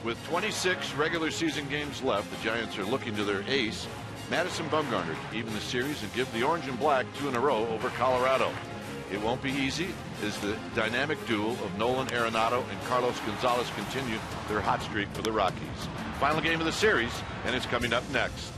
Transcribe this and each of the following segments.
With 26 regular season games left, the Giants are looking to their ace, Madison Bumgarner, to even the series and give the orange and black 2 in a row over Colorado. It won't be easy as the dynamic duel of Nolan Arenado and Carlos Gonzalez continue their hot streak for the Rockies. Final game of the series, and it's coming up next.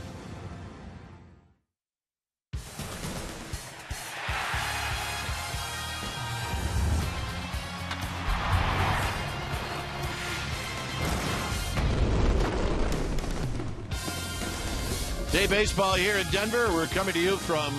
Day baseball here in Denver. We're coming to you from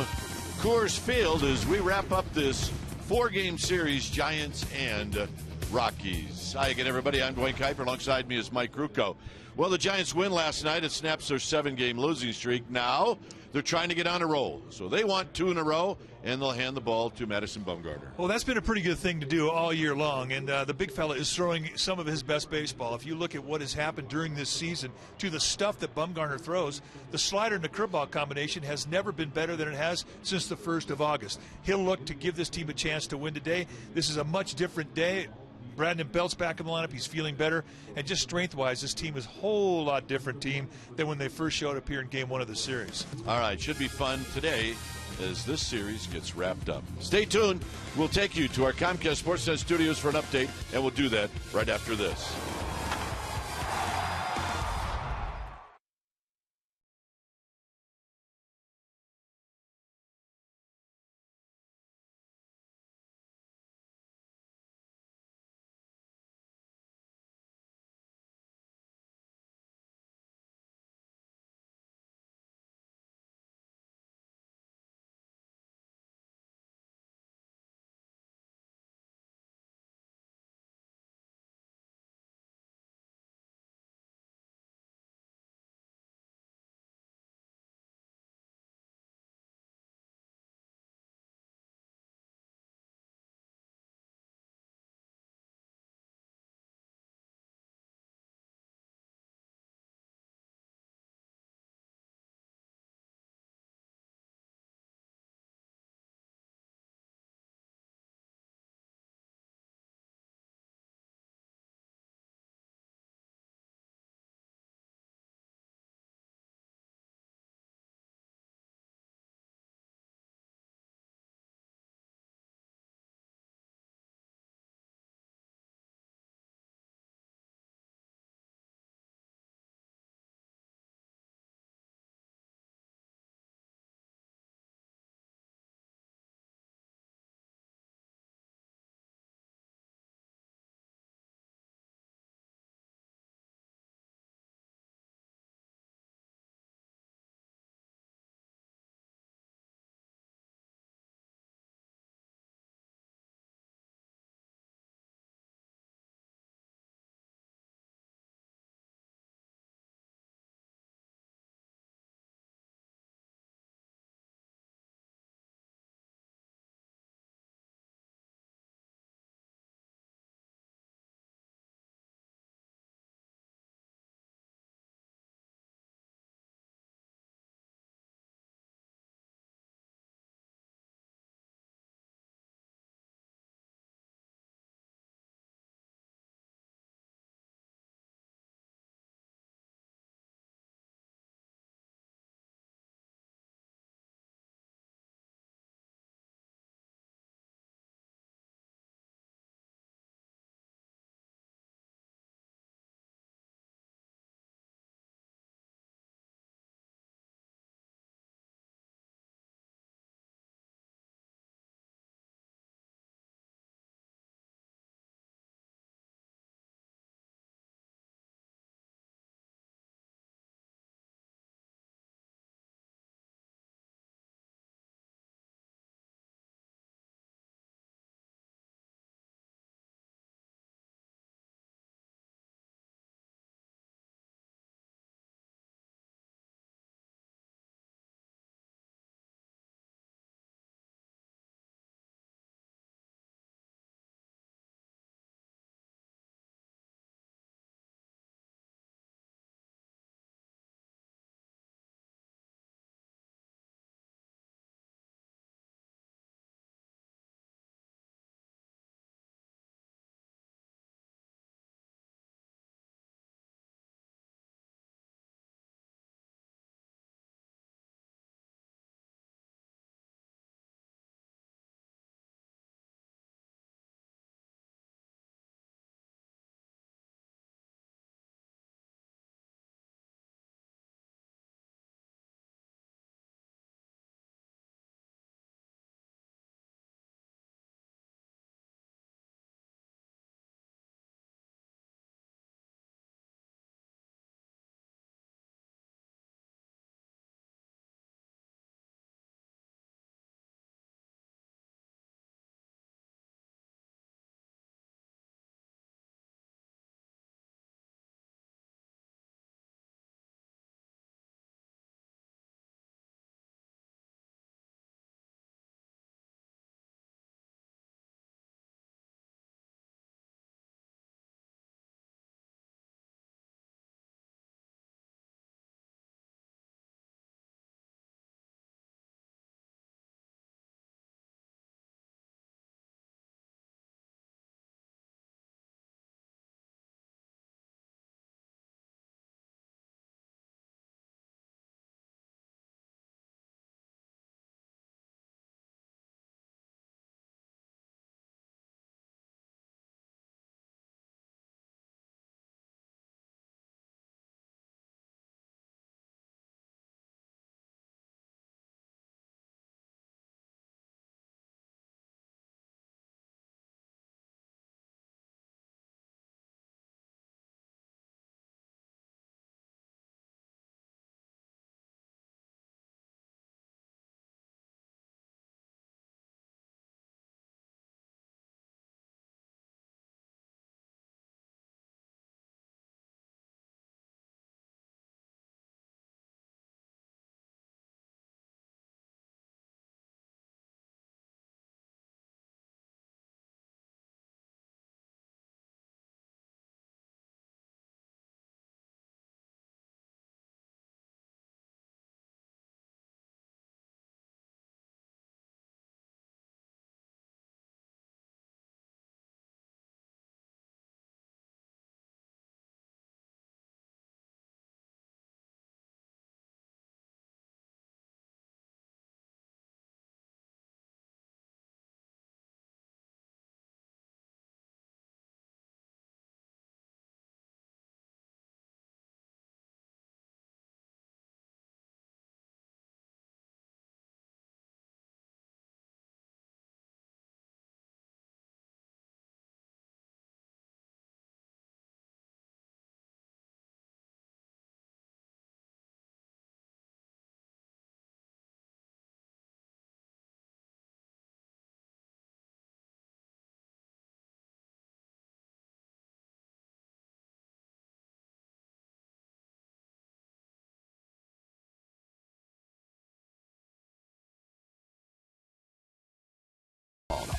Coors Field as we wrap up this 4-game series, Giants and Rockies. Hi again, everybody. I'm Dwayne Kuiper. Alongside me is Mike Rucco. Well, the Giants win last night. It snaps their 7-game losing streak. Now they're trying to get on a roll. So they want 2 in a row, and they'll hand the ball to Madison Bumgarner. Well, that's been a pretty good thing to do all year long, and the big fella is throwing some of his best baseball. If you look at what has happened during this season to the stuff that Bumgarner throws, the slider and the curveball combination has never been better than it has since the 1st of August. He'll look to give this team a chance to win today. This is a much different day. Brandon Belt's back in the lineup. He's feeling better. And just strength-wise, this team is a whole lot different team than when they first showed up here in Game 1 of the series. All right, should be fun today as this series gets wrapped up. Stay tuned. We'll take you to our Comcast Sportsnet studios for an update, and we'll do that right after this.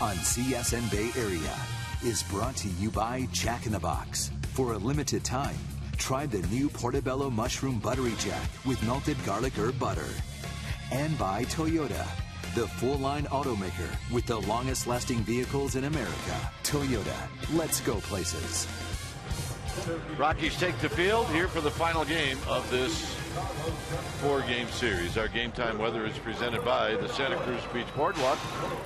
on CSN Bay Area is brought to you by Jack in the Box. For a limited time, try the new Portobello Mushroom Buttery Jack with melted garlic herb butter. And by Toyota, the full-line automaker with the longest-lasting vehicles in America. Toyota, let's go places. Rockies take the field here for the final game of this 4-game series. Our game time weather is presented by the Santa Cruz Beach Boardwalk.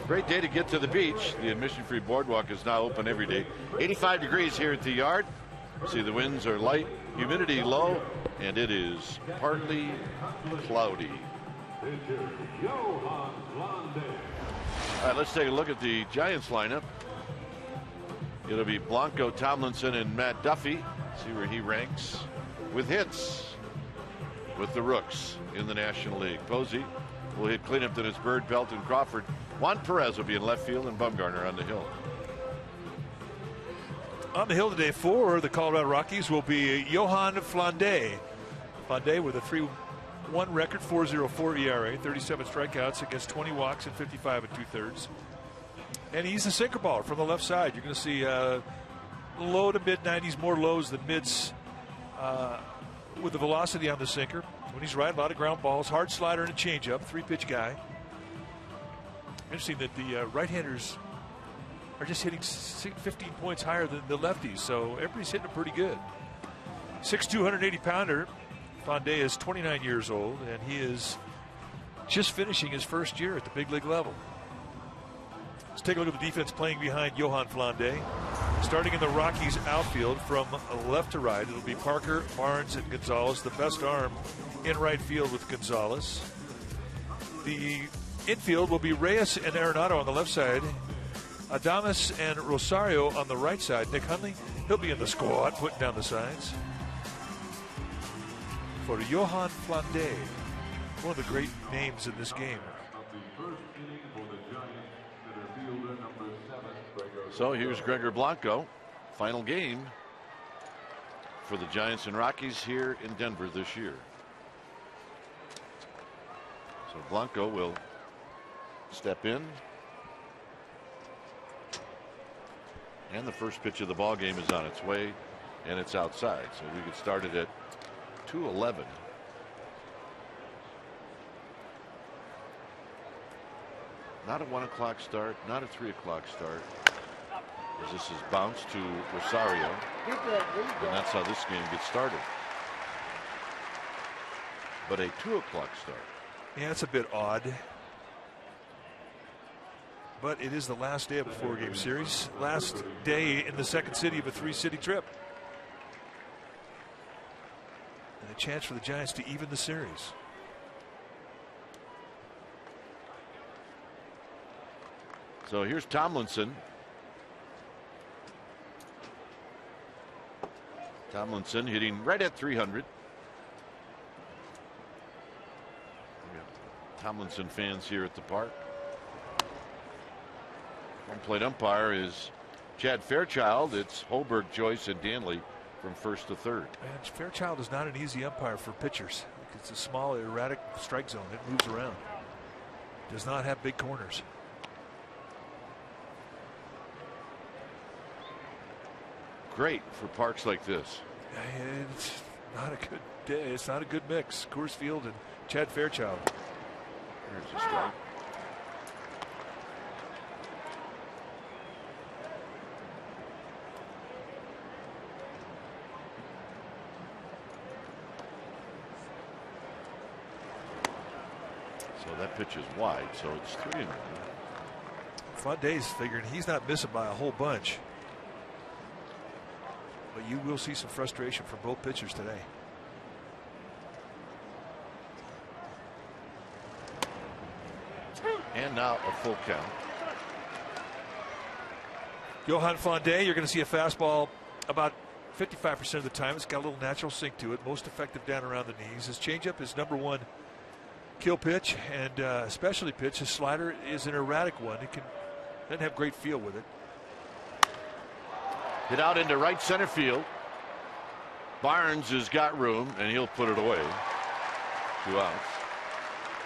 Great day to get to the beach. The admission-free boardwalk is now open every day. 85 degrees here at the yard. See, the winds are light, humidity low, and it is partly cloudy. All right, let's take a look at the Giants lineup. It'll be Blanco, Tomlinson, and Matt Duffy. See where he ranks with hits with the Rooks in the National League. Posey will hit cleanup, then it's Bird, Belt, and Crawford. Juan Perez will be in left field, and Bumgarner on the hill. On the hill today for the Colorado Rockies will be Yohan Flande. Flande with a 3-1 record, 4.04 ERA, 37 strikeouts against 20 walks and 55 2/3. And he's a sinker baller from the left side. You're going to see low to mid 90s, more lows than mids with the velocity on the sinker. When he's right, a lot of ground balls, hard slider and a changeup, 3-pitch guy. Interesting that the right-handers are just hitting 15 points higher than the lefties, so everybody's hitting it pretty good. 6'2", 180-pounder. Flande is 29 years old, and he is just finishing his first year at the big league level. Let's take a look at the defense playing behind Yohan Flande. Starting in the Rockies outfield from left to right, it'll be Parker, Barnes, and Gonzalez. The best arm in right field with Gonzalez. The infield will be Reyes and Arenado on the left side. Adames and Rosario on the right side. Nick Hundley, he'll be in the squad, putting down the sides. For Yohan Flande, one of the great names in this game. So here's Gregor Blanco. Final game for the Giants and Rockies here in Denver this year. So Blanco will step in. And the first pitch of the ball game is on its way, and it's outside. So we could start it at 2:11. Not a 1 o'clock start, not a 3 o'clock start. As this is bounced to Rosario, and that's how this game gets started. But a 2 o'clock start. Yeah, it's a bit odd. But it is the last day of a 4-game series. Last day in the second city of a 3-city trip. And a chance for the Giants to even the series. So here's Tomlinson. Tomlinson hitting right at 300. Tomlinson fans here at the park. Home plate umpire is Chad Fairchild. It's Holberg, Joyce, and Danley from first to third. And Fairchild is not an easy umpire for pitchers. It's a small, erratic strike zone. It moves around. Does not have big corners. Great for parks like this. It's not a good day. It's not a good mix. Coors Field and Chad Fairchild. There's a strike. So that pitch is wide, so it's 3-1. Flande's figuring he's not missing by a whole bunch. But you will see some frustration from both pitchers today. And now a full count. Yohan Flande, you're going to see a fastball about 55% of the time. It's got a little natural sink to it. Most effective down around the knees. His changeup is #1 kill pitch, and specialty pitch. His slider is an erratic one. It doesn't have great feel with it. Hit out into right center field. Barnes has got room, and he'll put it away. 2 outs.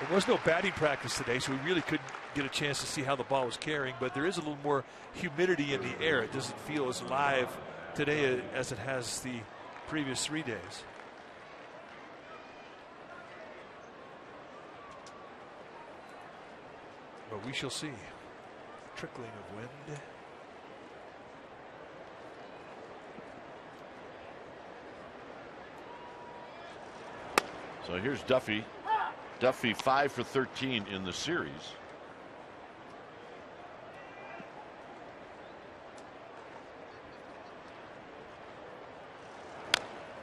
There was no batting practice today, so we really couldn't get a chance to see how the ball was carrying, but there is a little more humidity in the air. It doesn't feel as live today as it has the previous 3 days. But we shall see. Trickling of wind. So here's Duffy. Duffy 5 for 13 in the series.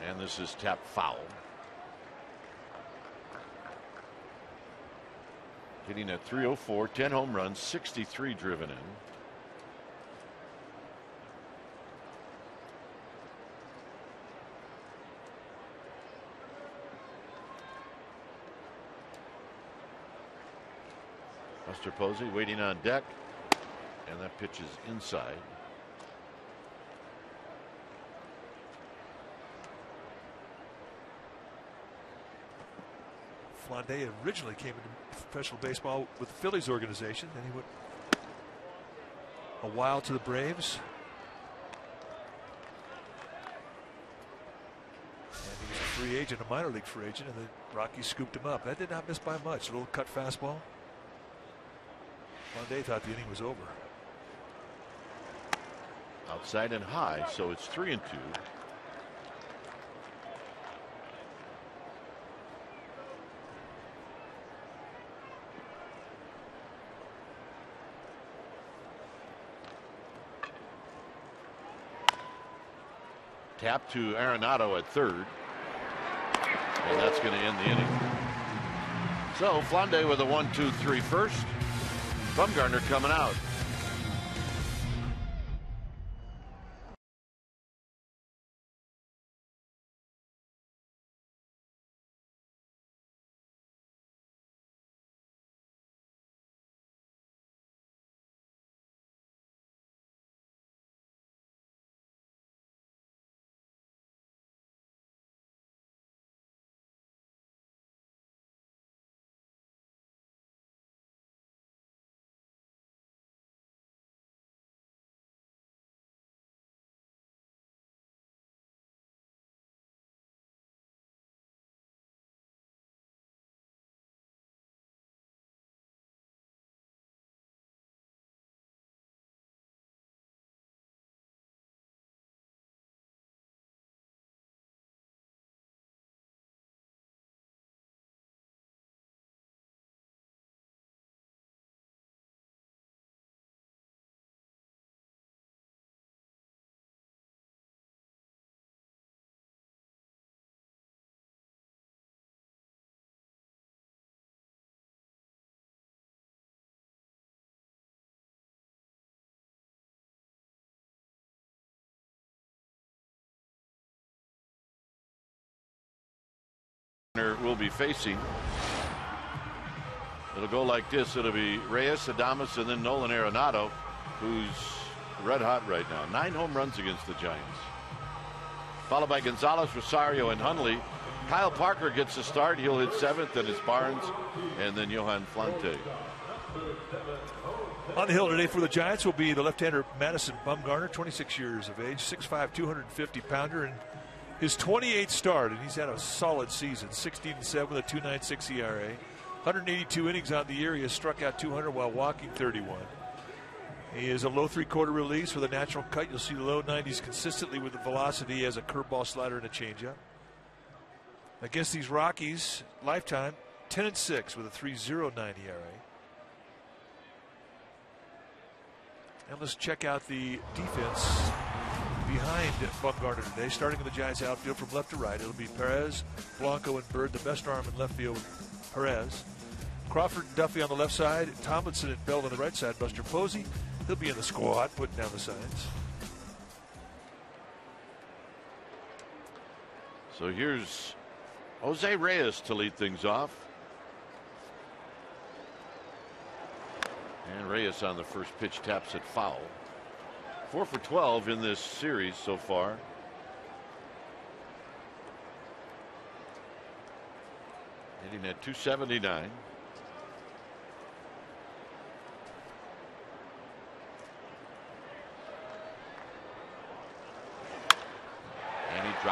And this is tapped foul. Hitting at .304, 10 home runs, 63 driven in. Buster Posey waiting on deck, and that pitch is inside. Flande originally came into professional baseball with the Phillies organization. Then he went a while to the Braves. And he was a free agent, a minor league free agent, and the Rockies scooped him up. That did not miss by much. A little cut fastball. Flande thought the inning was over. Outside and high, so it's 3-2. Tap to Arenado at third. And that's going to end the inning. So Flande with a 1-2-3 first. Bumgarner coming out. Will be facing. It'll go like this. It'll be Reyes, Adames, and then Nolan Arenado, who's red hot right now. 9 home runs against the Giants. Followed by Gonzalez, Rosario, and Hundley. Kyle Parker gets the start. He'll hit 7th, and it's Barnes, and then Johan Flante. On the hill today for the Giants will be the left-hander Madison Bumgarner, 26 years of age, 6'5", 250-pounder, and his 28th start, and he's had a solid season. 16-7 with a 2.96 ERA. 182 innings on the year. He has struck out 200 while walking 31. He is a low three-quarter release with a natural cut. You'll see the low 90s consistently with the velocity as a curveball, slider, and a changeup. Against these Rockies, lifetime 10-6 with a 3.09 ERA. And let's check out the defense behind Bumgarner today. Starting in the Giants outfield from left to right, it'll be Perez, Blanco, and Bird. The best arm in left field, Perez. Crawford and Duffy on the left side, Tomlinson and Bell on the right side. Buster Posey, he'll be in the squad, putting down the signs. So here's Jose Reyes to lead things off. And Reyes on the first pitch taps it foul. 4 for 12 in this series so far. Hitting at .279.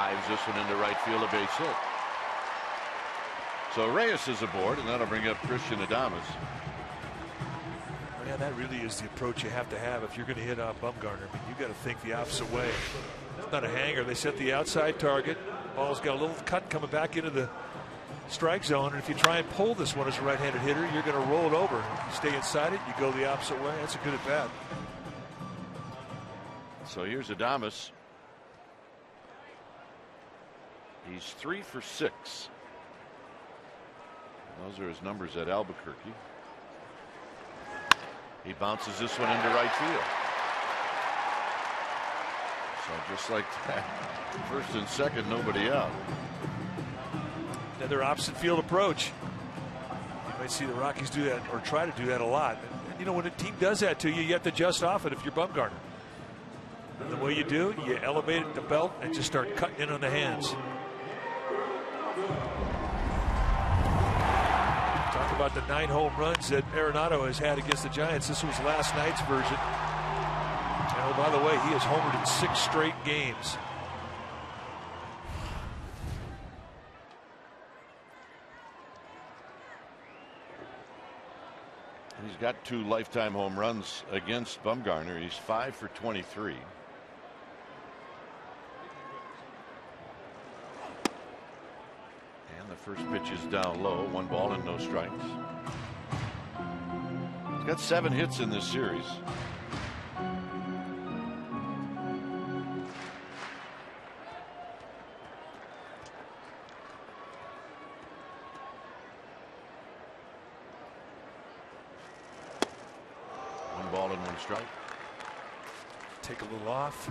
Drives this one into right field, a base hit. So Reyes is aboard, and that'll bring up Christian Adames. Yeah, that really is the approach you have to have if you're going to hit on Bumgarner. I mean, you've got to think the opposite way. It's not a hanger. They set the outside target. Ball's got a little cut coming back into the strike zone, and if you try and pull this one as a right-handed hitter, you're going to roll it over. You stay inside it, you go the opposite way. That's a good at bat. So here's Adames. He's 3 for 6. Those are his numbers at Albuquerque. He bounces this one into right field. So just like that, first and second, nobody out. Another opposite field approach. You might see the Rockies do that, or try to do that a lot. And you know, when a team does that to you, you have to adjust off it if you're Bumgarner. And the way you do, you elevate the belt and just start cutting in on the hands. Talk about the 9 home runs that Arenado has had against the Giants. This was last night's version. And oh, by the way, he has homered in 6 straight games. He's got 2 lifetime home runs against Bumgarner. He's 5 for 23. And the first pitch is down low. 1 ball and no strikes. He's got 7 hits in this series. Ball and 1 strike. Take a little off.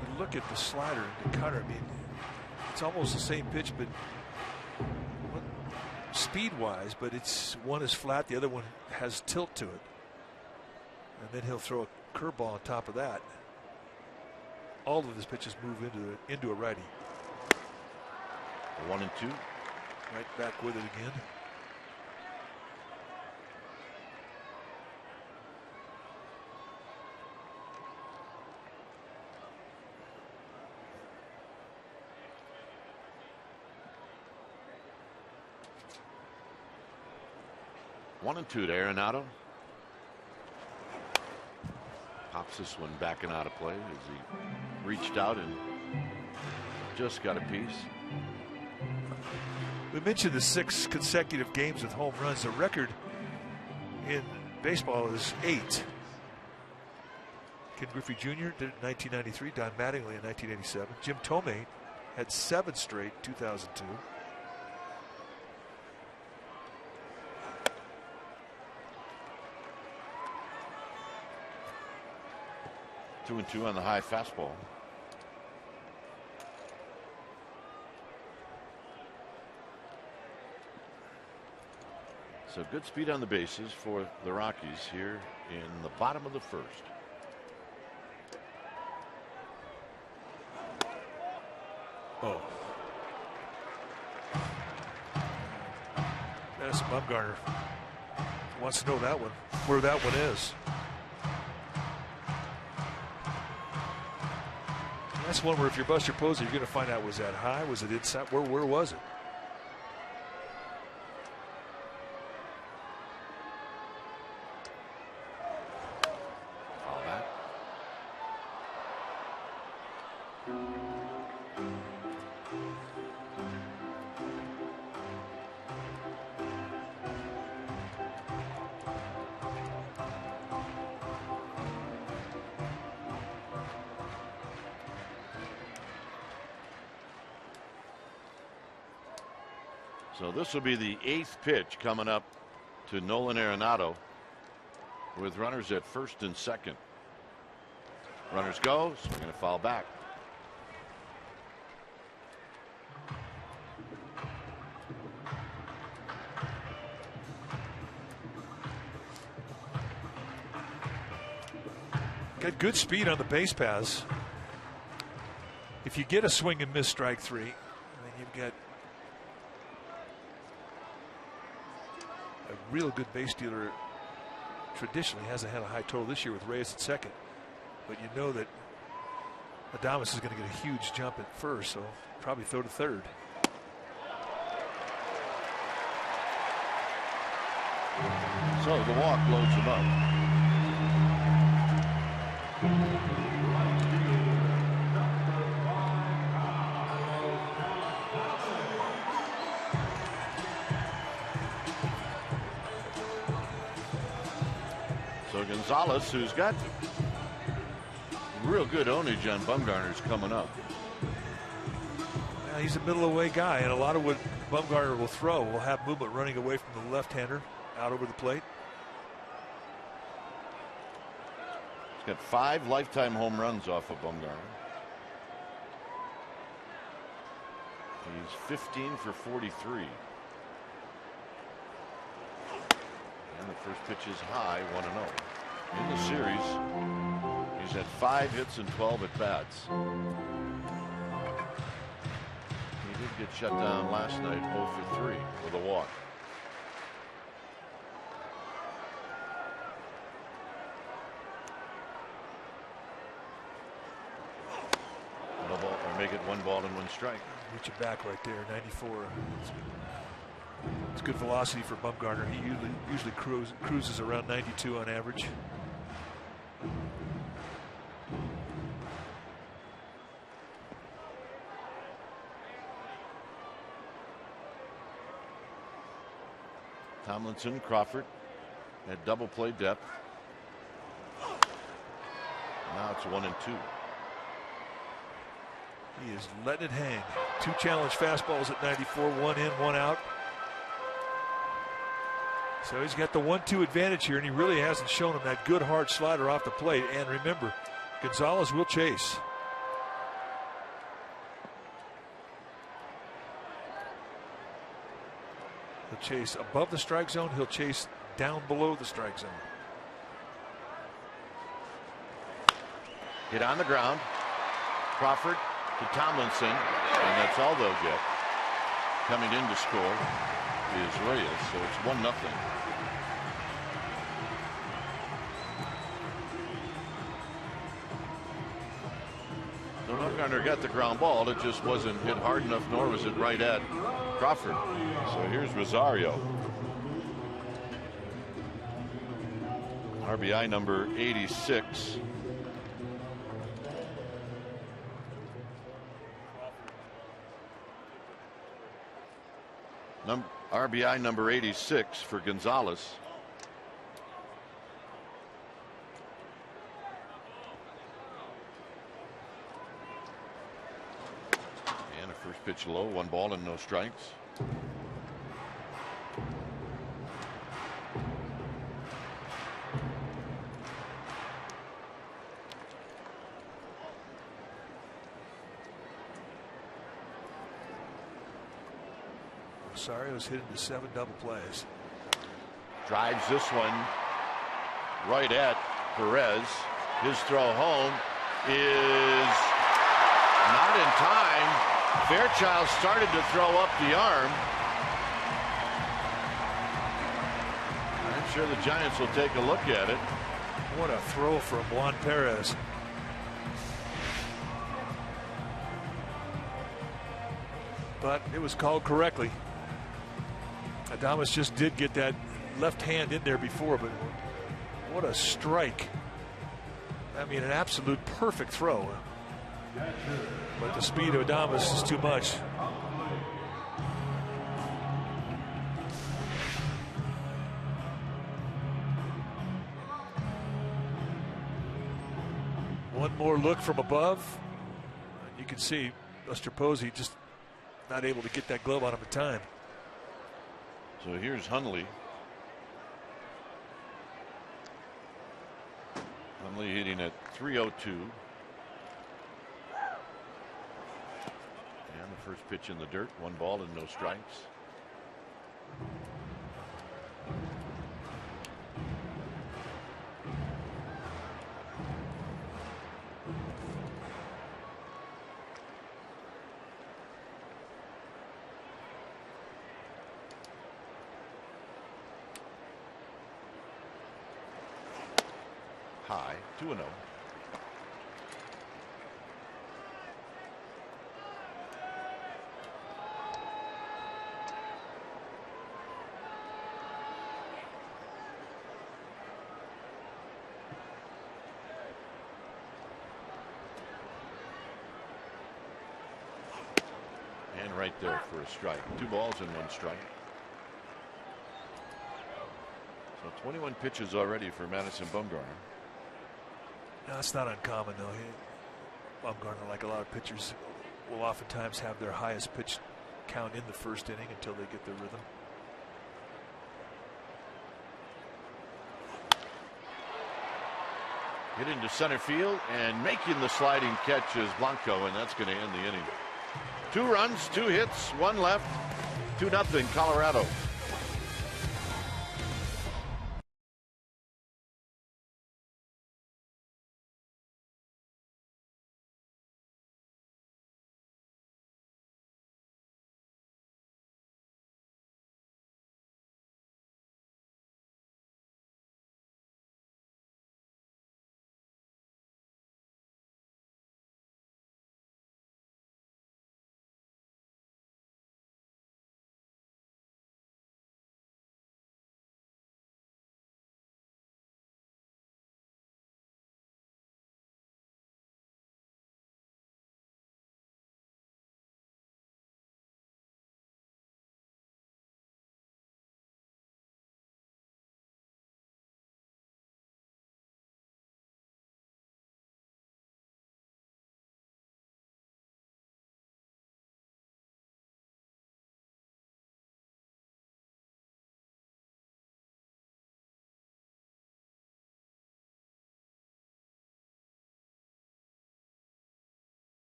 When you look at the slider and the cutter, I mean, it's almost the same pitch, but speed-wise, but one is flat, the other one has tilt to it. And then he'll throw a curveball on top of that. All of his pitches move into a righty. 1 and 2. Right back with it again. One and 2 to Arenado. Pops this one back and out of play as he reached out and just got a piece. We mentioned the 6 consecutive games with home runs. The record in baseball is 8. Ken Griffey Jr. did it in 1993, Don Mattingly in 1987. Jim Tomei had 7 straight, 2002. Two and 2 on the high fastball. So good speed on the bases for the Rockies here in the bottom of the first. Oh. Madison Bumgarner wants to know that one, where that one is. That's one where if you're Buster Posey, you're going to find out, was that high? Was it inside? Where was it? All that. So this will be the 8th pitch coming up to Nolan Arenado with runners at first and second. Runners go, so we're going to foul back. Got good speed on the base paths. If you get a swing and miss strike 3, then you've got a real good base stealer. Traditionally hasn't had a high total this year with Reyes at second, but you know that Adames is going to get a huge jump at first, so probably throw to third. So the walk loads him up. So Gonzalez, who's got real good ownage on Bumgarner's coming up. He's a middle-away guy, and a lot of what Bumgarner will throw will have movement running away from the left-hander out over the plate. He's got 5 lifetime home runs off of Bumgarner. He's 15 for 43. And the first pitch is high, 1-0. In the series, he's had 5 hits and 12 at bats. He did get shut down last night, 0 for 3 with a walk. No ball, or make it 1 ball and 1 strike. Reach it back right there, 94. It's good velocity for Bumgarner. He usually cruises around 92 on average. Tomlinson, Crawford at double play depth. Now it's 1 and 2. He is letting it hang. 2 challenge fastballs at 94, 1 in, 1 out. So he's got the 1-2 advantage here, and he really hasn't shown him that good hard slider off the plate. And remember, Gonzalez will chase. He'll chase above the strike zone. He'll chase down below the strike zone. Hit on the ground. Crawford to Tomlinson, and that's all they'll get. Coming in to score is Reyes, so it's 1-0. So Bumgarner got the ground ball. It just wasn't hit hard enough, nor was it right at Crawford. So here's Rosario. RBI number 86. RBI number 86 for Gonzalez. And a first pitch low, 1 ball and no strikes. Rosario's hit into 7 double plays. Drives this one right at Perez. His throw home is not in time. Fairchild started to throw up the arm. I'm sure the Giants will take a look at it. What a throw from Juan Perez. But it was called correctly. Adames just did get that left hand in there before, but what a strike. I mean, an absolute perfect throw. But the speed of Adames is too much. One more look from above. You can see Buster Posey just not able to get that glove on him in time. So here's Hundley. Hundley hitting at 302. And the first pitch in the dirt, 1 ball and no strikes. High, 2-0. And right there for a strike. 2 balls and 1 strike. So 21 pitches already for Madison Bumgarner. No, it's not uncommon though. Bumgarner, like a lot of pitchers, will oftentimes have their highest pitch count in the first inning until they get their rhythm. Hit into center field and making the sliding catch is Blanco, and that's going to end the inning. 2 runs, 2 hits, 1 left, 2-0 Colorado.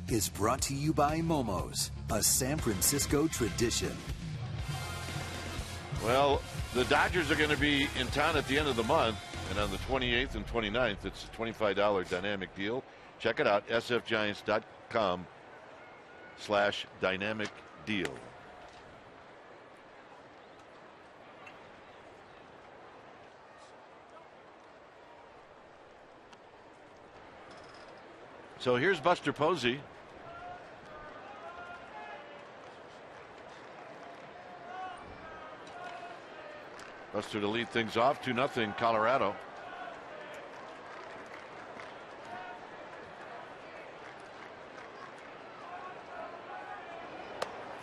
Is brought to you by Momo's, a San Francisco tradition. Well, the Dodgers are going to be in town at the end of the month, and on the 28th and 29th, it's a $25 dynamic deal. Check it out, sfgiants.com/dynamic deal. So here's Buster Posey. Buster to lead things off, 2-0 Colorado.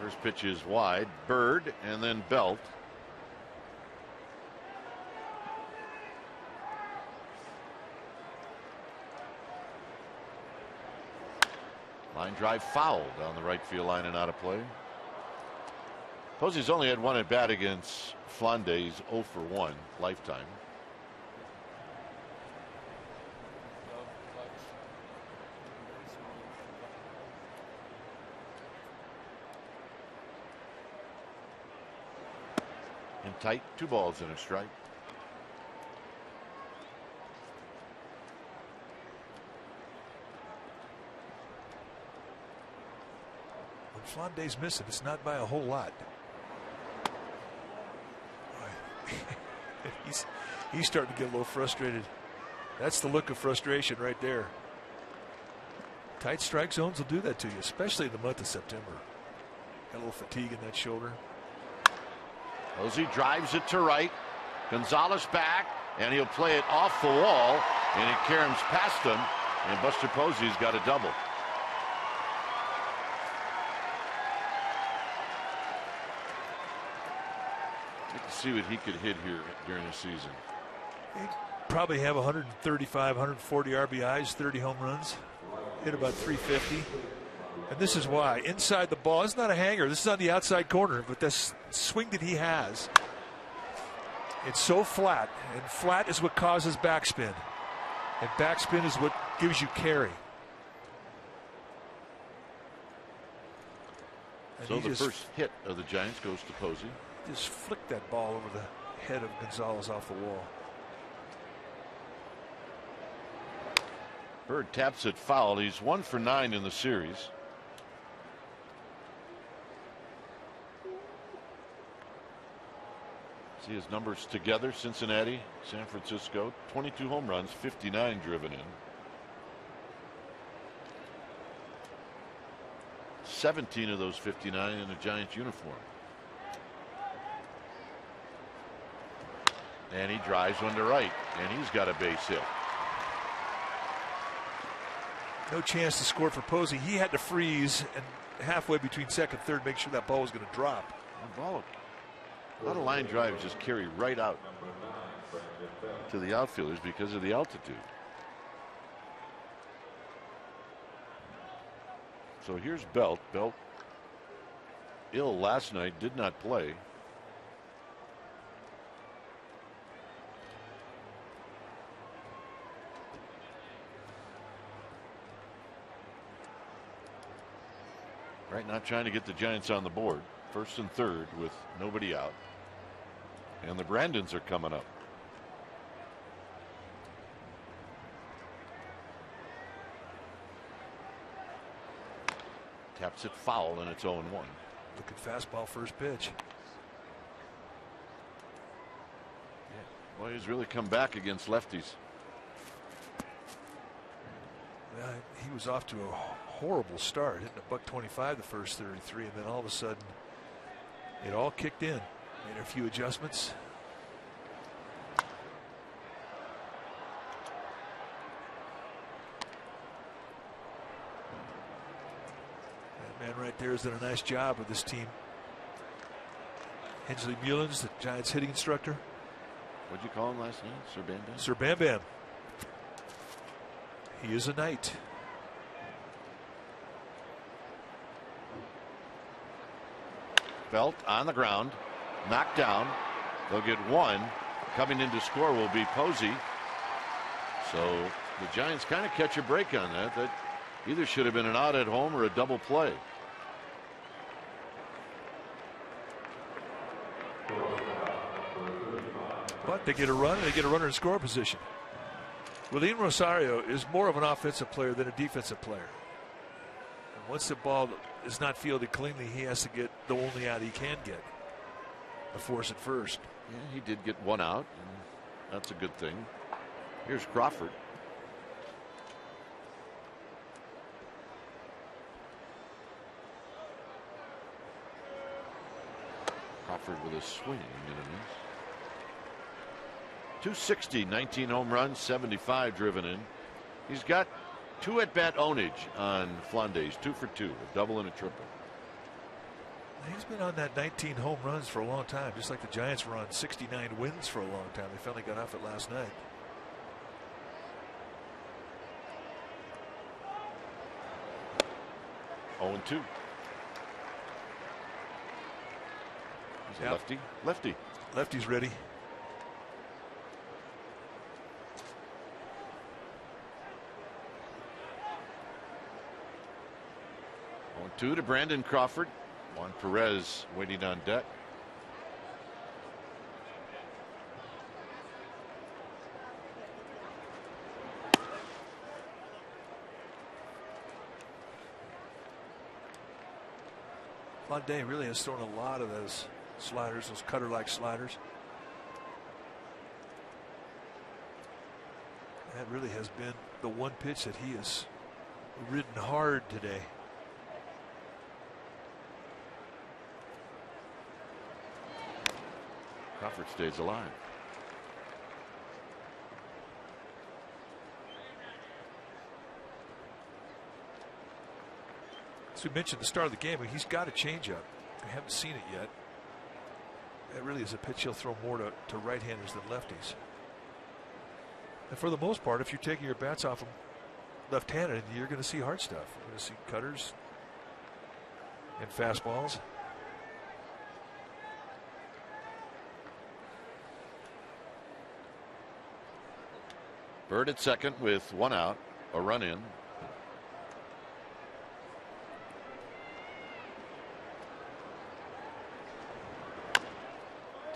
First pitch is wide, Bird, and then Belt. Line drive foul down the right field line and out of play. Posey's only had 1 at bat against Flande. He's 0 for 1 lifetime. In tight, 2 balls and a strike. When Flande's missing, it's not by a whole lot. He's starting to get a little frustrated. That's the look of frustration right there. Tight strike zones will do that to you, especially in the month of September. Got a little fatigue in that shoulder. Posey drives it to right. Gonzalez back, and he'll play it off the wall, and it caroms past him, and Buster Posey's got a double. See what he could hit here during the season. He'd probably have 135, 140 RBIs, 30 home runs, hit about 350. And this is why. Inside the ball, it's not a hanger. This is on the outside corner, but this swing that he has, it's so flat, and flat is what causes backspin. And backspin is what gives you carry. So the first hit of the Giants goes to Posey. Just flicked that ball over the head of Gonzalez off the wall. Bird taps it foul. He's 1 for 9 in the series. See his numbers together. Cincinnati, San Francisco, 22 home runs, 59 driven in. 17 of those 59 in a Giants uniform. And he drives one to right, and he's got a base hit. No chance to score for Posey. He had to freeze and halfway between second and third make sure that ball was going to drop. A lot of line drives just carry right out to the outfielders because of the altitude. So here's Belt. Belt ill last night, did not play. Right now trying to get the Giants on the board. First and third with nobody out. And the Brandons are coming up. Taps it foul, and it's 0-1. Looking fastball first pitch. Yeah. Well, he's really come back against lefties. He was off to a horrible start, hitting a $125 the first 33, and then all of a sudden it all kicked in. Made a few adjustments. That man right there has done a nice job with this team. Hensley Mullins, the Giants hitting instructor. What'd you call him last night? Sir Bam Bam? Sir Bam Bam. He is a knight. Belt on the ground, knocked down. They'll get one. Coming in to score will be Posey. So the Giants kind of catch a break on that. That either should have been an out at home or a double play. But they get a run, and they get a runner in score position. William Rosario is more of an offensive player than a defensive player. And once the ball is not fielded cleanly, he has to get the only out he can get. The force at first. Yeah, he did get one out, and that's a good thing. Here's Crawford. Crawford with a swing and a miss. 260, 19 home runs, 75 driven in. He's got 2 at-bat ownage on Flandes, 2 for 2, a double and a triple. He's been on that 19 home runs for a long time, just like the Giants were on 69 wins for a long time. They finally got off it last night. Oh, 2. He's a lefty. Lefty. Lefty's ready. 2 to Brandon Crawford. Juan Perez waiting on deck. Flandes really has thrown a lot of those sliders, those cutter-like sliders. That really has been the one pitch that he has ridden hard today. Crawford stays alive. As we mentioned at the start of the game, he's got a changeup. I haven't seen it yet. That really is a pitch he'll throw more to right-handers than lefties. And for the most part, if you're taking your bats off him left-handed, you're going to see hard stuff. You're going to see cutters and fastballs. Bird at second with 1 out, a run in.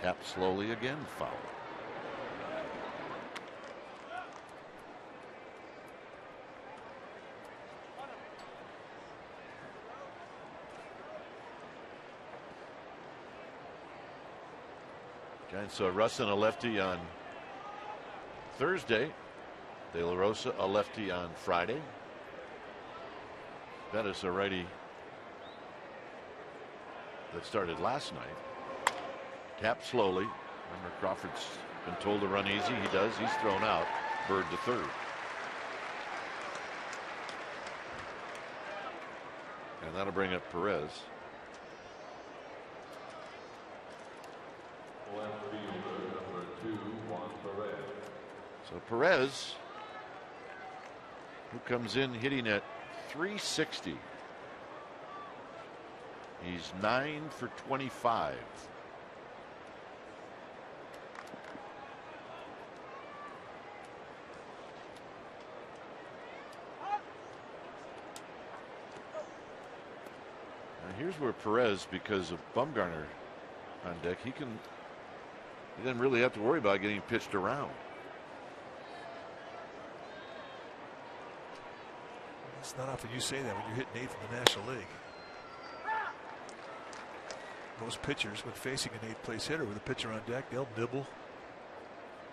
Tapped slowly again, foul. Giants saw Russin, a lefty, on Thursday. De La Rosa, a lefty, on Friday. Bettis, a righty that started last night. Tapped slowly. Remember, Crawford's been told to run easy. He does. He's thrown out. Bird to third. And that'll bring up Perez. So Perez, who comes in hitting at .360. He's 9 for 25. Now here's where Perez, because of Bumgarner on deck, he doesn't really have to worry about getting pitched around. It's not often you say that when you're hitting eighth in the National League. Most pitchers, when facing an eighth-place hitter with a pitcher on deck, they'll nibble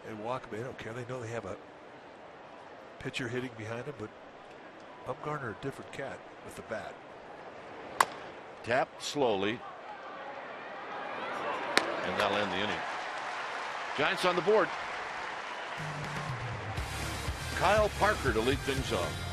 and walk. They don't care. They know they have a pitcher hitting behind them, but Bumgarner, a different cat with the bat. Tapped slowly, and that'll end the inning. Giants on the board. Kyle Parker to lead things off.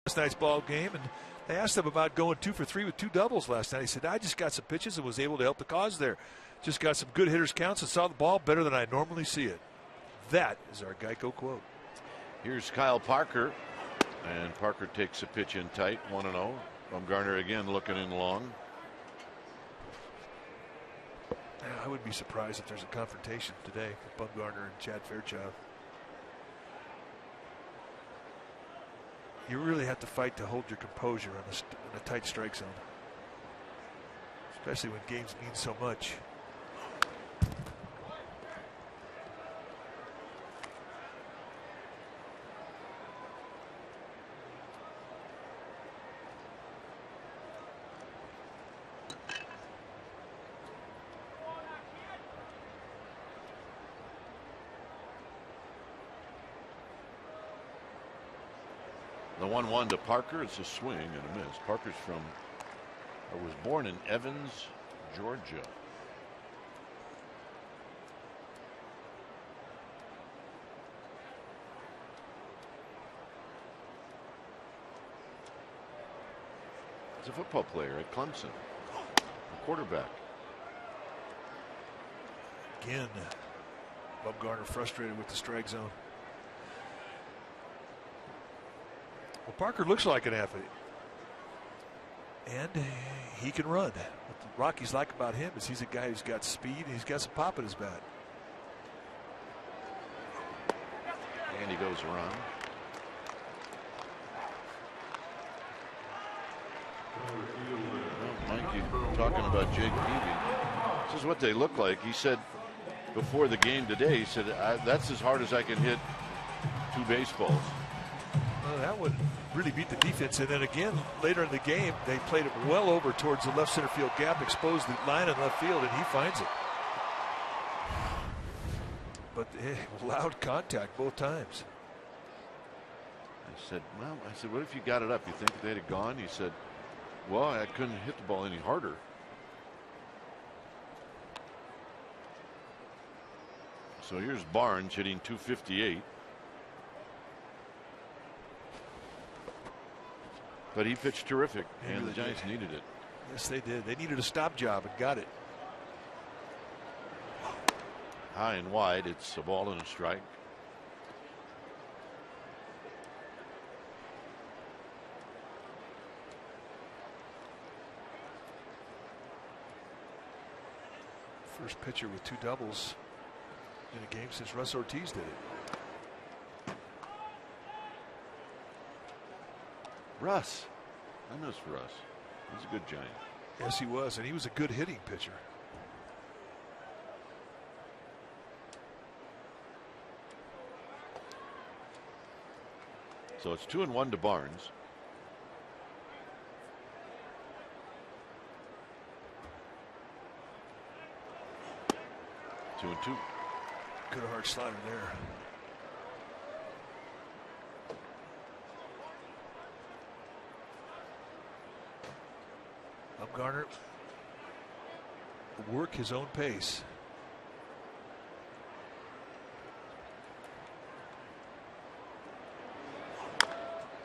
Last night's ball game, and they asked him about going 2 for 3 with 2 doubles last night. He said, I just got some pitches and was able to help the cause there. Just got some good hitters counts and saw the ball better than I normally see it. That is our Geico quote. Here's Kyle Parker, and Parker takes a pitch in tight, 1-0. Bumgarner again looking in long. I wouldn't be surprised if there's a confrontation today with Bumgarner and Chad Fairchild. You really have to fight to hold your composure in a tight strike zone, especially when games mean so much. The 1-1 to Parker. It's a swing and a miss. Parker's was born in Evans, Georgia. He's a football player at Clemson, a quarterback. Again, Bumgarner frustrated with the strike zone. Well, Parker looks like an athlete, and he can run. What the Rockies like about him is he's a guy who's got speed and he's got some pop in his bat. And he goes around. Well, Mike, you talking about Jake Peavy. This is what they look like. He said before the game today, he said, that's as hard as I can hit 2 baseballs. Well, that would really beat the defense. And then again, later in the game, they played it well over towards the left center field gap, exposed the line in left field, and he finds it. But loud contact both times. I said, what if you got it up? You think they'd have gone? He said, well, I couldn't hit the ball any harder. So here's Barnes hitting .258. But he pitched terrific, and the Giants needed it. Yes, they did. They needed a stop job and got it. High and wide, it's a ball and a strike. First pitcher with 2 doubles in a game since Russ Ortiz did it. Russ. I miss Russ. He's a good Giant. Yes, he was, and he was a good hitting pitcher. So it's 2-1 to Barnes. Two and two. Good hard slider there. Bumgarner will work his own pace.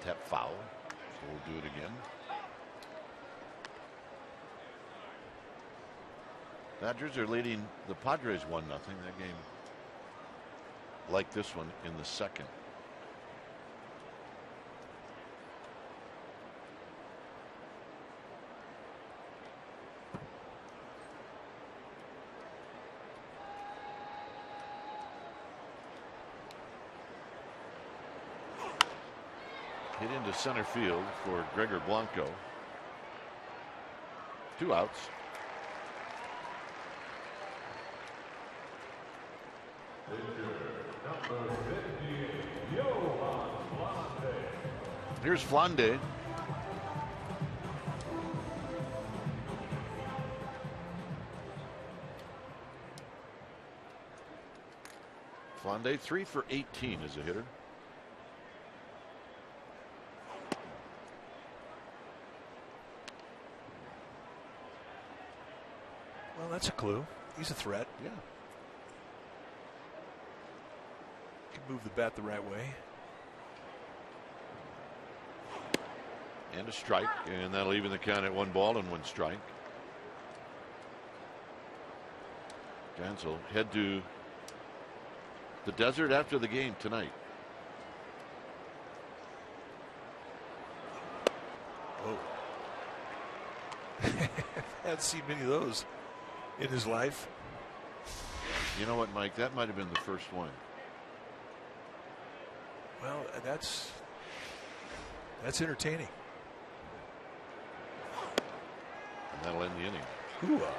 Tap foul. So we'll do it again. Dodgers are leading the Padres 1-0. That game, like this one, in the second. Hit into center field for Gregor Blanco. 2 outs. Here's Flande. Flande 3 for 18 as a hitter. Well, that's a clue. He's a threat. Yeah. Can move the bat the right way. And a strike, and that'll even the count at 1 ball and 1 strike. Giants will head to the desert after the game tonight. Oh. Haven't seen many of those in his life. You know what, Mike? That might have been the first one. Well, that's entertaining. And that'll end the inning. Hoo-ah.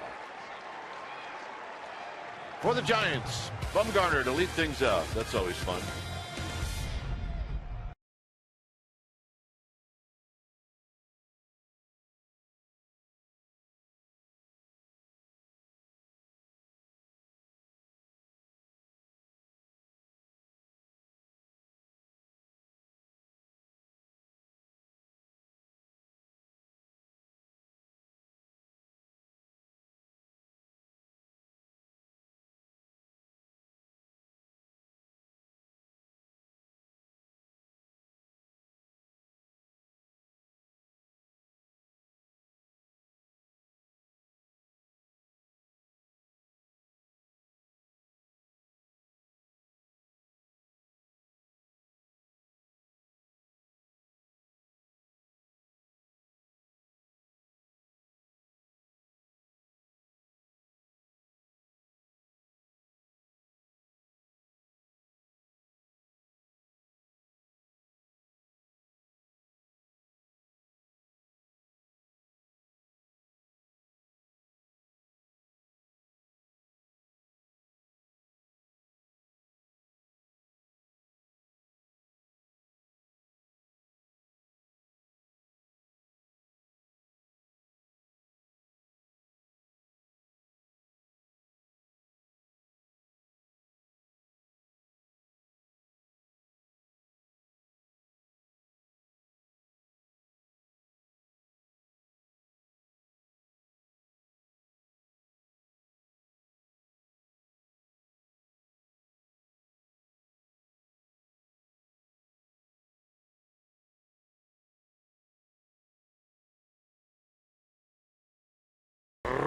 For the Giants, Bumgarner to lead things out. That's always fun.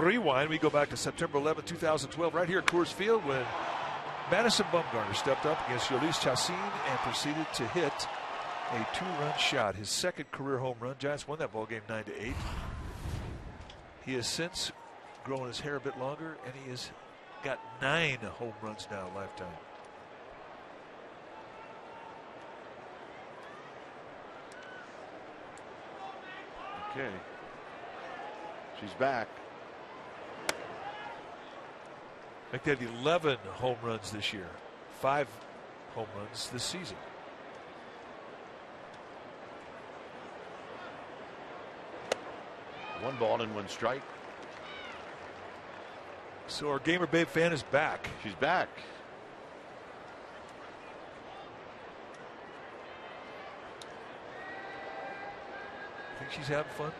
Rewind. We go back to September 11, 2012, right here at Coors Field when Madison Bumgarner stepped up against Yolis Chacin and proceeded to hit a 2-run shot, his second career home run. Giants won that ball game 9-8. He has since grown his hair a bit longer, and he has got 9 home runs now lifetime. Okay. She's back. I think they had 11 home runs this year, 5 home runs this season. One ball and one strike. So our Gamer Babe fan is back. She's back. Think she's having fun?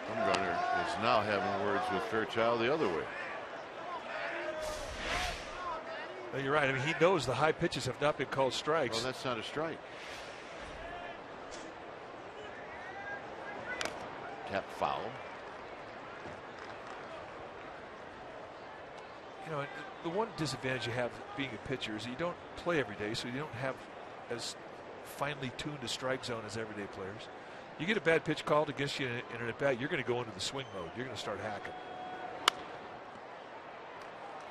Bumgarner is now having words with Fairchild the other way. No, you're right. I mean, he knows the high pitches have not been called strikes. Well, that's not a strike. Tap foul. You know, the one disadvantage you have being a pitcher is you don't play every day, so you don't have as finely tuned a strike zone as everyday players. You get a bad pitch called against you in an at-bat, you're going to go into the swing mode. You're going to start hacking.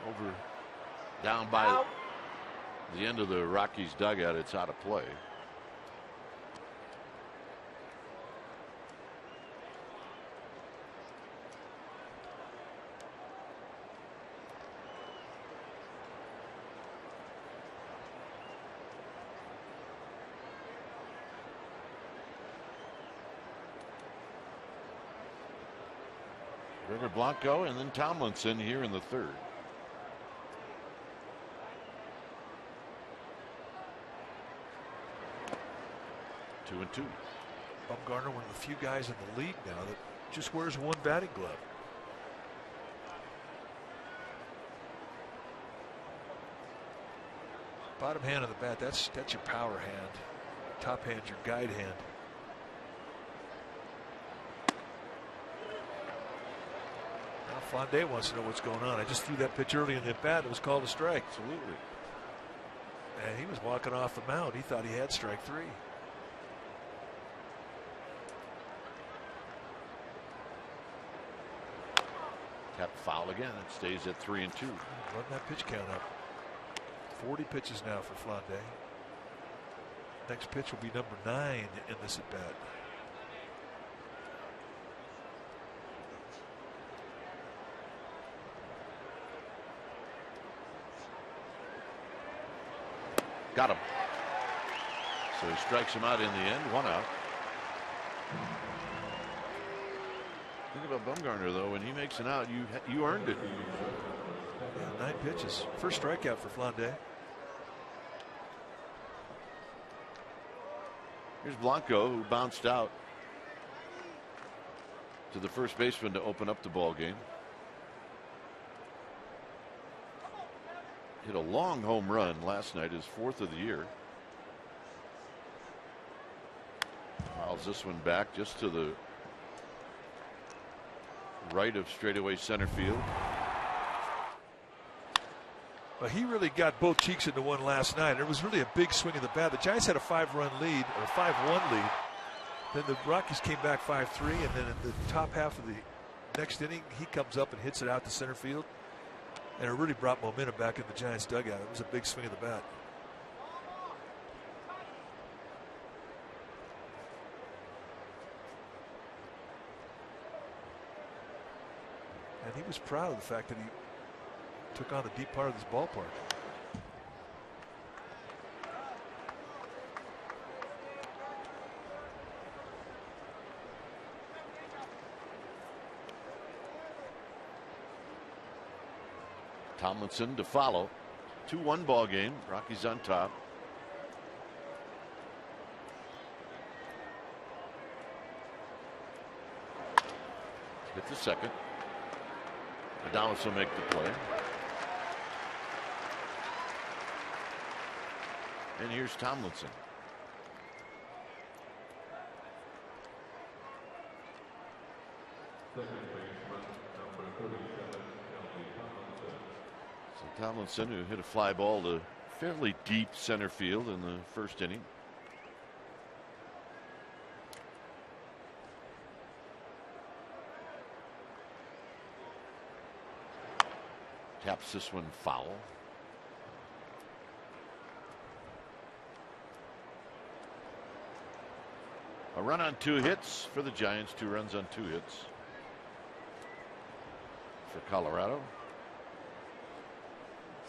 Over, down by the end of the Rockies dugout, it's out of play. River Blanco and then Tomlinson here in the third. Two and two. Bumgarner, one of the few guys in the league now that just wears one batting glove. Bottom hand of the bat, that's your power hand. Top hand's your guide hand. Flande wants to know what's going on. I just threw that pitch early in the bat. It was called a strike. Absolutely. And he was walking off the mound. He thought he had strike 3. Tap foul again. It stays at 3 and 2. Run that pitch count up. 40 pitches now for Flande. Next pitch will be number 9 in this at bat. Got him. So he strikes him out in the end. 1 out. Think about Bumgarner though. When he makes an out, you earned it. Yeah, 9 pitches. First strikeout for Flande. Here's Blanco, who bounced out to the first baseman to open up the ball game. Hit a long home run last night, his 4th of the year. Fouls this one back just to the right of straightaway center field. Well, he really got both cheeks into one last night. It was really a big swing of the bat. The Giants had a 5-run lead, or 5-1 lead. Then the Rockies came back 5-3, and then in the top half of the next inning, he comes up and hits it out to center field. And it really brought momentum back in the Giants dugout. It was a big swing of the bat. And he was proud of the fact that he took on the deep part of this ballpark. Tomlinson to follow. 2-1 ball game. Rockies on top. Hit the second. Adames will make the play. And here's Tomlinson. Tomlinson, who hit a fly ball to fairly deep center field in the first inning. Taps this one foul. A run on 2 hits for the Giants. 2 runs on 2 hits for Colorado.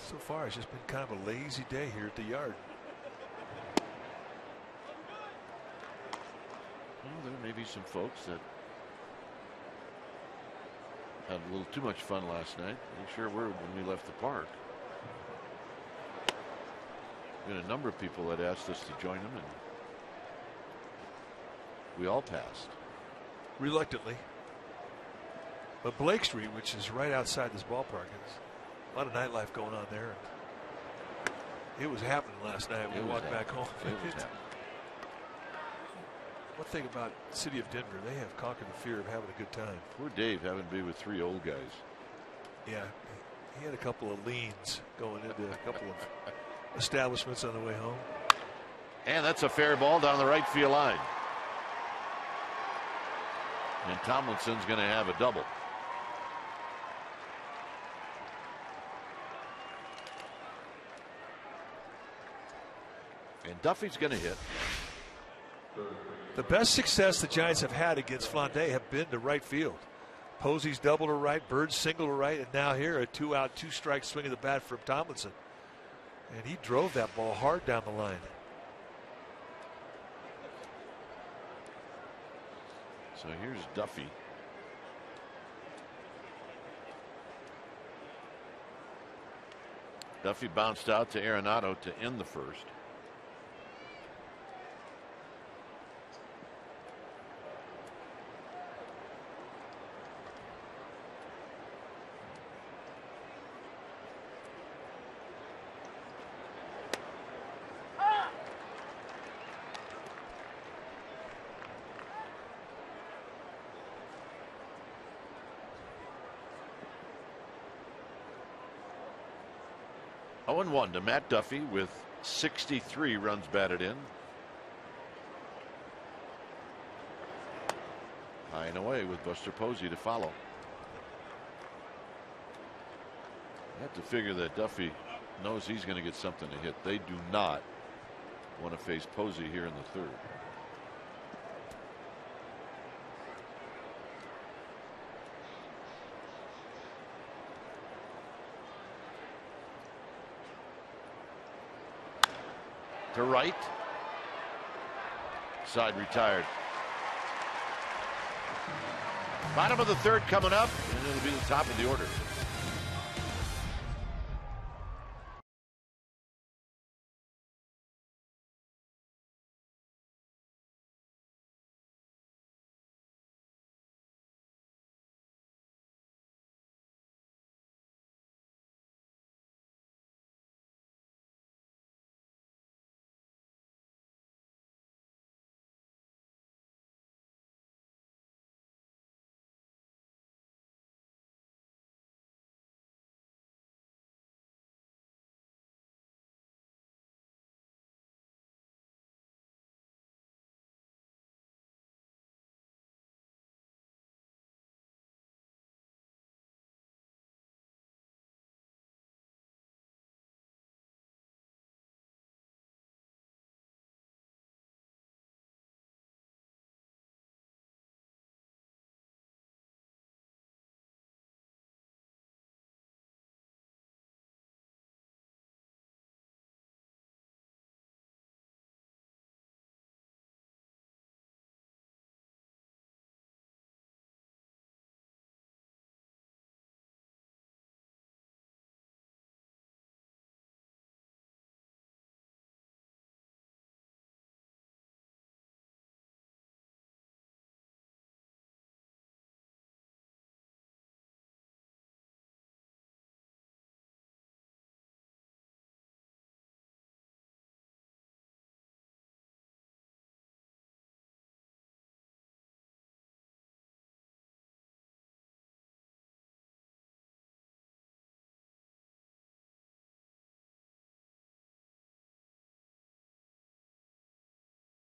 So far, it's just been kind of a lazy day here at the yard. Well, there may be some folks that had a little too much fun last night. They sure were when we left the park. Been a number of people that asked us to join them, and we all passed. Reluctantly. But Blake Street, which is right outside this ballpark, is a lot of nightlife going on there. It was happening last night when we walked back home. One thing about the city of Denver, they have conquered the fear of having a good time. Poor Dave having to be with 3 old guys. Yeah, he had a couple of leans going into a couple of establishments on the way home. And that's a fair ball down the right field line. And Tomlinson's going to have a double. And Duffy's going to hit. The best success the Giants have had against Flande have been to right field. Posey's double to right, Bird's single to right, and now here a 2-out, 2-strike swing of the bat from Tomlinson. And he drove that ball hard down the line. So here's Duffy. Duffy bounced out to Arenado to end the first. Oh, 1 to Matt Duffy with 63 runs batted in. High and away with Buster Posey to follow. I have to figure that Duffy knows he's going to get something to hit. They do not want to face Posey here in the 3rd. To right. Side retired. Bottom of the 3rd coming up, and it'll be the top of the order.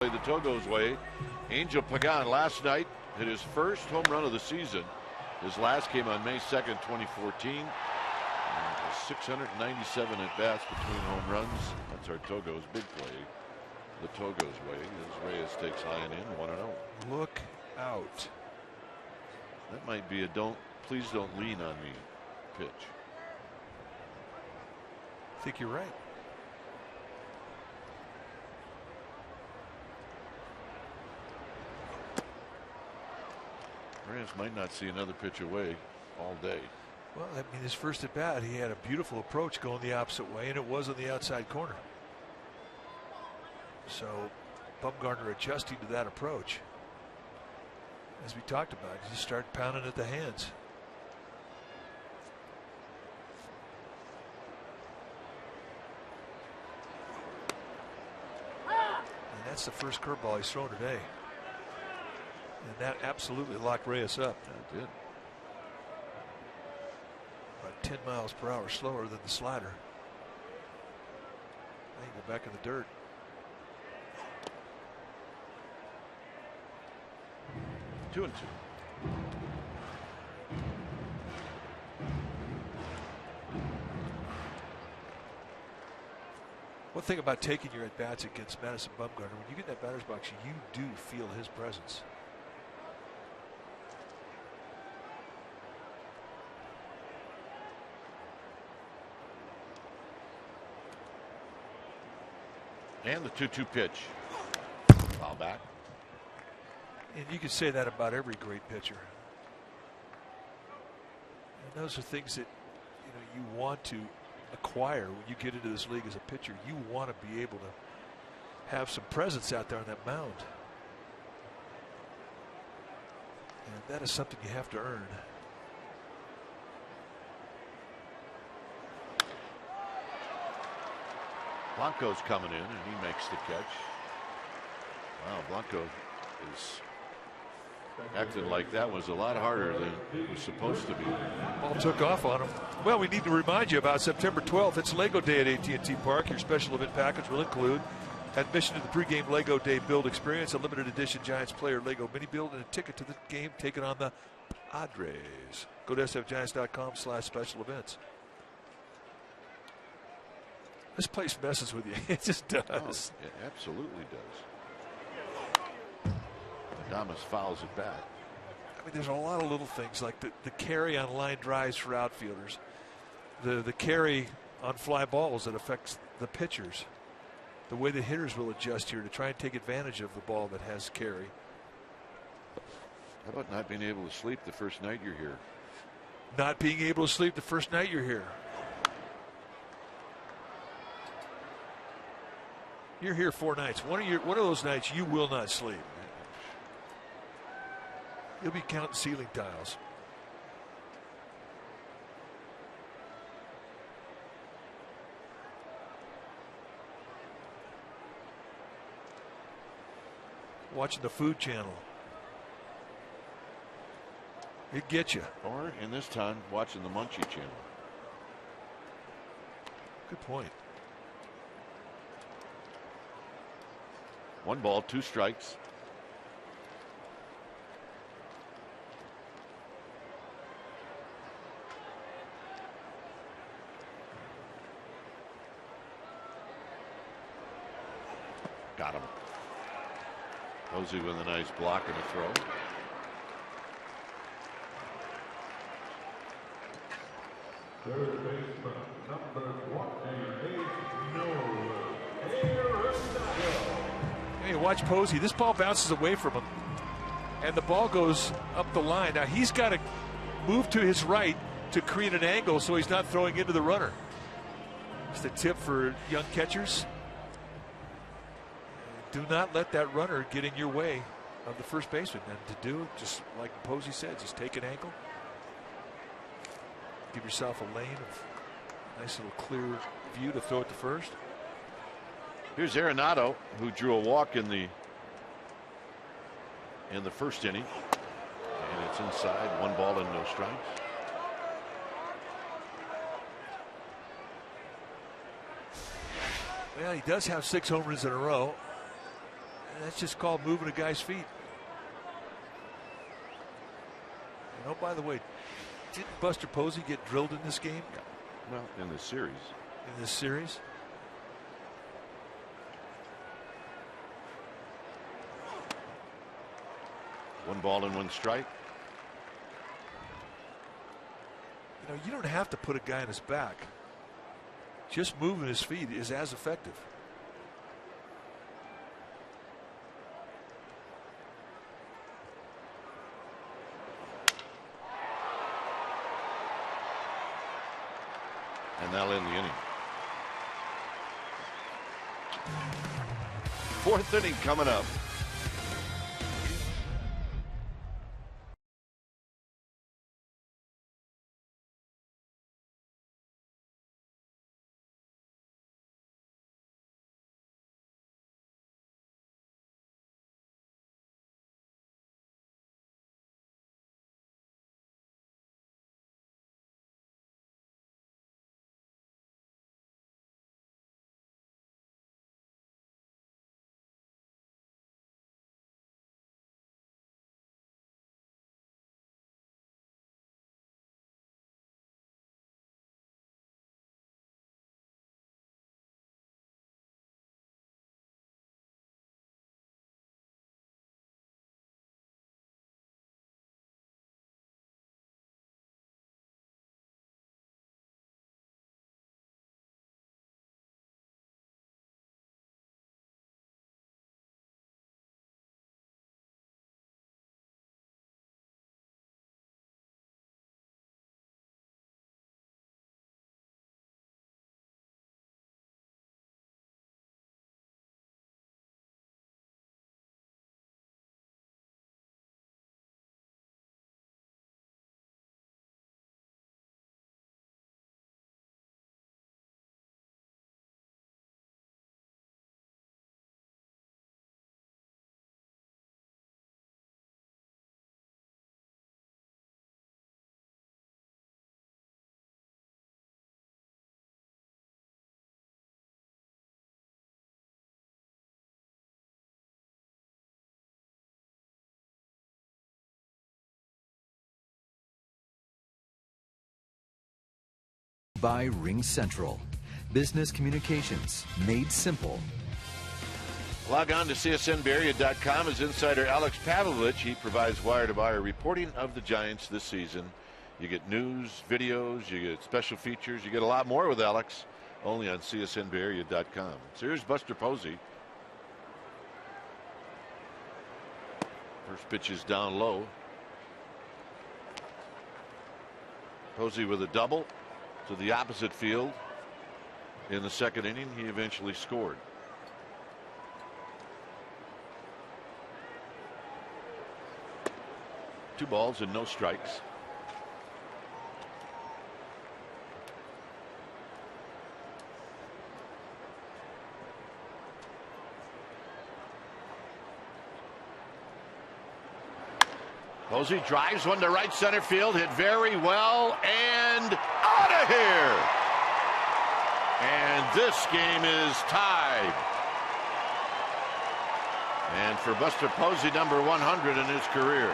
play the Togo's way. Angel Pagan last night hit his first home run of the season. His last came on May 2nd, 2014. 697 at bats between home runs. That's our Togo's big play. The Togo's way as Reyes takes high and in, 1-0. Look out. That might be a please don't lean on me pitch. I think you're right. Reyes might not see another pitch away all day. Well, I mean, his first at bat, he had a beautiful approach going the opposite way, and it was on the outside corner. So Bumgarner adjusting to that approach. As we talked about, he started pounding at the hands. And that's the first curveball he's thrown today. And that absolutely locked Reyes up. It did. About 10 miles per hour slower than the slider. Now you go back in the dirt. 2-2. One thing about taking your at bats against Madison Bumgarner, when you get in that batter's box, you do feel his presence. And the 2-2 pitch. Foul back. And you can say that about every great pitcher. And those are things that you want to acquire when you get into this league as a pitcher. You want to be able to have some presence out there on that mound. And that is something you have to earn. Blanco's coming in and he makes the catch. Wow, Blanco is acting like that was a lot harder than it was supposed to be. Ball took off on him. Well, we need to remind you about September 12th. It's Lego Day at AT&T Park. Your special event package will include admission to the pregame Lego Day build experience, a limited edition Giants player Lego mini build, and a ticket to the game taken on the Padres. Go to sfgiants.com/special events. This place messes with you. It just does. Oh, it absolutely does. Adames fouls it back. I mean, there's a lot of little things like the carry on line drives for outfielders, the carry on fly balls that affects the pitchers, the way the hitters will adjust here to try and take advantage of the ball that has carry. How about not being able to sleep the first night you're here? Not being able to sleep the first night you're here. You're here 4 nights. One of those nights you will not sleep. You'll be counting ceiling tiles. Watching the Food Channel. It gets you. Or in this time, watching the Munchie Channel. Good point. 1 ball, 2 strikes. Got him. Posey with a nice block and a throw. Third baseman, number 28, Hey, watch Posey. This ball bounces away from him, and the ball goes up the line. Now he's got to move to his right to create an angle so he's not throwing into the runner. It's the tip for young catchers. Do not let that runner get in your way of the first baseman. And to do, just like Posey said, just take an angle. Give yourself a lane of nice little clear view to throw it to first. Here's Arenado, who drew a walk in the first inning, and it's inside. 1 ball and no strikes. Well, he does have 6 home runs in a row. That's just called moving a guy's feet. And oh, by the way, didn't Buster Posey get drilled in this game? Well, in this series. In this series? One ball and one strike. You know, you don't have to put a guy on his back. Just moving his feet is as effective. And that'll end the inning. Fourth inning coming up. By Ring Central. Business communications made simple. Log on to csnbarea.com as insider Alex Pavlovich. He provides wire-to-wire reporting of the Giants this season. You get news, videos, you get special features. You get a lot more with Alex, only on csnbarea.com. So here's Buster Posey. First pitch is down low. Posey with a double to the opposite field. In the second inning, he eventually scored. Two balls and no strikes. Posey drives one to right center field, hit very well, and out of here. And this game is tied. And for Buster Posey, number 100 in his career.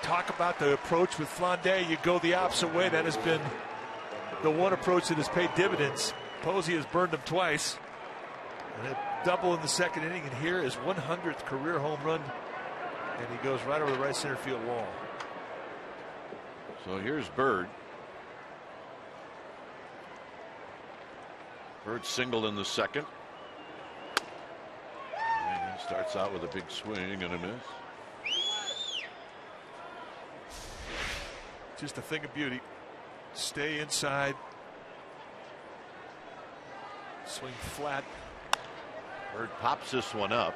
Talk about the approach with Flande. You go the opposite way. That has been the one approach that has paid dividends. Posey has burned him twice. And a double in the second inning. And here is 100th career home run. And he goes right over the right center field wall. So here's Bird. Bird singled in the second. And he starts out with a big swing and a miss. Just a thing of beauty. Stay inside. Swing flat. Bird pops this one up.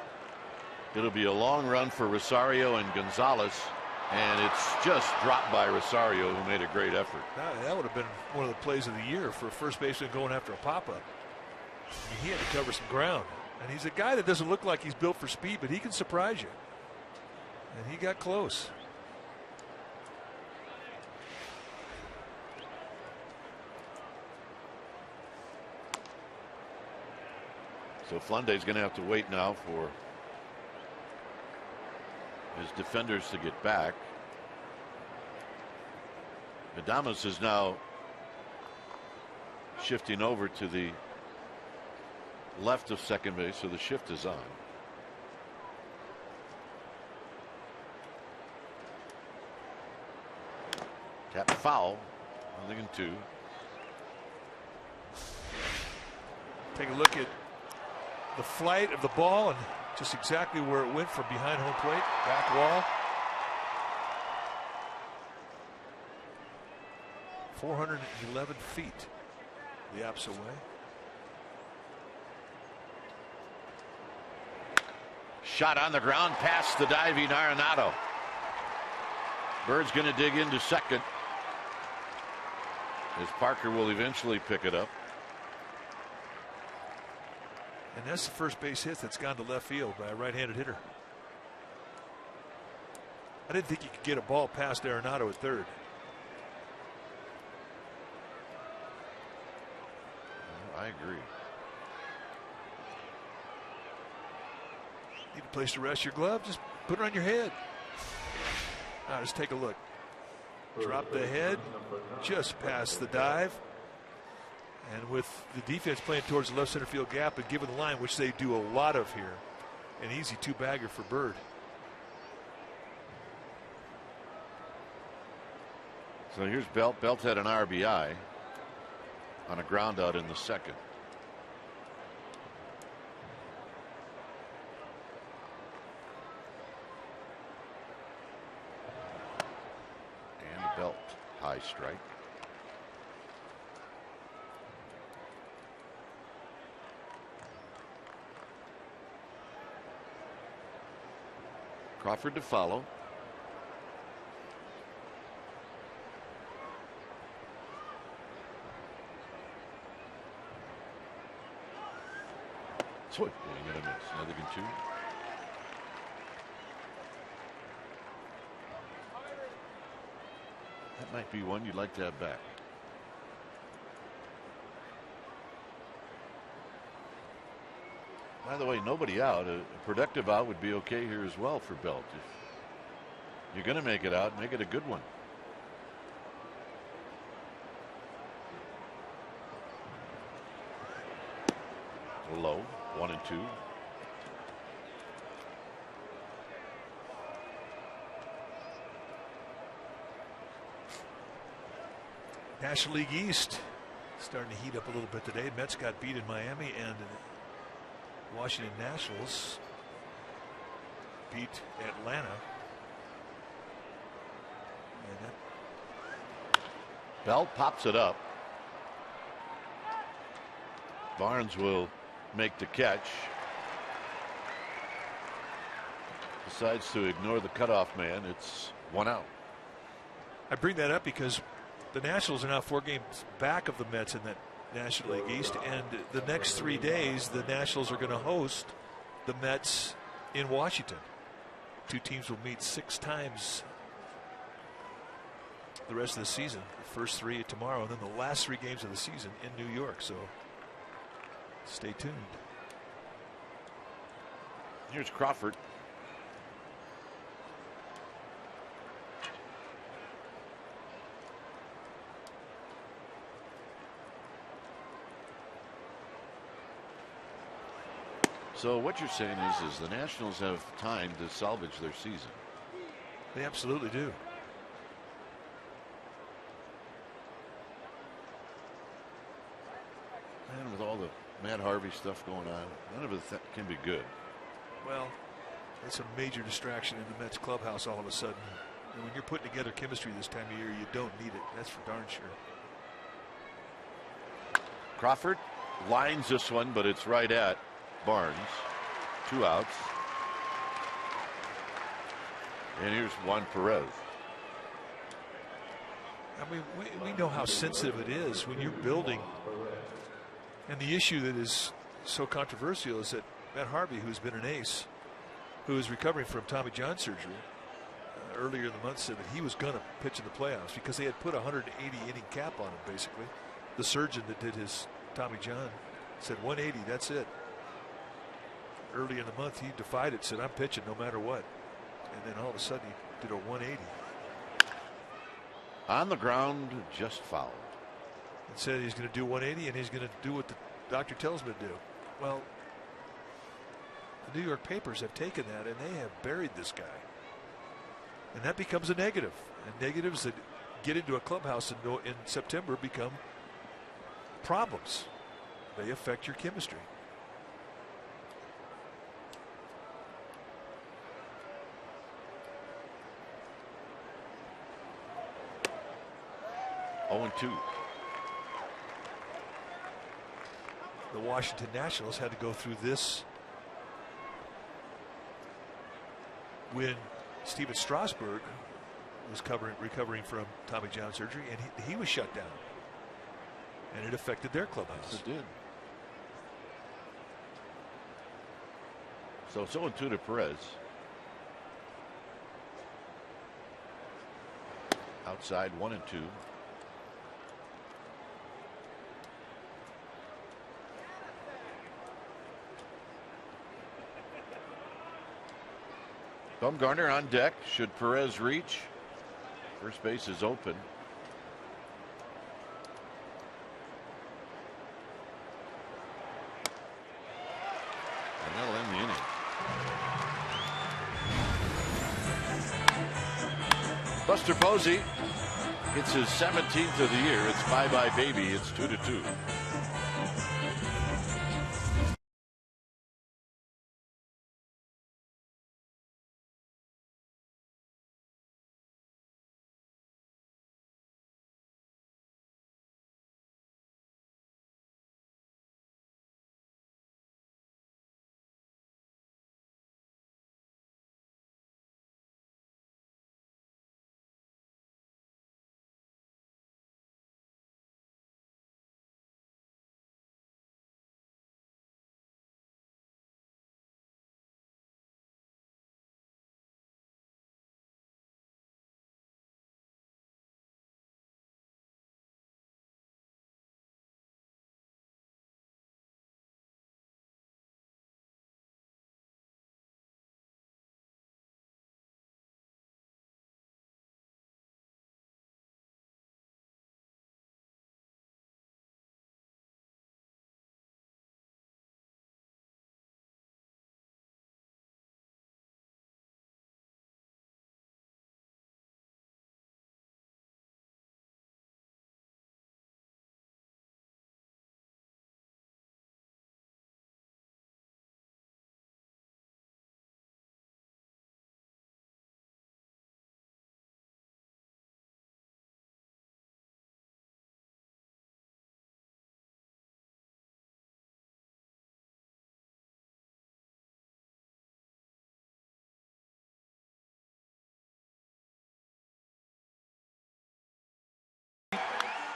It'll be a long run for Rosario and Gonzalez. And it's just dropped by Rosario, who made a great effort. That would have been one of the plays of the year for a first baseman going after a pop-up. He had to cover some ground. And he's a guy that doesn't look like he's built for speed, but he can surprise you. And he got close. So Flunday's going to have to wait now for his defenders to get back. Adames is now shifting over to the left of second base, so the shift is on. Tap foul. 1-2. Take a look at the flight of the ball and just exactly where it went from behind home plate, back wall. 411 feet the opposite way. Shot on the ground past the diving Arenado. Bird's going to dig into second, as Parker will eventually pick it up. And that's the first base hit that's gone to left field by a right-handed hitter. I didn't think he could get a ball past Arenado at third. I agree. Need a place to rest your glove? Just put it on your head. Now just take a look. Drop the head just past the dive. And with the defense playing towards the left center field gap and given the line, which they do a lot of here, an easy two-bagger for Bird. So here's Belt. Belt had an RBI on a ground out in the second. And Belt, high strike. Crawford to follow. Swing and a miss. Another 2. That might be one you'd like to have back. By the way, nobody out. A productive out would be okay here as well for Belt. If you're going to make it out, make it a good one. Low, 1-2. National League East starting to heat up a little bit today. Mets got beat in Miami, and Washington Nationals beat Atlanta. And Belt pops it up. Barnes will make the catch. Decides to ignore the cutoff man. It's 1 out. I bring that up because the Nationals are now 4 games back of the Mets in that National League East, and the next 3 days the Nationals are going to host the Mets in Washington. 2 teams will meet 6 times the rest of the season. The first 3 tomorrow, and then the last 3 games of the season in New York. So stay tuned. Here's Crawford. So what you're saying is the Nationals have time to salvage their season. They absolutely do. And with all the Matt Harvey stuff going on, none of it can be good. Well, it's a major distraction in the Mets clubhouse all of a sudden. And when you're putting together chemistry this time of year, you don't need it. That's for darn sure. Crawford lines this one, but it's right at Barnes. 2 outs. And here's Juan Perez. I mean, we know how sensitive it is when you're building. And the issue that is so controversial is that Matt Harvey, who's been an ace, who is recovering from Tommy John surgery, earlier in the month said that he was going to pitch in the playoffs because they had put a 180 inning cap on him. Basically, the surgeon that did his Tommy John said 180, that's it. early in the month, he defied it, said, I'm pitching no matter what. And then all of a sudden he did a 180. On the ground, just fouled. And said he's going to do 180 and he's going to do what the doctor tells him to do. Well, the New York papers have taken that and they have buried this guy. And that becomes a negative. And negatives that get into a clubhouse in September become problems. They affect your chemistry. Oh, 2. The Washington Nationals had to go through this when Steven Strasburg was recovering from Tommy John surgery, and he was shut down, and it affected their clubhouse. Yes, it did. So it's 0-2 to Perez. Outside 1-2. Bumgarner on deck. Should Perez reach? First base is open. And that'll end the inning. Buster Posey hits his 17th of the year. It's bye-bye baby. It's 2-2.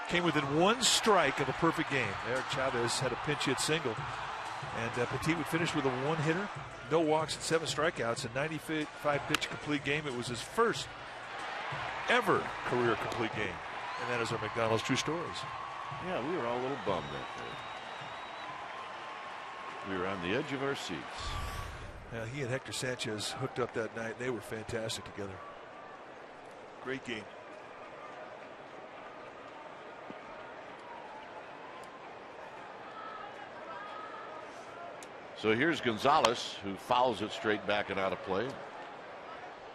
Came within one strike of a perfect game. Eric Chavez had a pinch hit single, and Petit would finish with a one-hitter, no walks and 7 strikeouts, a 95-pitch complete game. It was his first ever career complete game, and that is our McDonald's True Stories. Yeah, we were all a little bummed that day. We were on the edge of our seats. He and Hector Sanchez hooked up that night. They were fantastic together. Great game. So here's Gonzalez, who fouls it straight back and out of play.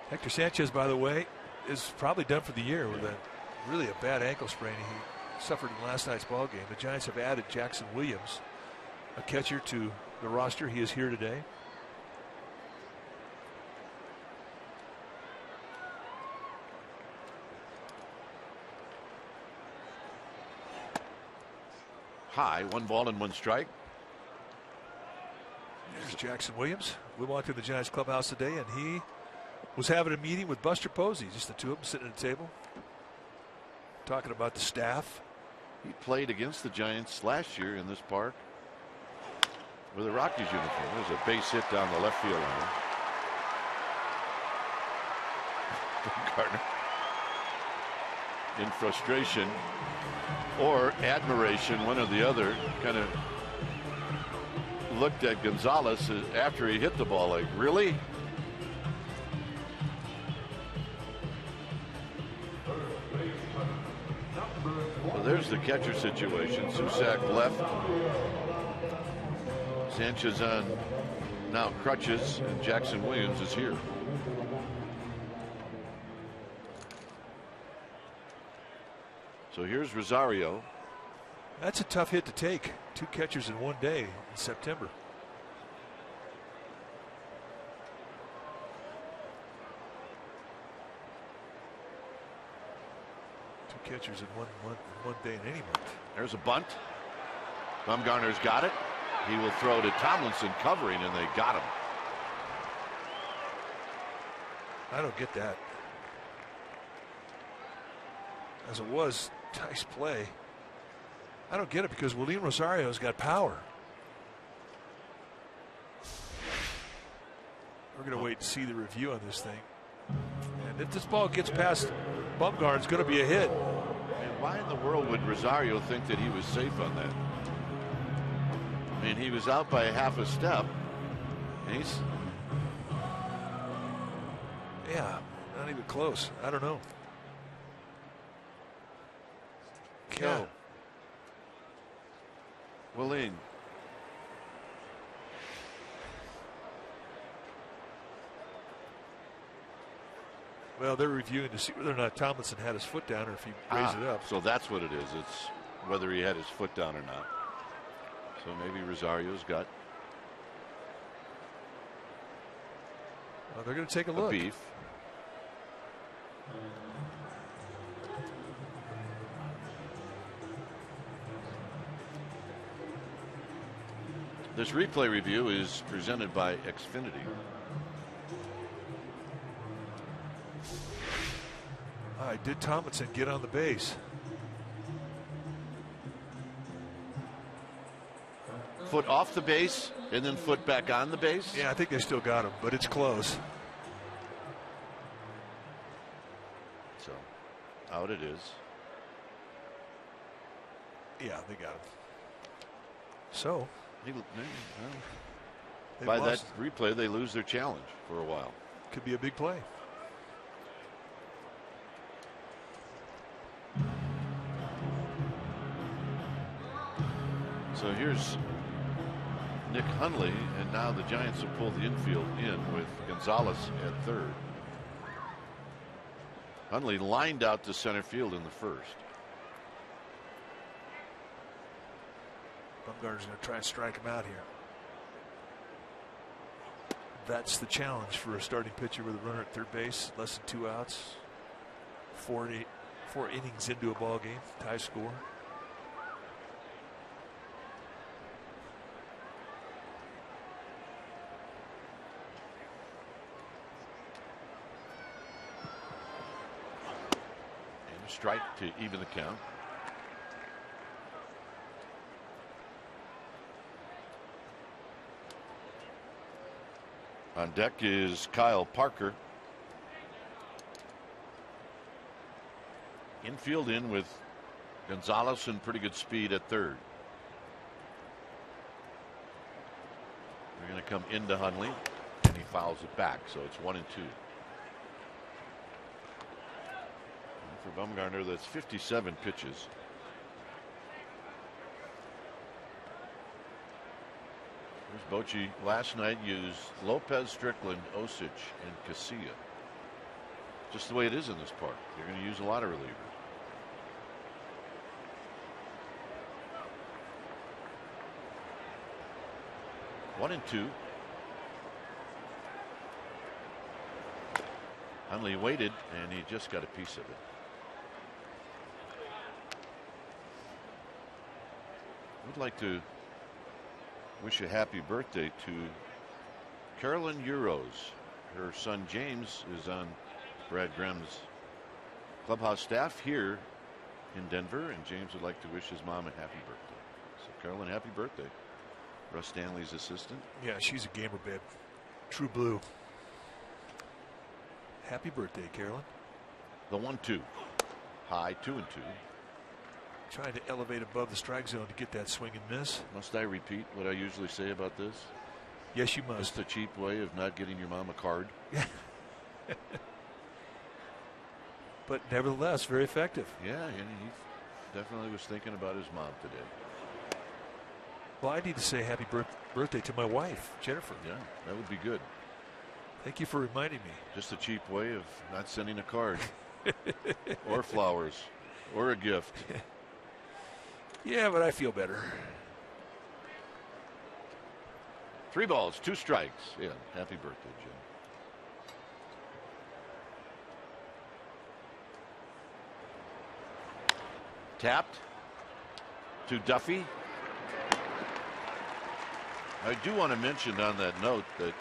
Hector Sanchez, by the way, is probably done for the year with really a bad ankle sprain he suffered in last night's ball game. The Giants have added Jackson Williams, a catcher, to the roster. He is here today. High, 1 ball and 1 strike. There's Jackson Williams. We walked to the Giants clubhouse today, and he was having a meeting with Buster Posey, just the two of them sitting at a table, talking about the staff. He played against the Giants last year in this park with a Rockies uniform. There's a base hit down the left field line. Gardner, in frustration or admiration, one or the other, kind of looked at Gonzalez after he hit the ball like, really? So there's the catcher situation. Susak left. Sanchez on now crutches, and Jackson Williams is here. So here's Rosario. That's a tough hit to take. 2 catchers in one day in September. Two catchers in one day in any month. There's a bunt. Bumgarner's got it. He will throw to Tomlinson covering, and they got him. I don't get that. As it was, nice play. I don't get it because William Rosario's got power. We're going to wait to see the review on this thing. And if this ball gets past Bumgarner, it's going to be a hit. And why in the world would Rosario think that he was safe on that? I mean, he was out by a half a step. And he's... Yeah, not even close. I don't know. Yeah. Willeen. Well, they're reviewing to see whether or not Tomlinson had his foot down or if he raised it up. So that's what it is. It's whether he had his foot down or not. So maybe Rosario's got well, they're going to take a a look. beef. This replay review is presented by Xfinity. All right, did Tomlinson get on the base? Foot off the base and then foot back on the base? Yeah, I think they still got him, but it's close. So, out it is. Yeah, they got him. So, by that replay, they lose their challenge for a while. Could be a big play. So here's Nick Hundley, and now the Giants have pulled the infield in with Gonzalez at third. Hundley lined out to center field in the first. Bumgarner's going to try and strike him out here. That's the challenge for a starting pitcher with a runner at third base, less than 2 outs. 4 innings into a ball game, tie score. And a strike to even the count. On deck is Kyle Parker. Infield in with Gonzalez and pretty good speed at third. They're going to come into Hundley, and he fouls it back, so it's 1-2. And for Bumgarner, that's 57 pitches. Bochy last night used Lopez, Strickland, Osich, and Casilla. Just the way it is in this park. You're going to use a lot of relievers. One and two. Hundley waited, and he just got a piece of it. Would like to wish a happy birthday to Carolyn Euros. Her son James is on Brad Graham's clubhouse staff here in Denver, and James would like to wish his mom a happy birthday. So Carolyn, happy birthday. Russ Stanley's assistant. Yeah, she's a gamer babe. True blue. Happy birthday, Carolyn. The 1-2. High 2-2. Trying to elevate above the strike zone to get that swing and miss. Must I repeat what I usually say about this? Yes, you must. Just a cheap way of not getting your mom a card. But nevertheless, very effective. Yeah, and he definitely was thinking about his mom today. Well, I need to say happy birthday to my wife, Jennifer. Yeah, that would be good. Thank you for reminding me. Just a cheap way of not sending a card. Or flowers. Or a gift. Yeah, but I feel better. 3 balls, 2 strikes. Yeah, happy birthday, Jim. Tapped to Duffy. I do want to mention on that note that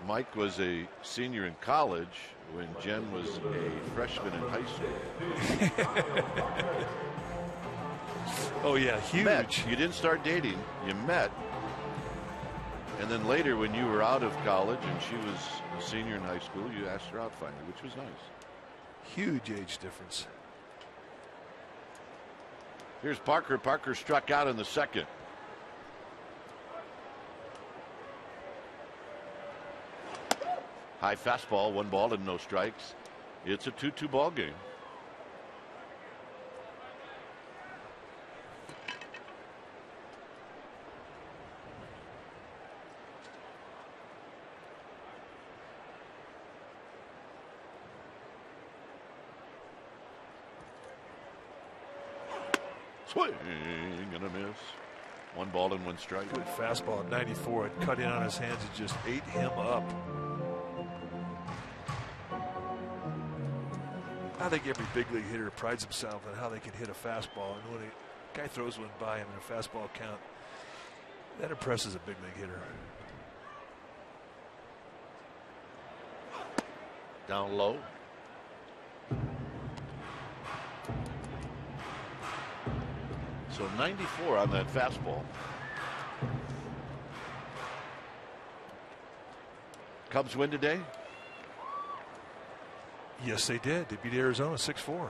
Mike was a senior in college when Jen was a freshman in high school. Oh yeah, huge. Met. You didn't start dating, you met. And then later when you were out of college and she was a senior in high school, you asked her out finally, which was nice. Huge age difference. Here's Parker. Parker struck out in the second. High fastball, 1 ball and no strikes. It's a 2-2 ball game. Swing and a miss. 1 ball and 1 strike. Good fastball at 94. It cut in on his hands and just ate him up. I think every big league hitter prides himself on how they can hit a fastball. And when a guy throws one by him in a fastball count, that impresses a big league hitter. Down low. So 94 on that fastball. Cubs win today? Yes, they did. They beat Arizona 6-4.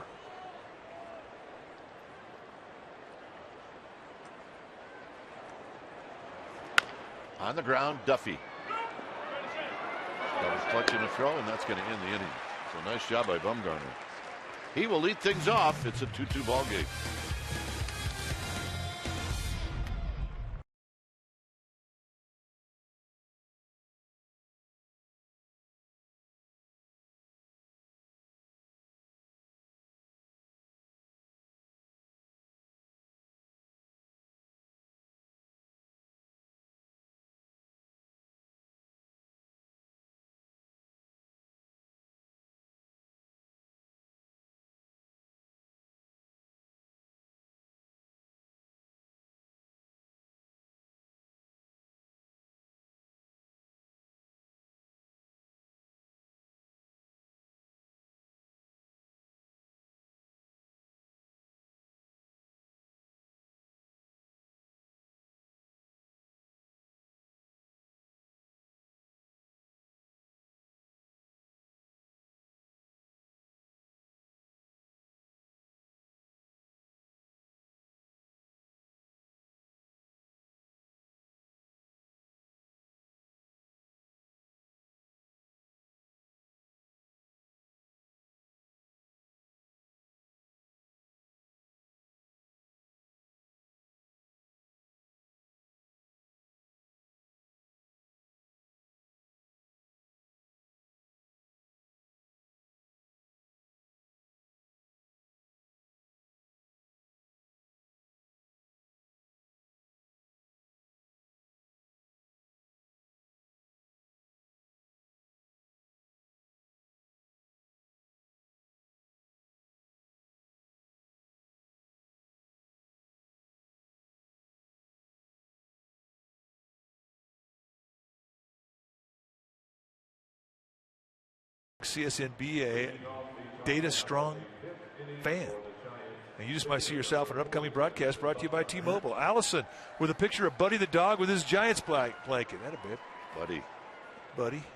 On the ground, Duffy. That was clutching a throw, and that's going to end the inning. So nice job by Bumgarner. He will lead things off. It's a 2-2 ball game. CSNBA data strong fan. And you just might see yourself in an upcoming broadcast brought to you by T-Mobile. Allison with a picture of Buddy the dog with his Giants blanket. That a bit. Buddy.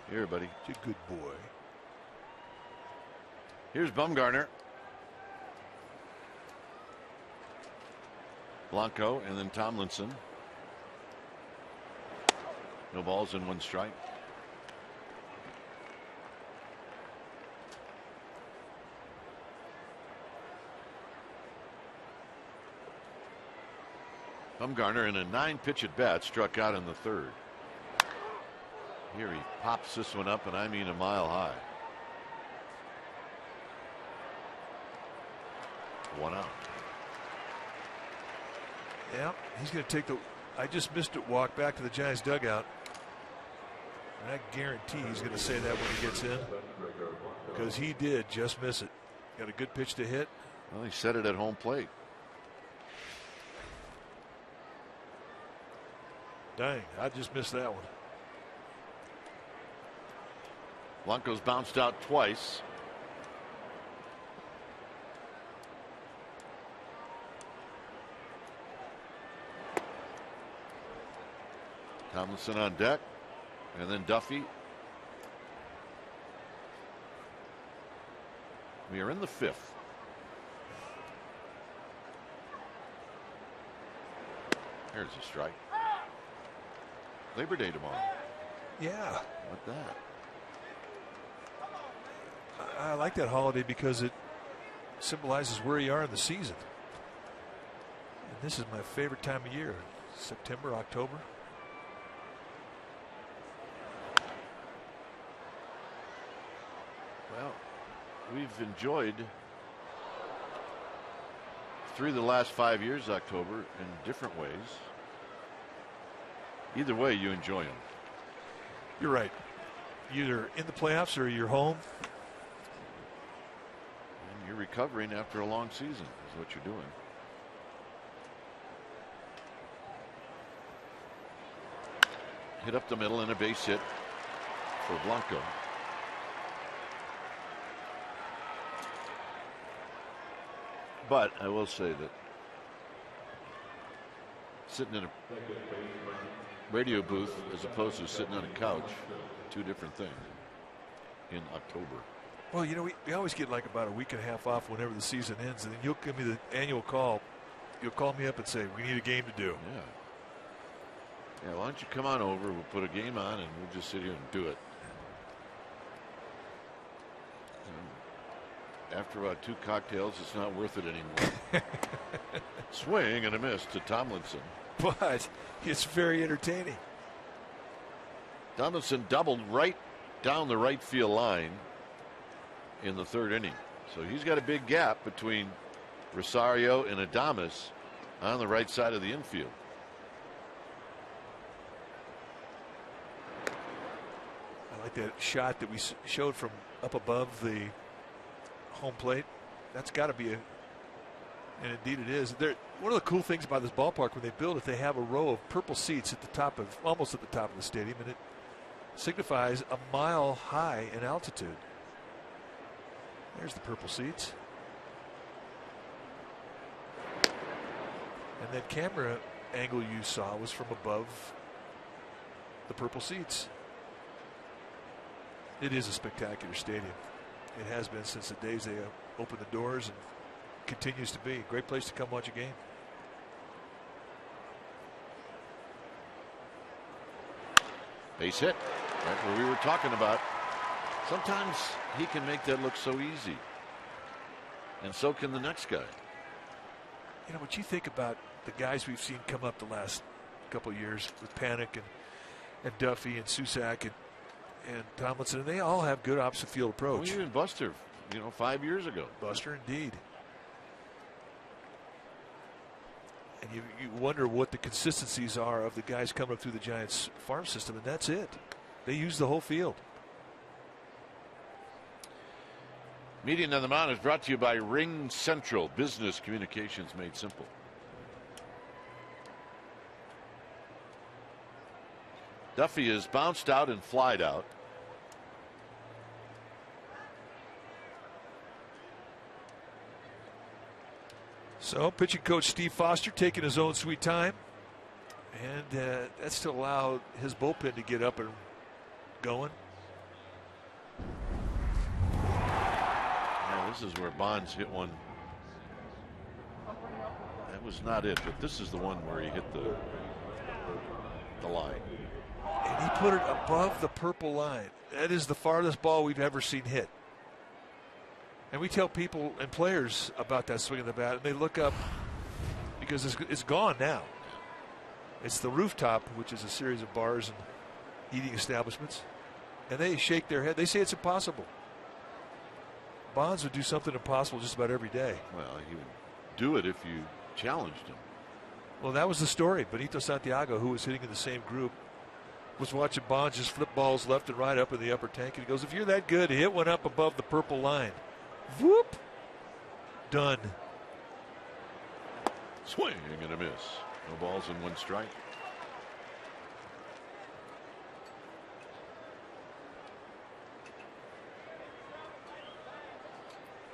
Here, buddy. He's a good boy. Here's Bumgarner. Blanco and then Tomlinson. No balls and 1 strike. Bumgarner in a 9-pitch at bat struck out in the 3rd. Here he pops this one up, and I mean a mile high. 1 out. Yeah, he's going to take the I just missed it walk back to the Giants dugout. And I guarantee he's going to say that when he gets in, because he did just miss it. Got a good pitch to hit. Well, he set it at home plate. Dang, I just missed that one. Blanco's bounced out twice. Tomlinson on deck, and then Duffy. We are in the 5th. There's a strike. Labor Day tomorrow. Yeah. What that? I like that holiday because it symbolizes where you are in the season. And this is my favorite time of year. September, October. Well, we've enjoyed through the last 5 years October in different ways. Either way, you enjoy them. You're right. Either in the playoffs or you're home. And you're recovering after a long season is what you're doing. Hit up the middle and a base hit for Blanco. But I will say that sitting in a radio booth as opposed to sitting on a couch, 2 different things in October. Well, you know, we always get like about a week and a half off whenever the season ends, and then you'll give me the annual call. You'll call me up and say, we need a game to do. Yeah. Yeah, why don't you come on over, we'll put a game on, and we'll just sit here and do it. After about 2 cocktails, it's not worth it anymore. Swing and a miss to Tomlinson. But it's very entertaining. Tomlinson doubled right down the right field line in the 3rd inning. So he's got a big gap between Rosario and Adames on the right side of the infield. I like that shot that we showed from up above the home plate. That's got to be and indeed it is. One of the cool things about this ballpark when they build it, they have a row of purple seats at the top of, almost at the top of the stadium, and it signifies a mile high in altitude. There's the purple seats. And that camera angle you saw was from above the purple seats. It is a spectacular stadium. It has been since the days they opened the doors, and continues to be a great place to come watch a game. Base hit, right where we were talking about. Sometimes he can make that look so easy, and so can the next guy. You know, what you think about the guys we've seen come up the last couple of years with Panic and Duffy and Susac and Tomlinson, and they all have good opposite field approach. Well, even Buster, 5 years ago. Buster, indeed. And you wonder what the consistencies are of the guys coming up through the Giants farm system, and that's it. They use the whole field. Meeting on the Mound is brought to you by Ring Central, business communications made simple. Duffy is bounced out and flied out. So pitching coach Steve Foster taking his own sweet time, and that's to allow his bullpen to get up and going. Now this is where Bonds hit one. That was not it, but this is the one where he hit the line. And he put it above the purple line. That is the farthest ball we've ever seen hit. And we tell people and players about that swing of the bat, and they look up because it's gone now. It's the rooftop, which is a series of bars and eating establishments, and they shake their head. They say it's impossible. Bonds would do something impossible just about every day. Well, he would do it if you challenged him. Well, that was the story. Benito Santiago, who was hitting in the same group, was watching Bonds just flip balls left and right up in the upper tank. And he goes, if you're that good, hit one up above the purple line. Whoop. Done. Swing and a miss. No balls and one strike.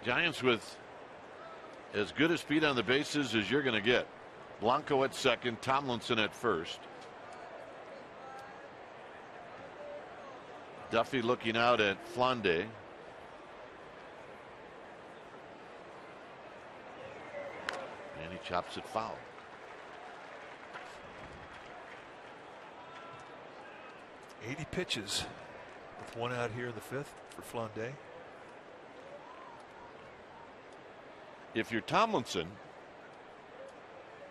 Giants with as good a speed on the bases as you're going to get. Blanco at second, Tomlinson at first. Duffy looking out at Flande. And he chops it foul. "80 pitches with one out here in the fifth for Flande." If you're Tomlinson,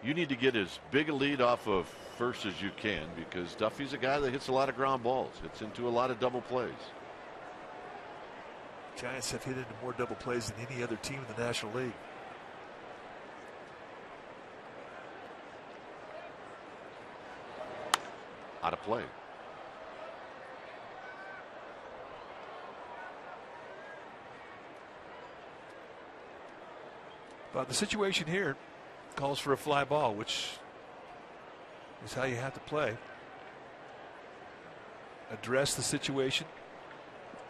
you need to get as big a lead off of first as you can, because Duffy's a guy that hits a lot of ground balls, hits into a lot of double plays. Giants have hit into more double plays than any other team in the National League. Out of play. But the situation here calls for a fly ball, which is how you have to play. Address the situation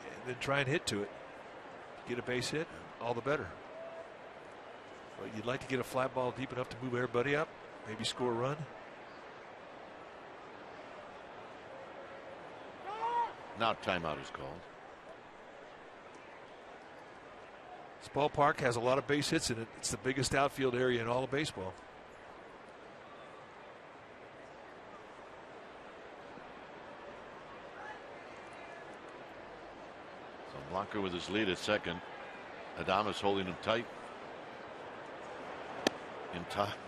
and then try and hit to it. Get a base hit, all the better. But you'd like to get a fly ball deep enough to move everybody up, maybe score a run. Now timeout is called. This ballpark has a lot of base hits in it. It's the biggest outfield area in all of baseball. So Blanco with his lead at second. Adames holding him tight. In time,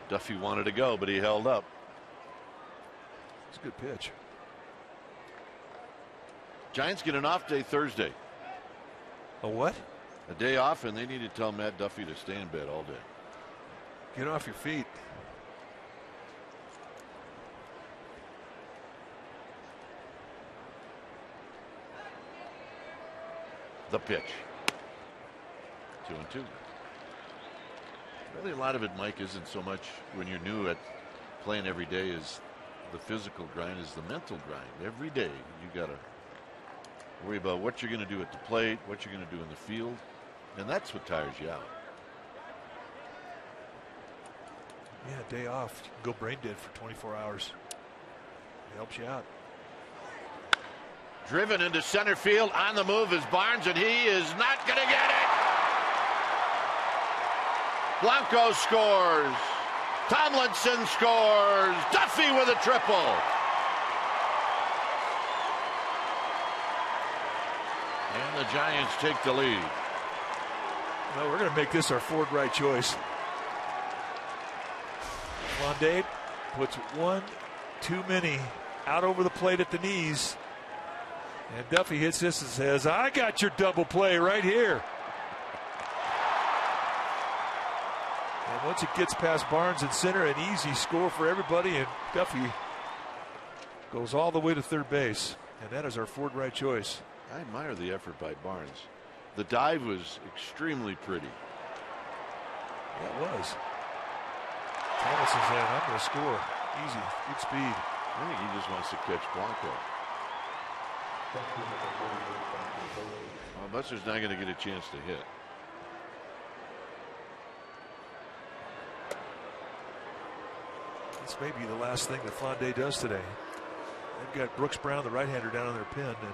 Duffy wanted to go, but he held up. It's a good pitch. Giants get an off day Thursday. A what? A day off, and they need to tell Matt Duffy to stay in bed all day. Get off your feet. The pitch. 2-2. Really, a lot of it, Mike, isn't so much when you're new at playing every day is the physical grind, is the mental grind. Every day you got to worry about what you're going to do at the plate, what you're going to do in the field, and that's what tires you out. Yeah, day off. You can go brain dead for 24 hours. It helps you out. Driven into center field. On the move is Barnes, and he is not going to get it. Blanco scores. Tomlinson scores. Duffy with a triple. And the Giants take the lead. Well, we're going to make this our Ford right choice. Flande puts one too many out over the plate at the knees. And Duffy hits this and says, I got your double play right here. And once it gets past Barnes and center, an easy score for everybody. And Duffy goes all the way to third base. And that is our Ford right choice. I admire the effort by Barnes. The dive was extremely pretty. Yeah, it was. Thomas is in. I'm going to score. Easy. Good speed. I think he just wants to catch Blanco. Well, Buster's not going to get a chance to hit. This may be the last thing that Flande does today. They've got Brooks Brown, the right-hander, down on their pin. And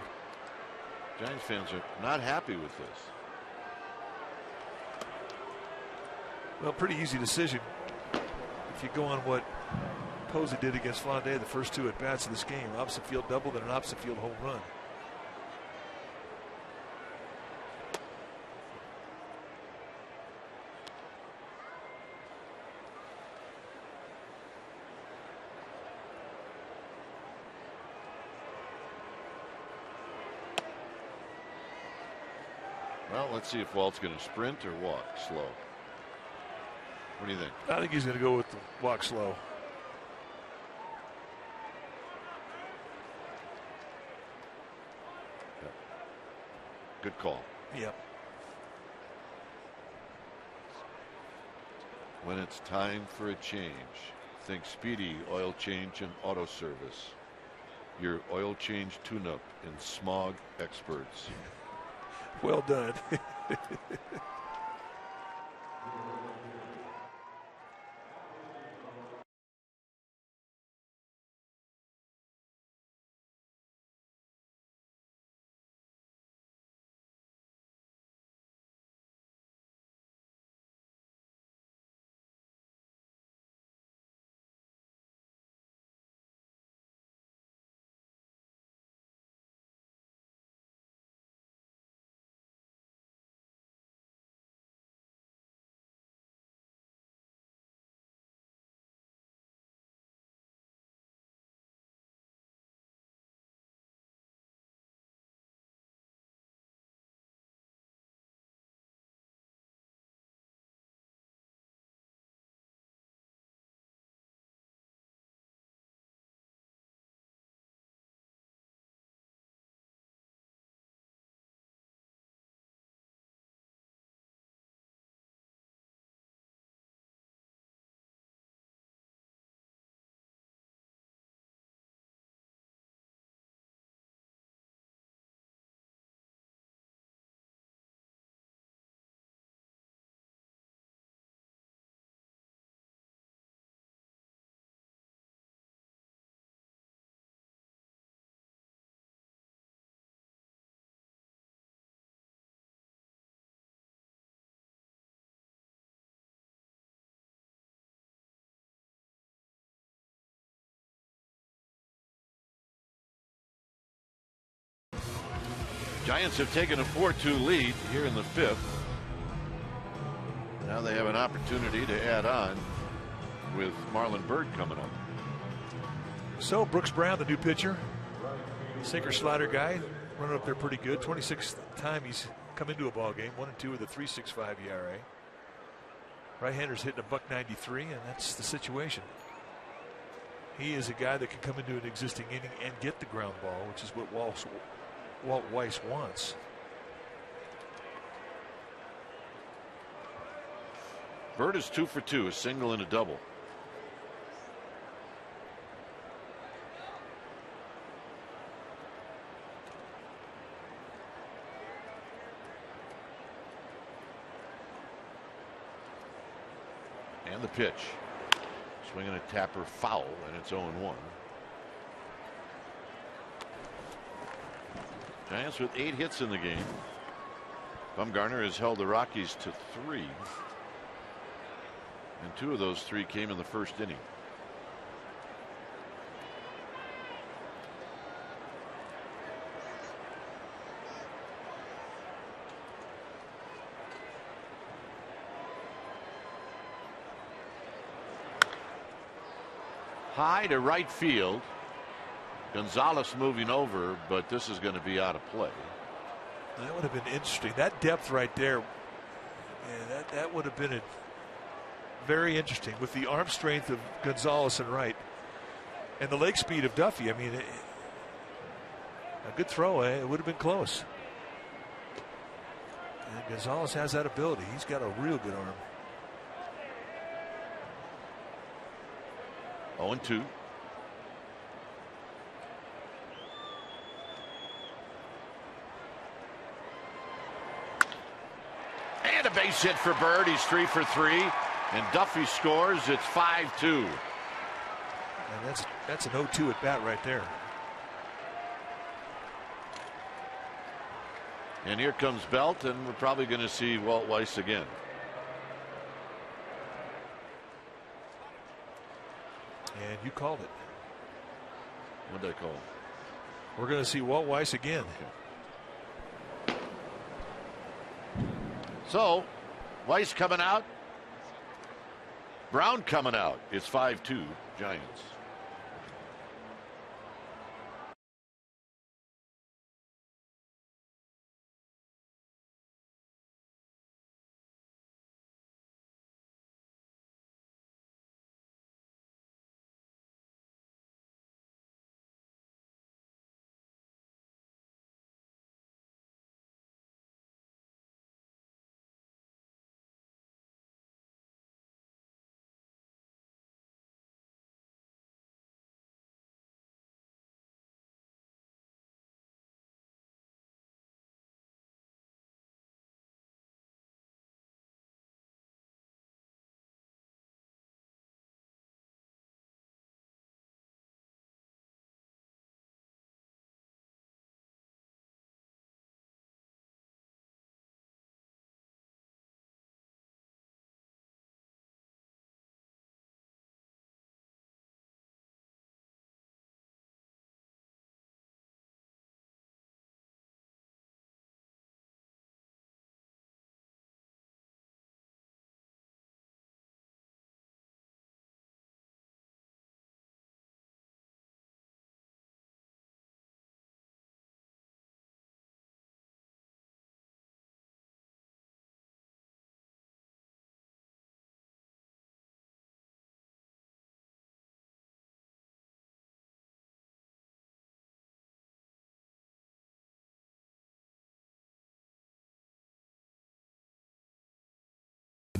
Giants fans are not happy with this. well, pretty easy decision. If you go on what Posey did against Flande the first 2 at-bats of this game, opposite field double, then an opposite field home run. Well, let's see if Walt's going to sprint or walk slow. What do you think? I think he's going to go with the walk slow. Yep. Good call. Yep. When it's time for a change, think Speedy Oil Change and Auto Service. Your oil change tune-up and smog experts. Well done. Giants have taken a 4-2 lead here in the 5th. Now they have an opportunity to add on with Marlon Byrd coming up. So Brooks Brown, the new pitcher, sinker slider guy, running up there pretty good. 26th time he's come into a ball game. 1-2 with a 3.65 ERA. Right-hander's hitting a $193, and that's the situation. He is a guy that can come into an existing inning and get the ground ball, which is what Walt Weiss wants. Byrd is 2 for 2, a single and a double. And the pitch. Swinging a tapper foul, and it's 0-1. Giants with 8 hits in the game. Bumgarner has held the Rockies to 3. And 2 of those 3 came in the first inning. High to right field. Gonzalez moving over, but this is going to be out of play. That would have been interesting. That depth right there, yeah, that would have been very interesting with the arm strength of Gonzalez and Wright and the leg speed of Duffy. I mean, a good throw. It would have been close. And Gonzalez has that ability. He's got a real good arm. 0-2. And a base hit for Byrd. He's 3 for 3. And Duffy scores. It's 5-2. And that's an 0-2 at bat right there. And here comes Belt, and we're probably going to see Walt Weiss again. And you called it. What did I call? We're going to see Walt Weiss again. Okay. So, Weiss coming out. Brown coming out. It's 5-2 Giants.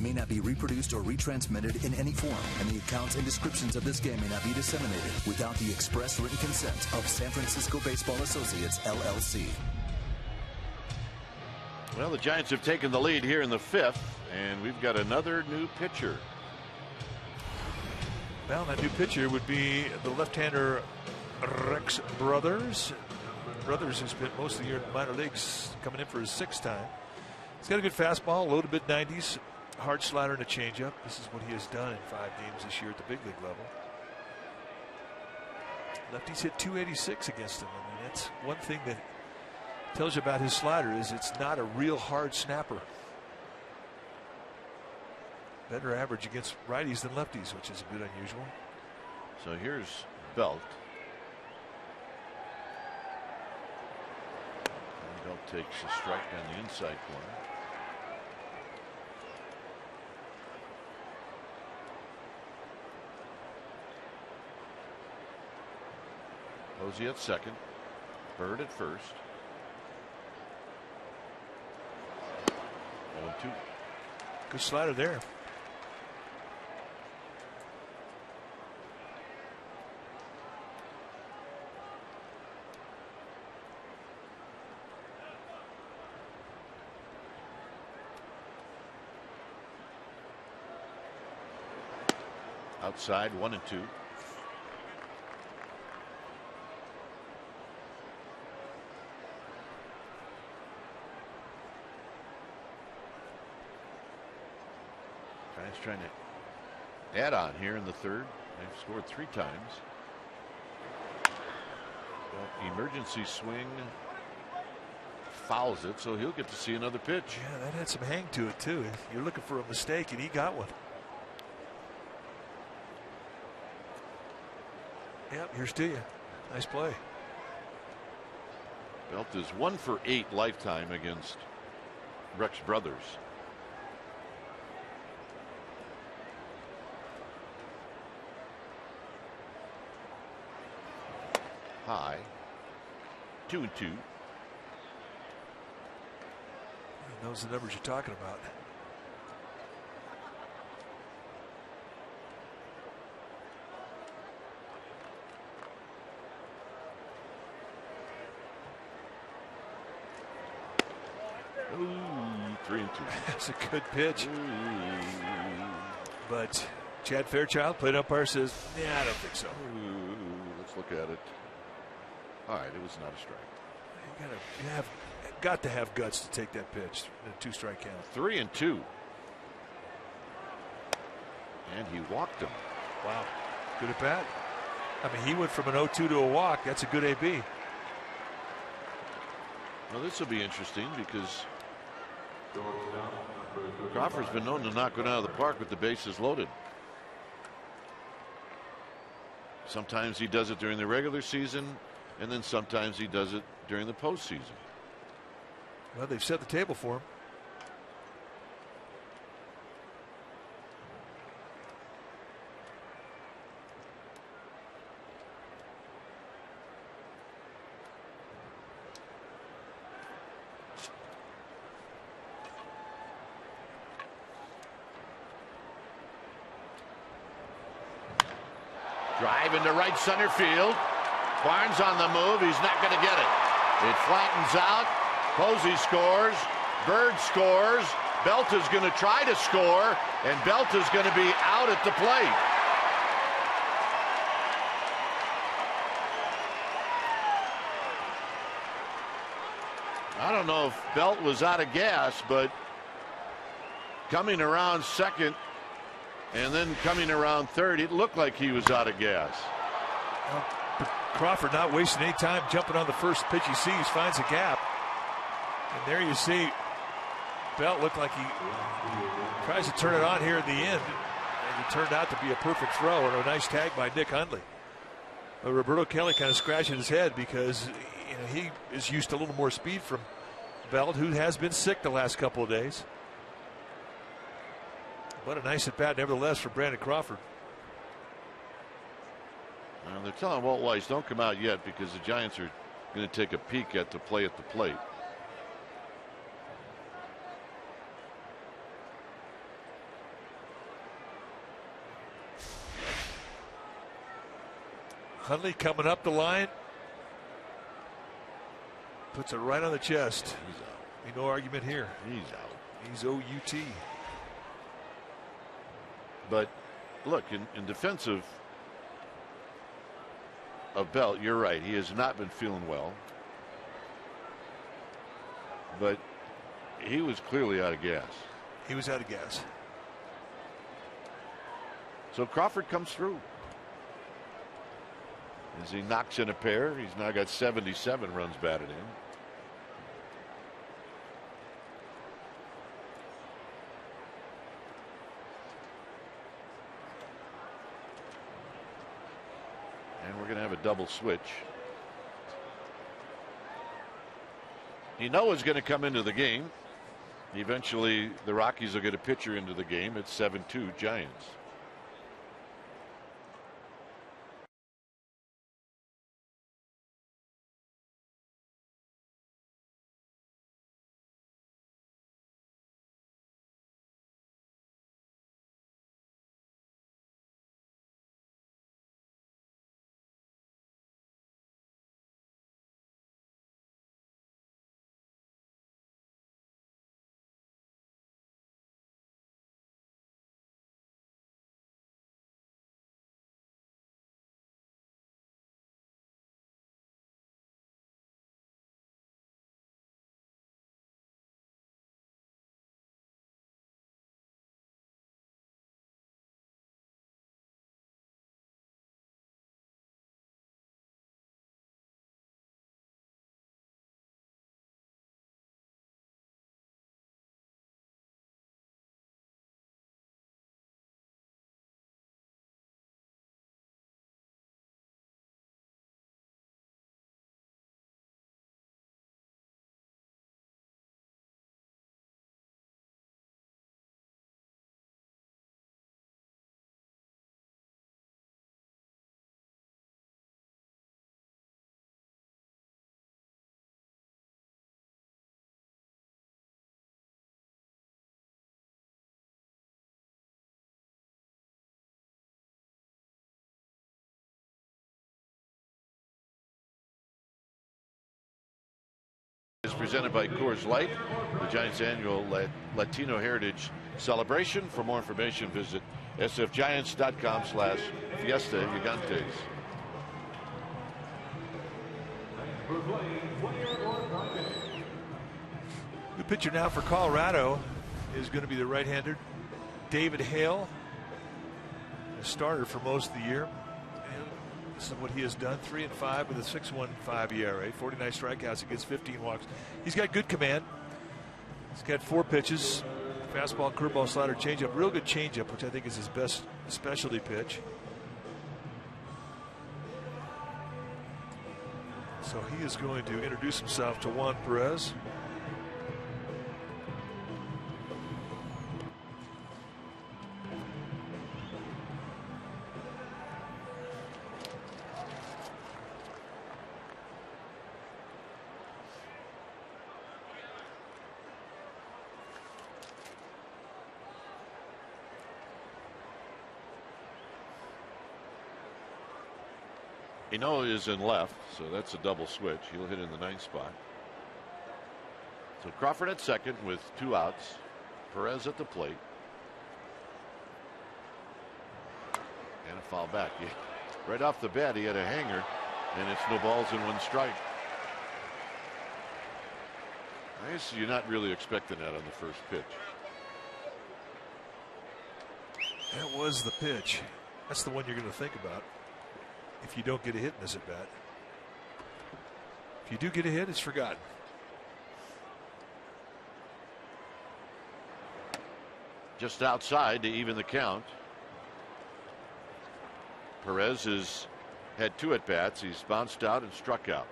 May not be reproduced or retransmitted in any form, and the accounts and descriptions of this game may not be disseminated without the express written consent of San Francisco Baseball Associates, LLC. Well, the Giants have taken the lead here in the 5th, and we've got another new pitcher. Well, that new pitcher would be the left-hander Rex Brothers. Brothers has spent most of the year in the minor leagues, coming in for his 6th time. He's got a good fastball, low to mid-90s. Hard slider and a changeup. This is what he has done in 5 games this year at the big league level. Lefties hit .286 against him. I mean, that's one thing that tells you about his slider is it's not a real hard snapper. Better average against righties than lefties, which is a bit unusual. So here's Belt. And Belt takes a strike down the inside corner. Posey at second. Bird at first. 0-2. Good slider there. Outside, 1-2. Giants trying to add on here in the 3rd. They've scored 3 times. Well, emergency swing fouls it, so he'll get to see another pitch. Yeah, that had some hang to it too. You're looking for a mistake, and he got one. Yep, here's to you. Nice play. Belt is 1 for 8 lifetime against Rex Brothers. High. 2-2. Those are the numbers you're talking about. Ooh, 3-2. That's a good pitch. Ooh. But Chad Fairchild, plate umpire, says, "Yeah, I don't think so." Ooh, let's look at it. All right, it was not a strike. You have got to have guts to take that pitch. A 2-strike count. 3-2. And he walked him. Wow, good at bat. I mean, he went from an 0-2 to a walk. That's a good AB. Well, this will be interesting because Crawford's been known to knock one out of the park with the bases loaded. Sometimes he does it during the regular season, and then sometimes he does it during the postseason. Well, they've set the table for him. Drive into right center field. Barnes on the move. He's not going to get it. It flattens out. Posey scores. Bird scores. Belt is going to try to score, and Belt is going to be out at the plate. I don't know if Belt was out of gas, but coming around second and then coming around third, it looked like he was out of gas. Crawford not wasting any time jumping on the first pitch he sees, finds a gap. And there you see Belt looked like he tries to turn it on here at the end. And it turned out to be a perfect throw and a nice tag by Nick Hundley. But Roberto Kelly kind of scratching his head because he is used to a little more speed from Belt, who has been sick the last couple of days. But a nice at bat nevertheless for Brandon Crawford. They're telling Walt Weiss, don't come out yet because the Giants are going to take a peek at the play at the plate. Hundley coming up the line. Puts it right on the chest. He's out. No argument here. He's out. He's OUT. But look, in defense of Belt, you're right. He has not been feeling well. But he was clearly out of gas. He was out of gas. So Crawford comes through. As he knocks in a pair, he's now got 77 runs batted in. And we're going to have a double switch. Noah's going to come into the game. Eventually, the Rockies will get a pitcher into the game. It's 7-2 Giants. Is presented by Coors Light, the Giants' annual Latino Heritage Celebration. For more information, visit sfgiants.com/Fiesta Gigantes. The pitcher now for Colorado is going to be the right-hander David Hale, a starter for most of the year. And This is what he has done, 3-5 with a 6.15 ERA, 49 strikeouts against 15 walks. He's got good command. He's got 4 pitches: fastball, curveball, slider, changeup. Real good changeup, which I think is his best specialty pitch. So he is going to introduce himself to Juan Perez. Eno is in left, so that's a double switch. He'll hit in the 9th spot. So Crawford at second with 2 outs. Perez at the plate. And a foul back. Right off the bat, he had a hanger, and it's no balls and 1 strike. I guess you're not really expecting that on the first pitch. That was the pitch. That's the one you're going to think about if you don't get a hit in this at bat. If you do get a hit, it's forgotten. Just outside to even the count. Perez has had 2 at bats. He's bounced out and struck out.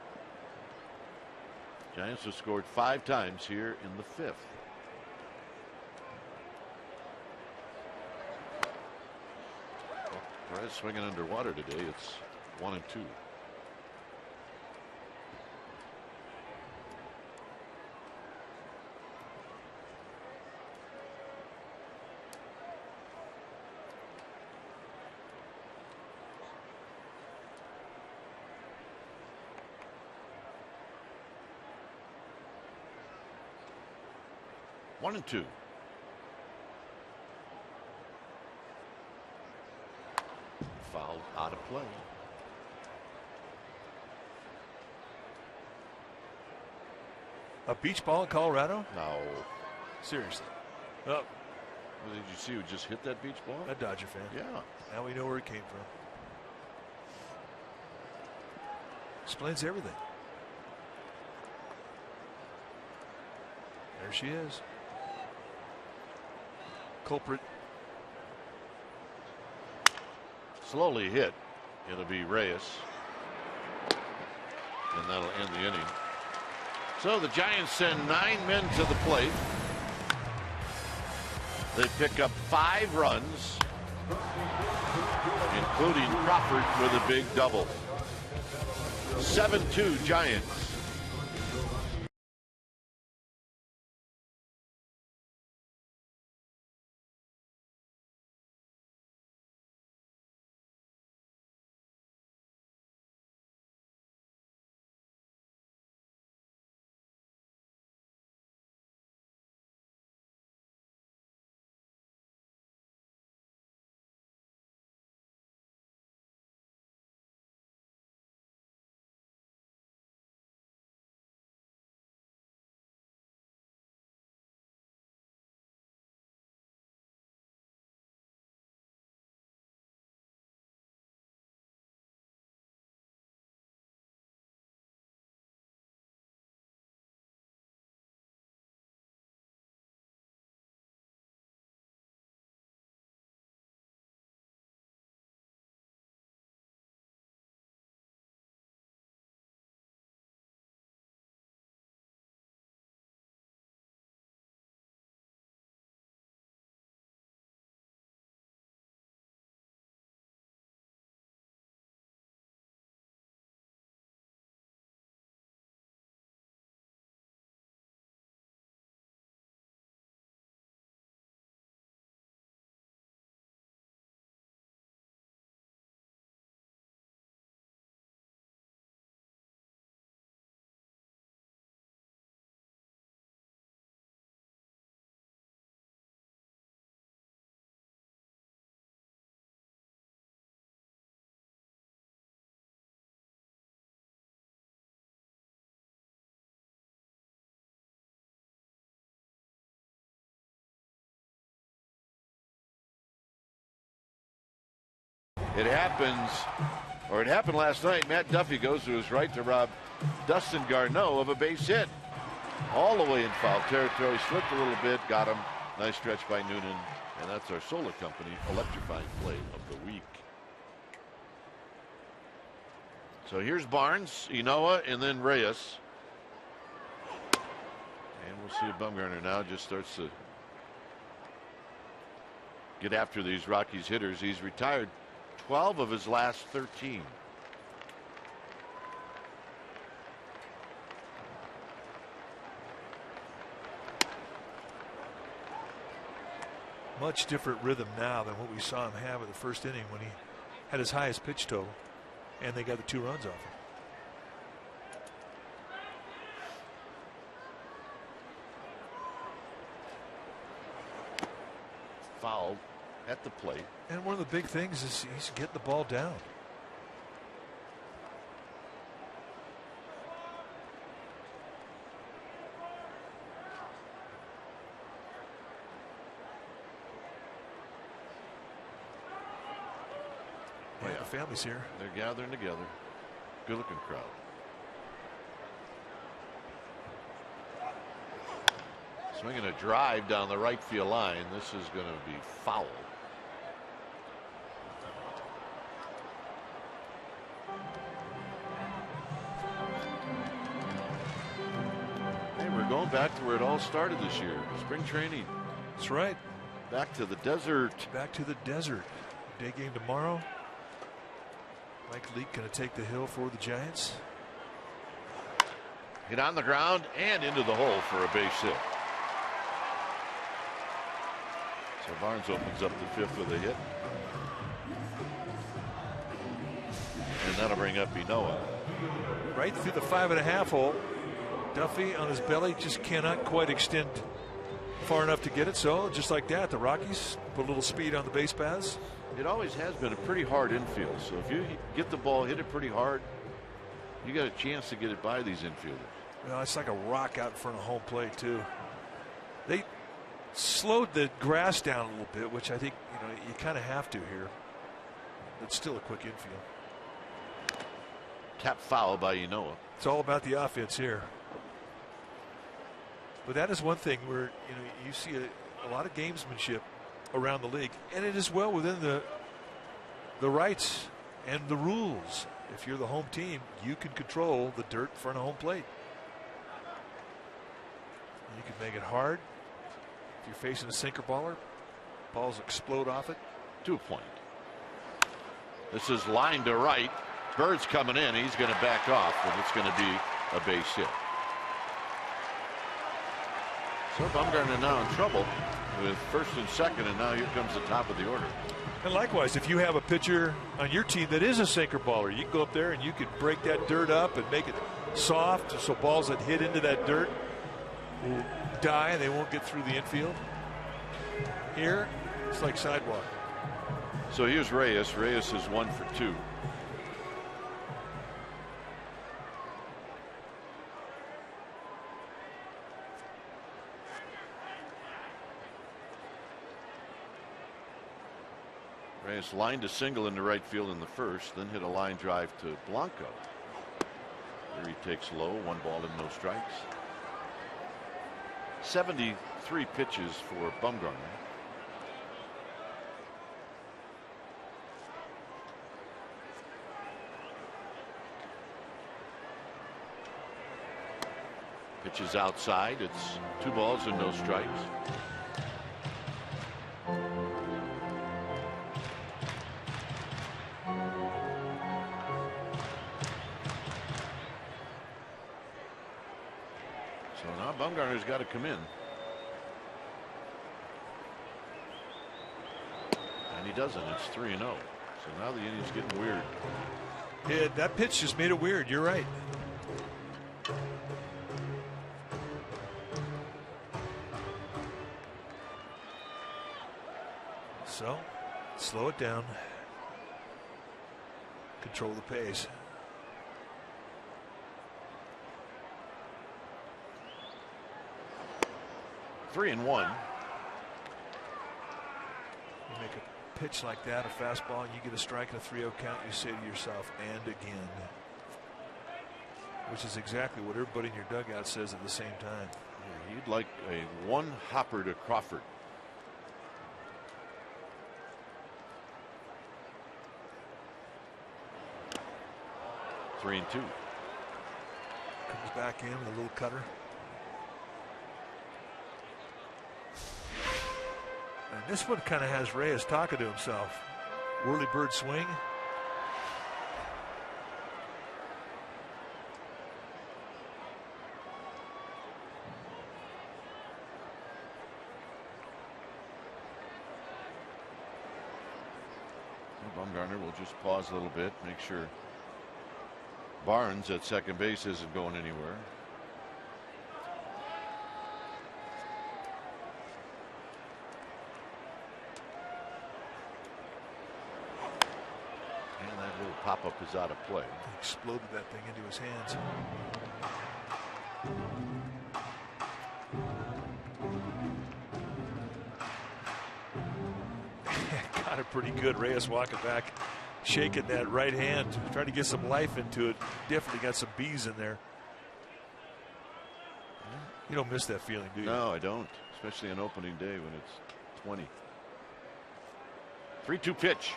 Giants have scored 5 times here in the 5th. Well, Perez swinging underwater today. It's 1-2. One and two. Fouled out of play. A beach ball in Colorado? No. Seriously. Oh, Well, did you see who just hit that beach ball? a Dodger fan. Yeah. Now we know where it came from. Explains everything. There she is. Culprit. Slowly hit. It'll be Reyes. And that'll end the inning. So the Giants send 9 men to the plate. They pick up 5 runs, including Crawford with a big double. 7-2 Giants. It happens Or it happened last night. Matt Duffy goes to his right to rob Dustin Garneau of a base hit. All the way in foul territory. Slipped a little bit. Got him. Nice stretch by Noonan. And that's our Solar Company electrifying play of the week. So here's Barnes, Inoa, and then Reyes. And we'll see if Bumgarner now just starts to get after these Rockies hitters. He's retired 12 of his last 13. Much different rhythm now than what we saw him have in the first inning when he had his highest pitch total, and they got the 2 runs off him. Fouled at the plate. And one of the big things is he's getting the ball down. Yeah, the family's here. They're gathering together. Good looking crowd. Swinging a drive down the right field line. This is going to be foul. Hey, we're going back to where it all started this year. Spring training. That's right. Back to the desert. Back to the desert. Day game tomorrow. Mike Leake going to take the hill for the Giants. Hit on the ground and into the hole for a base hit. So Barnes opens up the 5th with a hit. And that'll bring up Inoa. Right through the 5.5 hole. Duffy on his belly just cannot quite extend far enough to get it. So just like that, the Rockies put a little speed on the base paths. It always has been a pretty hard infield. So if you get the ball, hit it pretty hard, you got a chance to get it by these infielders. You know, it's like a rock out in front of home plate too. They slowed the grass down a little bit, which I think you kind of have to here. It's still a quick infield. Tap foul by Inoa. It's all about the offense here. But that is one thing where you see a lot of gamesmanship around the league, and it is well within the rights and the rules. If you're the home team, you can control the dirt in front of home plate. You can make it hard. If you're facing a sinker baller, balls explode off it. To a point. This is line to right. Bird's coming in. He's going to back off, and it's going to be a base hit. So Bumgarner now in trouble with first and second, and now here comes the top of the order. And likewise, if you have a pitcher on your team that is a sinker baller, you can go up there and you can break that dirt up and make it soft so balls that hit into that dirt will die and they won't get through the infield. Here, it's like sidewalk. So here's Reyes. Reyes is 1 for 2. Reyes lined a single into right field in the first, then hit a line drive to Blanco. Here he takes low, 1 ball and no strikes. 73 pitches for Bumgarner. Pitches outside. It's 2 balls and no strikes. So now Bumgarner's got to come in. And he doesn't. It's 3-0. So now the inning's getting weird. Yeah, that pitch just made it weird. You're right. So, slow it down. Control the pace. Three and 1. You make a pitch like that, a fastball, and you get a strike and a 3-0 count, you say to yourself, and again. Which is exactly what everybody in your dugout says at the same time. Yeah, you'd like a one hopper to Crawford. Three and two. Comes back in with a little cutter. And this one kind of has Reyes talking to himself. Whirly bird swing. Bumgarner will just pause a little bit, make sure Barnes at second base isn't going anywhere. And that little pop-up is out of play. He exploded that thing into his hands. Got it pretty good. Reyes walking back, shaking that right hand, trying to get some life into it. Definitely got some bees in there. You don't miss that feeling, do you? No, I don't. Especially on opening day when it's 20. 3-2 pitch.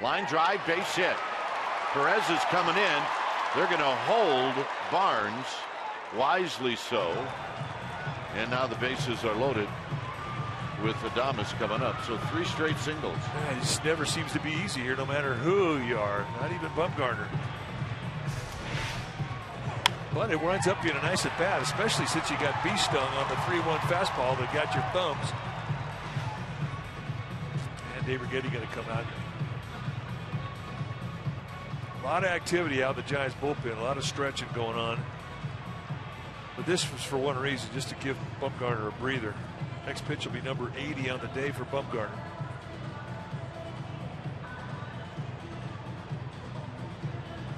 Line drive, base hit. Perez is coming in. They're going to hold Barnes, wisely so. And now the bases are loaded with Adames coming up. So 3 straight singles. Yeah, it just never seems to be easy here, no matter who you are. Not even Bumgarner. But it winds up being a nice at bat, especially since you got bee stung on the 3-1 fastball that got your thumbs. And Dave Righetti going to come out. A lot of activity out of the Giants bullpen, a lot of stretching going on. But this was for one reason, just to give Bumgarner a breather. Next pitch will be number 80 on the day for Bumgarner.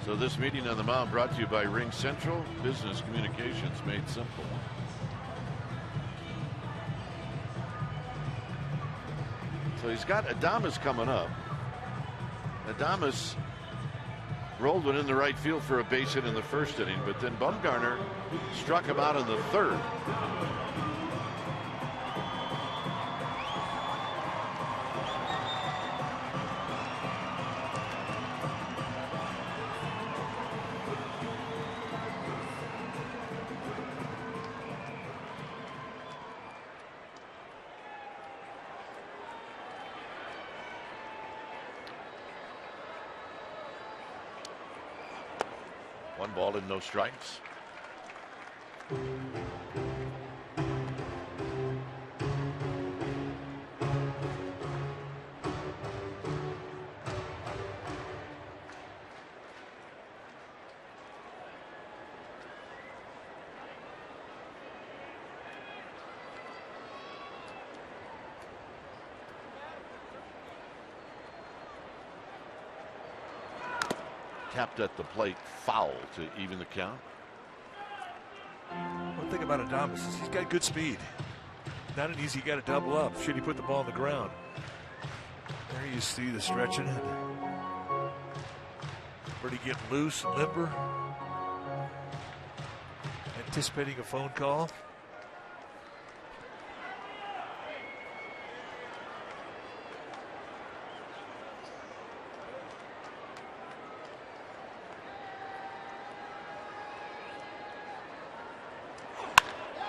So this meeting on the mound brought to you by Ring Central, business communications made simple. So he's got Adames coming up. Adames rolled one in the right field for a base hit in the first inning, but then Bumgarner struck him out in the third. One ball and no strikes. Tapped at the plate, foul to even the count. One thing about Adames is he's got good speed. Not an easy guy to double up should he put the ball on the ground. There you see the stretching. Pretty getting loose and limber. Anticipating a phone call.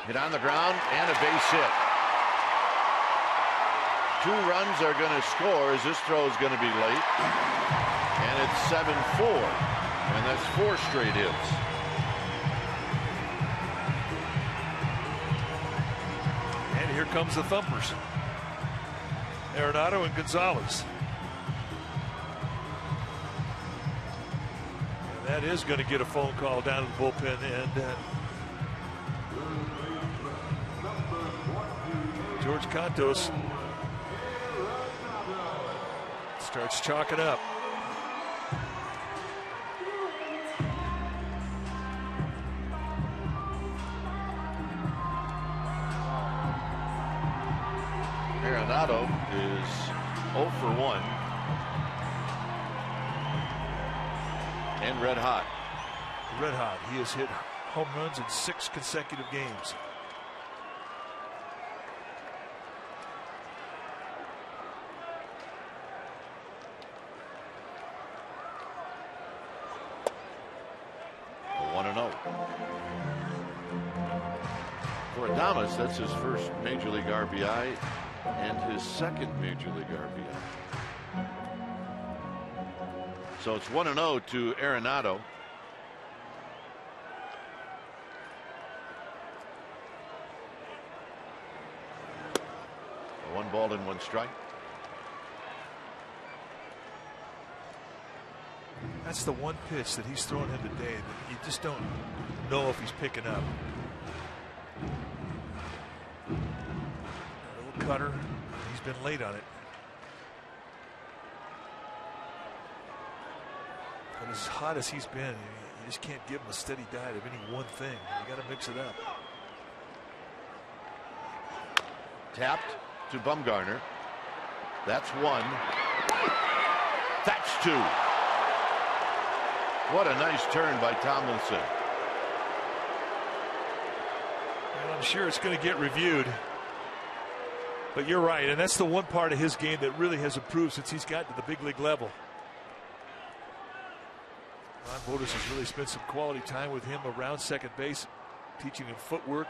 Hit on the ground and a base hit. 2 runs are going to score as this throw is going to be late. And it's 7-4. And that's 4 straight hits. And here comes the thumpers. Arenado and Gonzalez. And that is going to get a phone call down to the bullpen and George Cantos starts chalking up. Arenado is 0 for 1. And red hot. Red hot. He has hit home runs in 6 consecutive games. A 1-0. For Adames, that's his first Major League RBI and his second Major League RBI. So it's 1-0 to Arenado. A 1 ball and 1 strike. That's the one pitch that he's throwing him today that you just don't know if he's picking up. A little cutter. He's been late on it. But as hot as he's been, you just can't give him a steady diet of any one thing. You got to mix it up. Tapped to Bumgarner. That's 1. That's 2. What a nice turn by Tomlinson. Well, I'm sure it's going to get reviewed. But you're right, and that's the one part of his game that really has improved since he's gotten to the big league level. Ron Bodas has really spent some quality time with him around second base, teaching him footwork.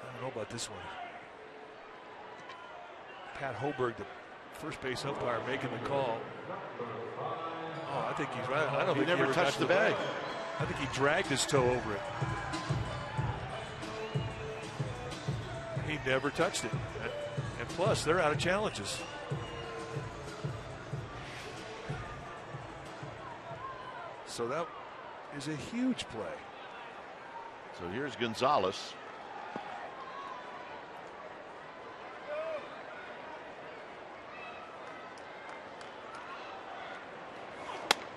I don't know about this one. Pat Hoberg, the first base umpire, making the call. Oh, I think he's right. I don't think he ever touched the bag. I think he dragged his toe over it. He never touched it. And plus, they're out of challenges. So that is a huge play. So here's Gonzalez.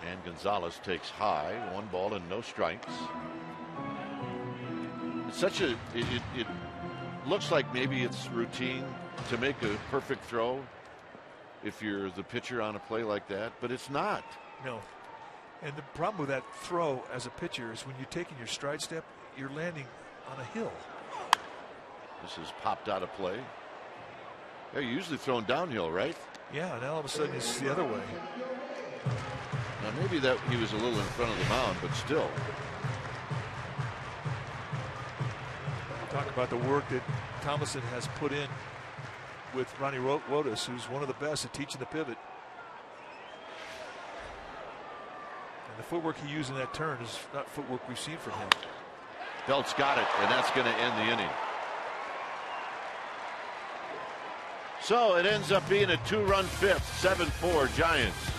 And Gonzalez takes high. 1 ball and no strikes. It's such a it looks like maybe it's routine to make a perfect throw if you're the pitcher on a play like that, but it's not. No. And the problem with that throw as a pitcher is when you're taking your stride step, you're landing on a hill. This is popped out of play. They're usually thrown downhill, right? Yeah, and all of a sudden it's the other way. Now maybe that he was a little in front of the mound, but still. Talk about the work that Thomason has put in with Ronnie Wotus, who's one of the best at teaching the pivot. And the footwork he used in that turn is not footwork we've seen from him. Belt's got it, and that's going to end the inning. So it ends up being a 2-run fifth, 7-4 Giants.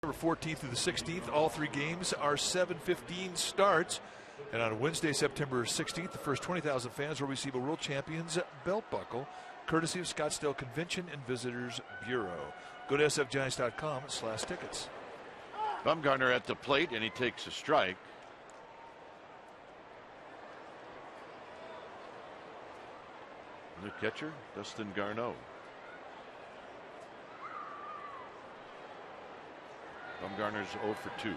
September 14th through the 16th. All 3 games are 7:15 starts. And on Wednesday, September 16th, the first 20,000 fans will receive a World Champions belt buckle, courtesy of Scottsdale Convention and Visitors Bureau. Go to sfgiants.com/tickets. Bumgarner at the plate, and he takes a strike. The catcher, Dustin Garneau. Bumgarner's 0 for 2.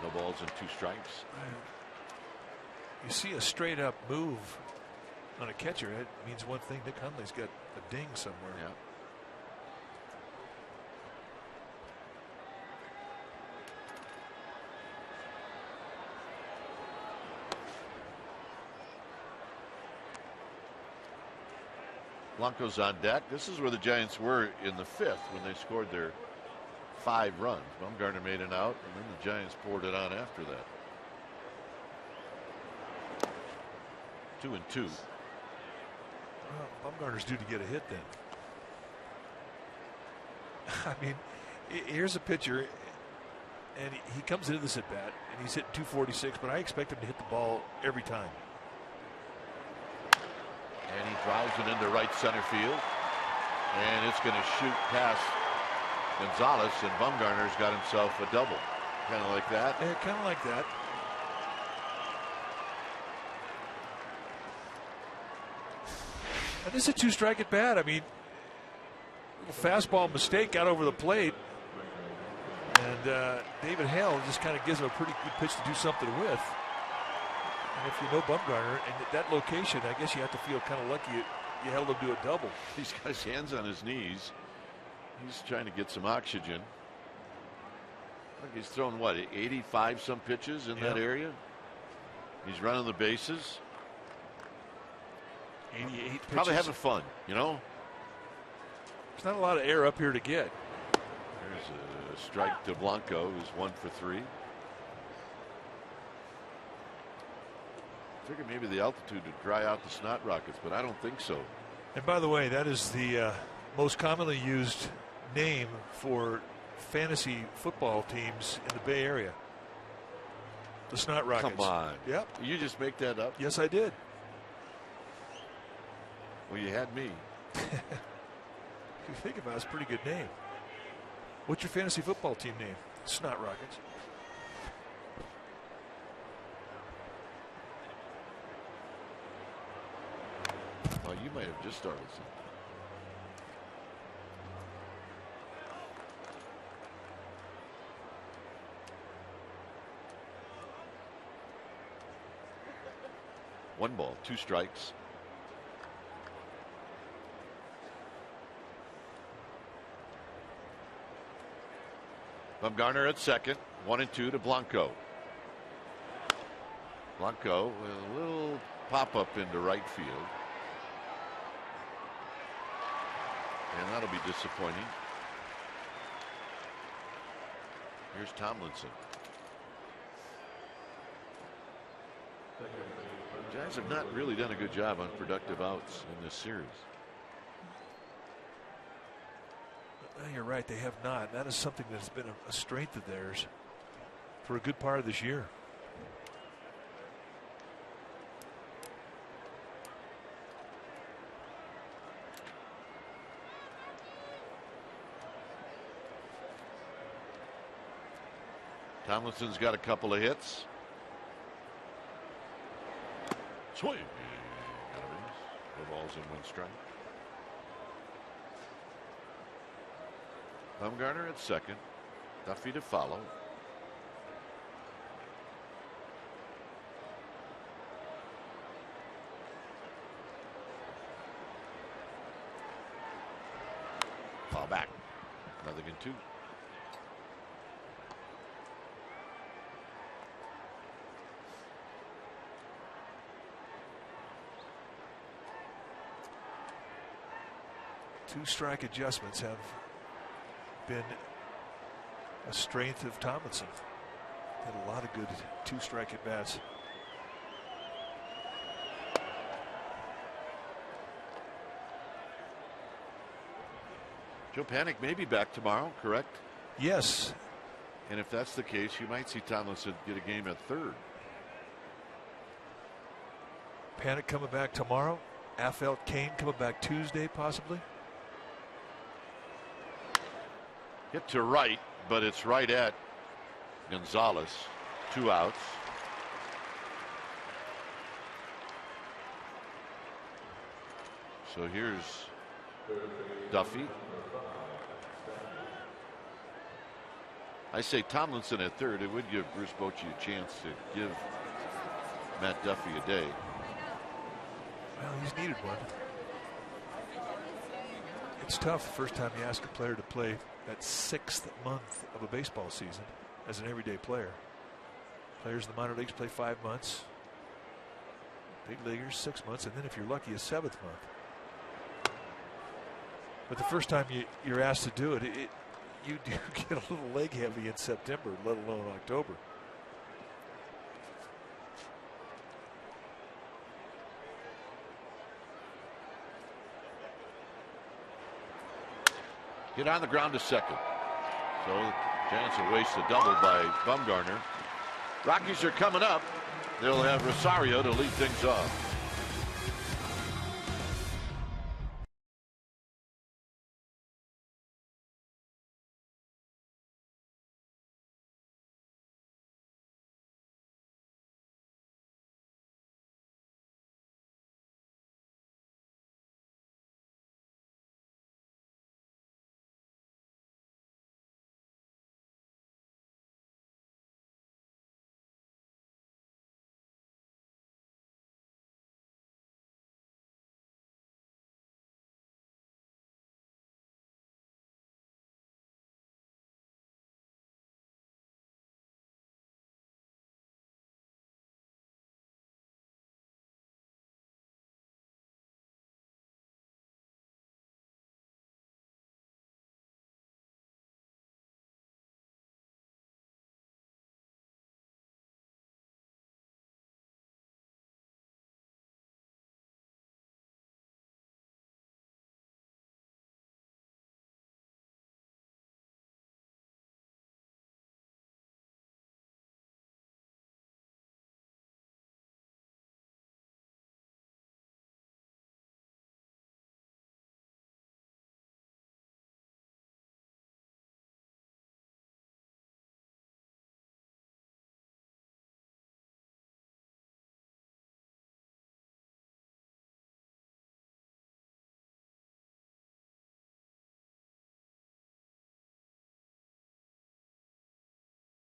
No balls and 2 strikes. You see a straight up move on a catcher, it means one thing. Nick Hundley's got a ding somewhere. Yeah. Blanco's on deck. This is where the Giants were in the 5th when they scored their 5 runs. Bumgarner made an out, and then the Giants poured it on after that. 2-2. Well, Bumgarner's due to get a hit then. I mean, here's a pitcher, and he comes into this at bat, and he's hitting 246, but I expect him to hit the ball every time. And he drives it into right center field, and it's going to shoot past Gonzalez, and Bumgarner's got himself a double. Kind of like that. Yeah, kind of like that. And this is a 2-strike at bat. I mean, fastball mistake got over the plate, and David Hale just kind of gives him a pretty good pitch to do something with. And if you know Bumgarner and that location, I guess you have to feel kind of lucky you held him to a double. He's got his hands on his knees. He's trying to get some oxygen. Look, he's thrown what, 85 some pitches in that area. He's running the bases. 88 pitches. Probably having fun, you know. There's not a lot of air up here to get. There's a strike to Blanco, who's 1 for 3. Figured maybe the altitude to dry out the snot rockets, but I don't think so. And by the way, that is the most commonly used name for fantasy football teams in the Bay Area. The Snot Rockets. Come on. Yep. You just make that up? Yes, I did. Well, you had me. If you think about it, it's a pretty good name. What's your fantasy football team name? Snot Rockets. Oh, you might have just started something. One ball, 2 strikes. Bumgarner at second, 1-2 to Blanco. Blanco with a little pop up into right field. And that'll be disappointing. Here's Tomlinson. The Giants have not really done a good job on productive outs in this series. You're right, they have not. That is something that's been a strength of theirs for a good part of this year. Tomlinson's got a couple of hits. Swing. No balls and 1 strike. Bumgarner at second. Duffy to follow. Foul back. 0-2. Two-strike adjustments have been a strength of Tomlinson. Had a lot of good 2-strike at bats. Joe Panik may be back tomorrow, correct? Yes. And if that's the case, you might see Tomlinson get a game at third. Panik coming back tomorrow. Afelt Kane coming back Tuesday, possibly. Hit to right, but it's right at Gonzalez. 2 outs. So here's Duffy. I say Tomlinson at third. It would give Bruce Bochy a chance to give Matt Duffy a day. Well, he's needed one. It's tough the first time you ask a player to play that 6th month of a baseball season as an everyday player. Players in the minor leagues play 5 months. Big leaguers 6 months, and then if you're lucky, a 7th month. But the first time you're asked to do it, you do get a little leg heavy in September, let alone October. Get on the ground to second. So Giants will waste a double by Bumgarner. Rockies are coming up. They'll have Rosario to lead things off.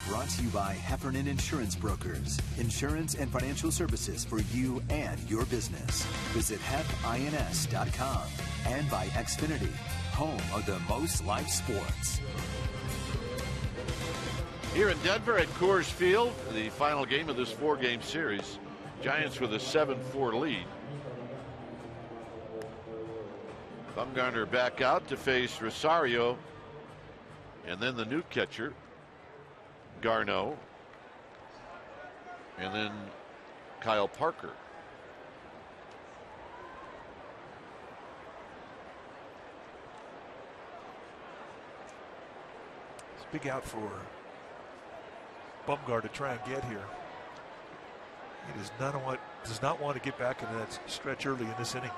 Brought to you by Heffernan Insurance Brokers. Insurance and financial services for you and your business. Visit hefins.com. And by Xfinity, home of the most live sports. Here in Denver at Coors Field, the final game of this 4-game series. Giants with a 7-4 lead. Bumgarner back out to face Rosario. And then the new catcher, Garneau, and then Kyle Parker. It's a big out for Bumgarner to try and get here. He does not want to get back into that stretch early in this inning.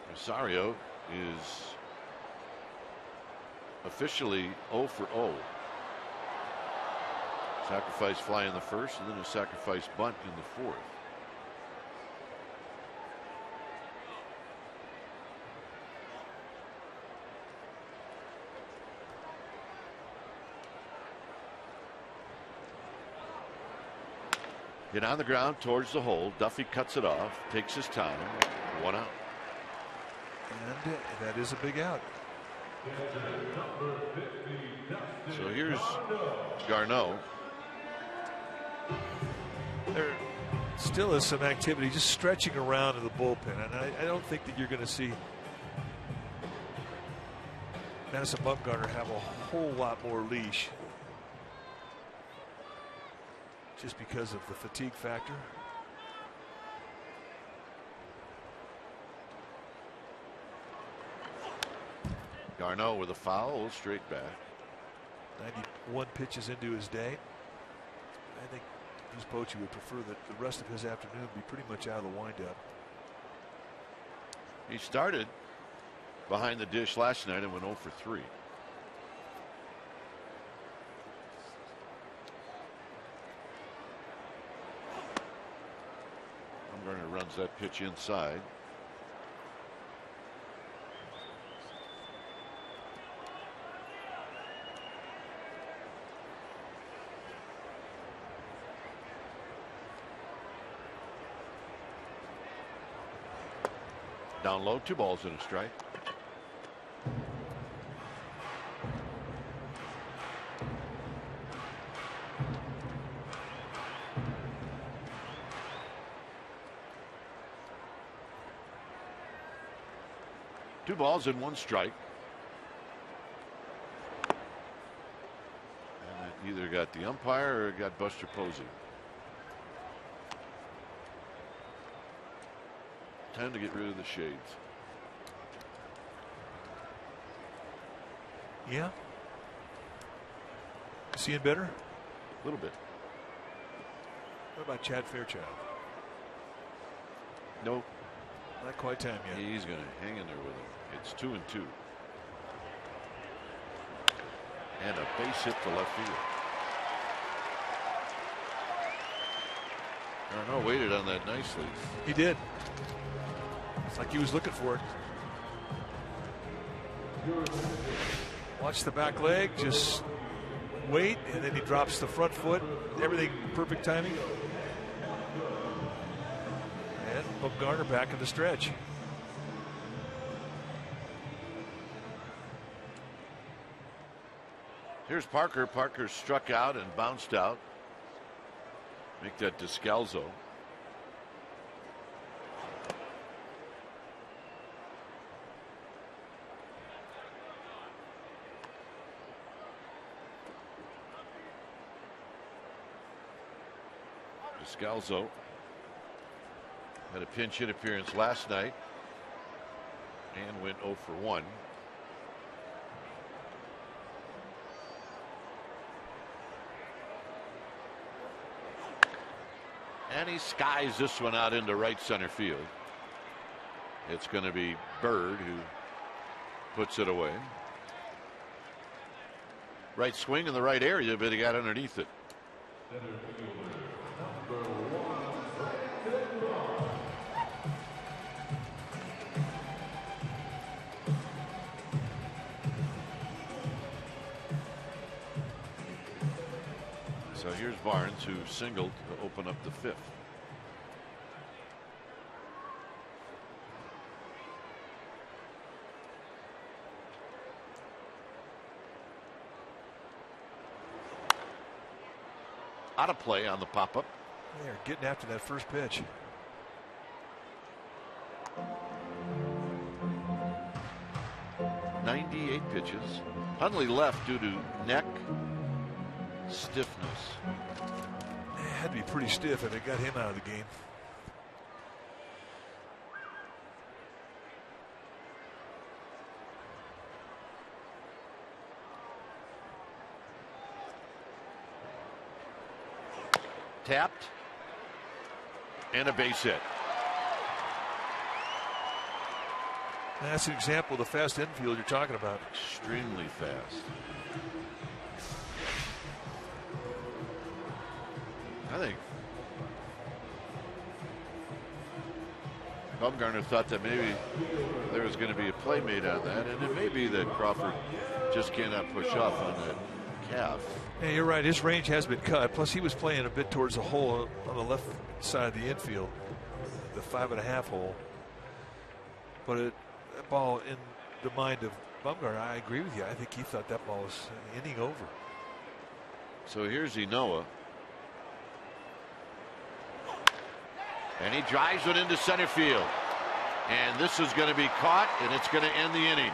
Rosario is officially 0 for 0. Sacrifice fly in the first, and then a sacrifice bunt in the fourth. Hit on the ground towards the hole. Duffy cuts it off, takes his time. 1 out. And that is a big out. So here's Garneau. There still is some activity just stretching around in the bullpen, and I don't think that you're going to see Madison Bumgarner have a whole lot more leash just because of the fatigue factor. Garneau with a foul, straight back. 91 pitches into his day. I think Bruce Bochy would prefer that the rest of his afternoon be pretty much out of the windup. He started behind the dish last night and went 0 for 3. Bumgarner runs that pitch inside. Down low, 2 balls and a strike. Two balls and 1 strike. And it either got the umpire or it got Buster Posey. Time to get rid of the shades. Yeah. Seeing better? A little bit. What about Chad Fairchild? Nope. Not quite time yet. He's going to hang in there with him. It's 2-2. And a base hit to left field. Garneau waited on that nicely. He did. It's like he was looking for it. Watch the back leg, just wait, and then he drops the front foot. Everything perfect timing. And Bumgarner back in the stretch. Here's Parker. Parker struck out and bounced out. Make that Descalzo. Descalzo had a pinch hit appearance last night and went 0 for 1. And he skies this one out into right center field. It's going to be Bird who puts it away. Right swing in the right area, but he got underneath it. So here's Barnes, who singled to open up the 5th. Out of play on the pop-up. They're getting after that first pitch. '98 pitches. Hundley left due to neck stiffness. It had to be pretty stiff if it got him out of the game. Tapped and a base hit. That's an example of the fast infield you're talking about. Extremely fast. I think Bumgarner thought that maybe there was going to be a play made on that, and it may be that Crawford just cannot push off on that calf. Yeah, you're right. His range has been cut. Plus, he was playing a bit towards the hole on the left side of the infield, the 5.5 hole. But that ball, in the mind of Bumgarner, I agree with you. I think he thought that ball was an inning over. So here's Enoa. And he drives it into center field. And this is going to be caught, and it's going to end the inning.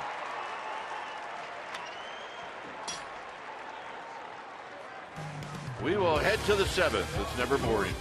We will head to the 7th. It's never boring.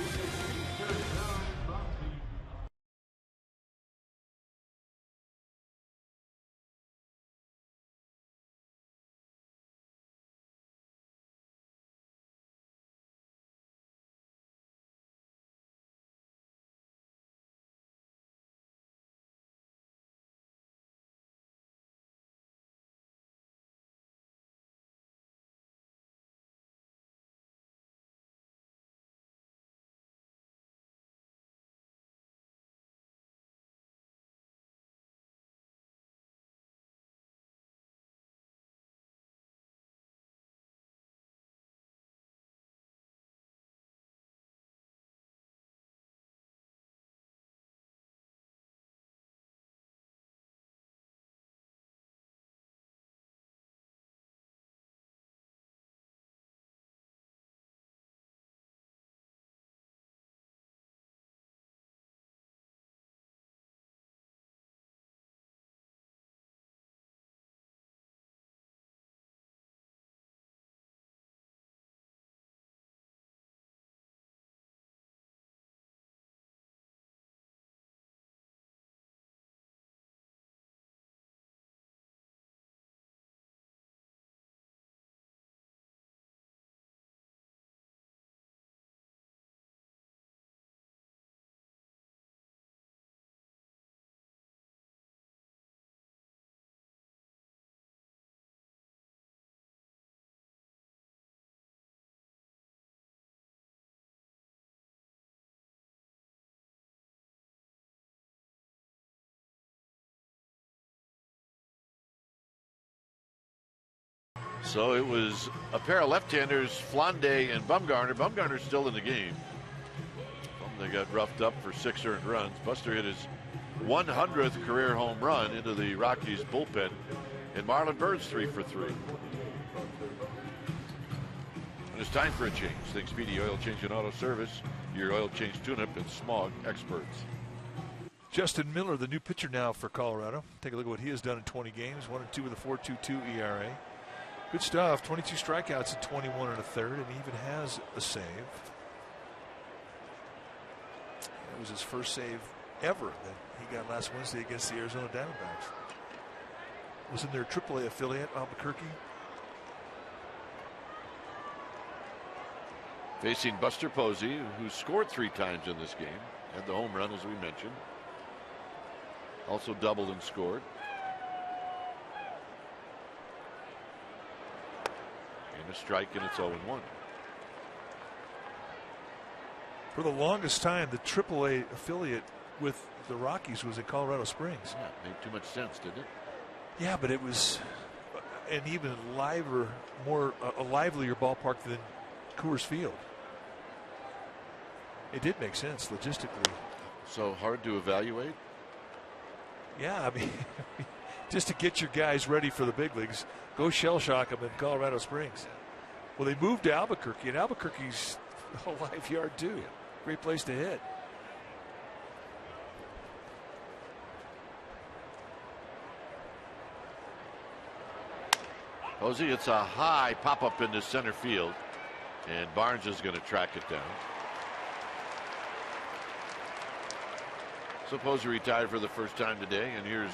So it was a pair of left-handers, Flande and Bumgarner. Bumgarner's still in the game. They got roughed up for 6 earned runs. Buster hit his 100th career home run into the Rockies bullpen. And Marlon Byrd's 3 for 3. And it's time for a change. Think Speedy Oil Change and Auto Service, your oil change tune-up and smog experts. Justin Miller, the new pitcher now for Colorado. Take a look at what he has done in 20 games. 1-2 with a 4.22 ERA. Good stuff. 22 strikeouts in 21 1/3, and he even has a save. That was his first save ever that he got last Wednesday against the Arizona Diamondbacks. Was in their AAA affiliate, Albuquerque. Facing Buster Posey, who scored 3 times in this game. Had the home run, as we mentioned. Also doubled and scored. And a strike, and it's 0-1. For the longest time, the AAA affiliate with the Rockies was in Colorado Springs. Yeah, it made too much sense, didn't it? Yeah, but it was an even livelier, a livelier ballpark than Coors Field. It did make sense logistically. So hard to evaluate? Yeah, I mean, just to get your guys ready for the big leagues, go shell shock them in Colorado Springs. Well, they moved to Albuquerque, and Albuquerque's a live yard too. Great place to hit. Posey, it's a high pop-up into center field, and Barnes is going to track it down. So Posey retired for the first time today, and here's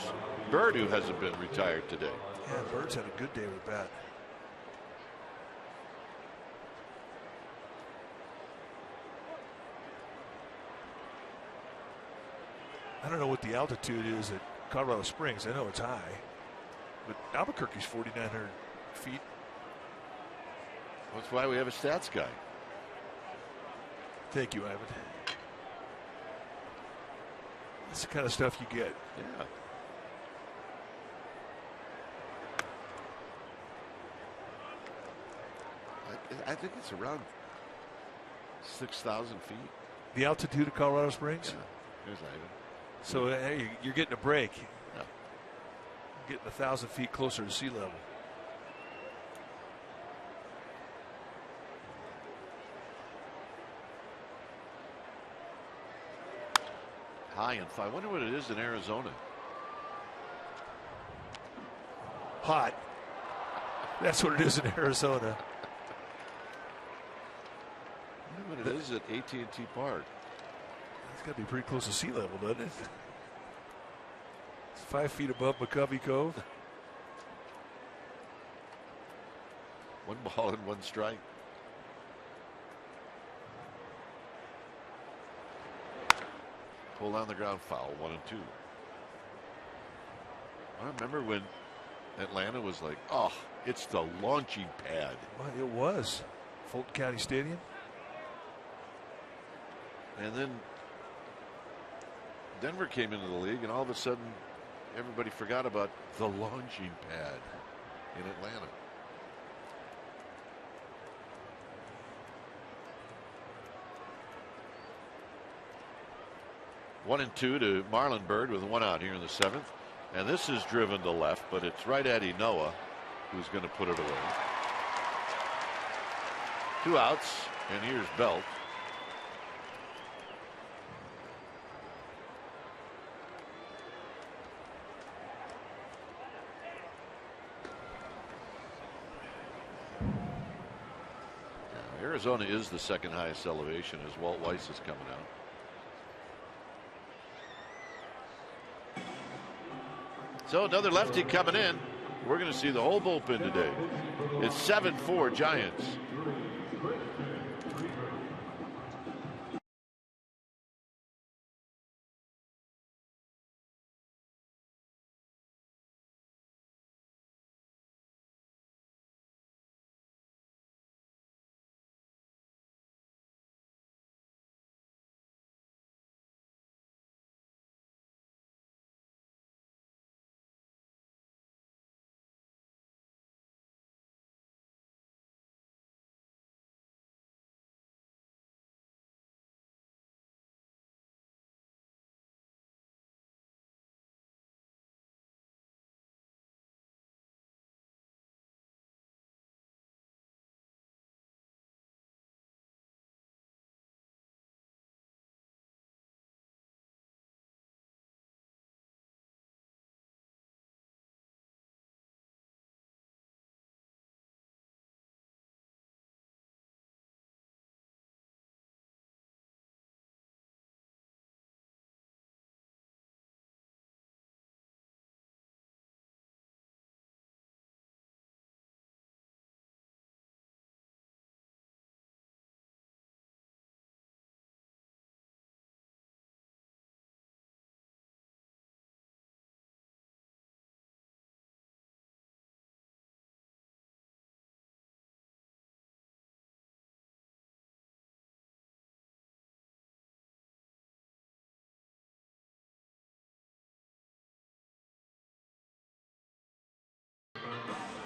Bird, who hasn't been retired today. Yeah, Bird's had a good day with bat. I don't know what the altitude is at Colorado Springs. I know it's high, but Albuquerque's 4,900 feet. That's why we have a stats guy. Thank you, Ivan. That's the kind of stuff you get. Yeah. I think it's around 6,000 feet. The altitude of Colorado Springs? Yeah. Here's Ivan. So hey, you're getting a break. Yeah. Getting 1,000 feet closer to sea level. High and fly. I wonder what it is in Arizona. Hot. That's what it is in Arizona. I wonder what it is at AT&T Park. It's got to be pretty close to sea level, doesn't it? It's 5 feet above McCovey Cove. 1 ball and 1 strike. Pull down the ground, foul, 1-2. I remember when Atlanta was like, oh, it's the launching pad. Well, it was. Fulton County Stadium. And then Denver came into the league, and all of a sudden, everybody forgot about the launching pad in Atlanta. One and 2 to Marlon Byrd with 1 out here in the 7th. And this is driven to left, but it's right at Noah, who's going to put it away. 2 outs, and here's Belt. Now, Arizona is the 2nd highest elevation as Walt Weiss is coming out. So another lefty coming in. We're going to see the whole bullpen today. It's 7-4 Giants.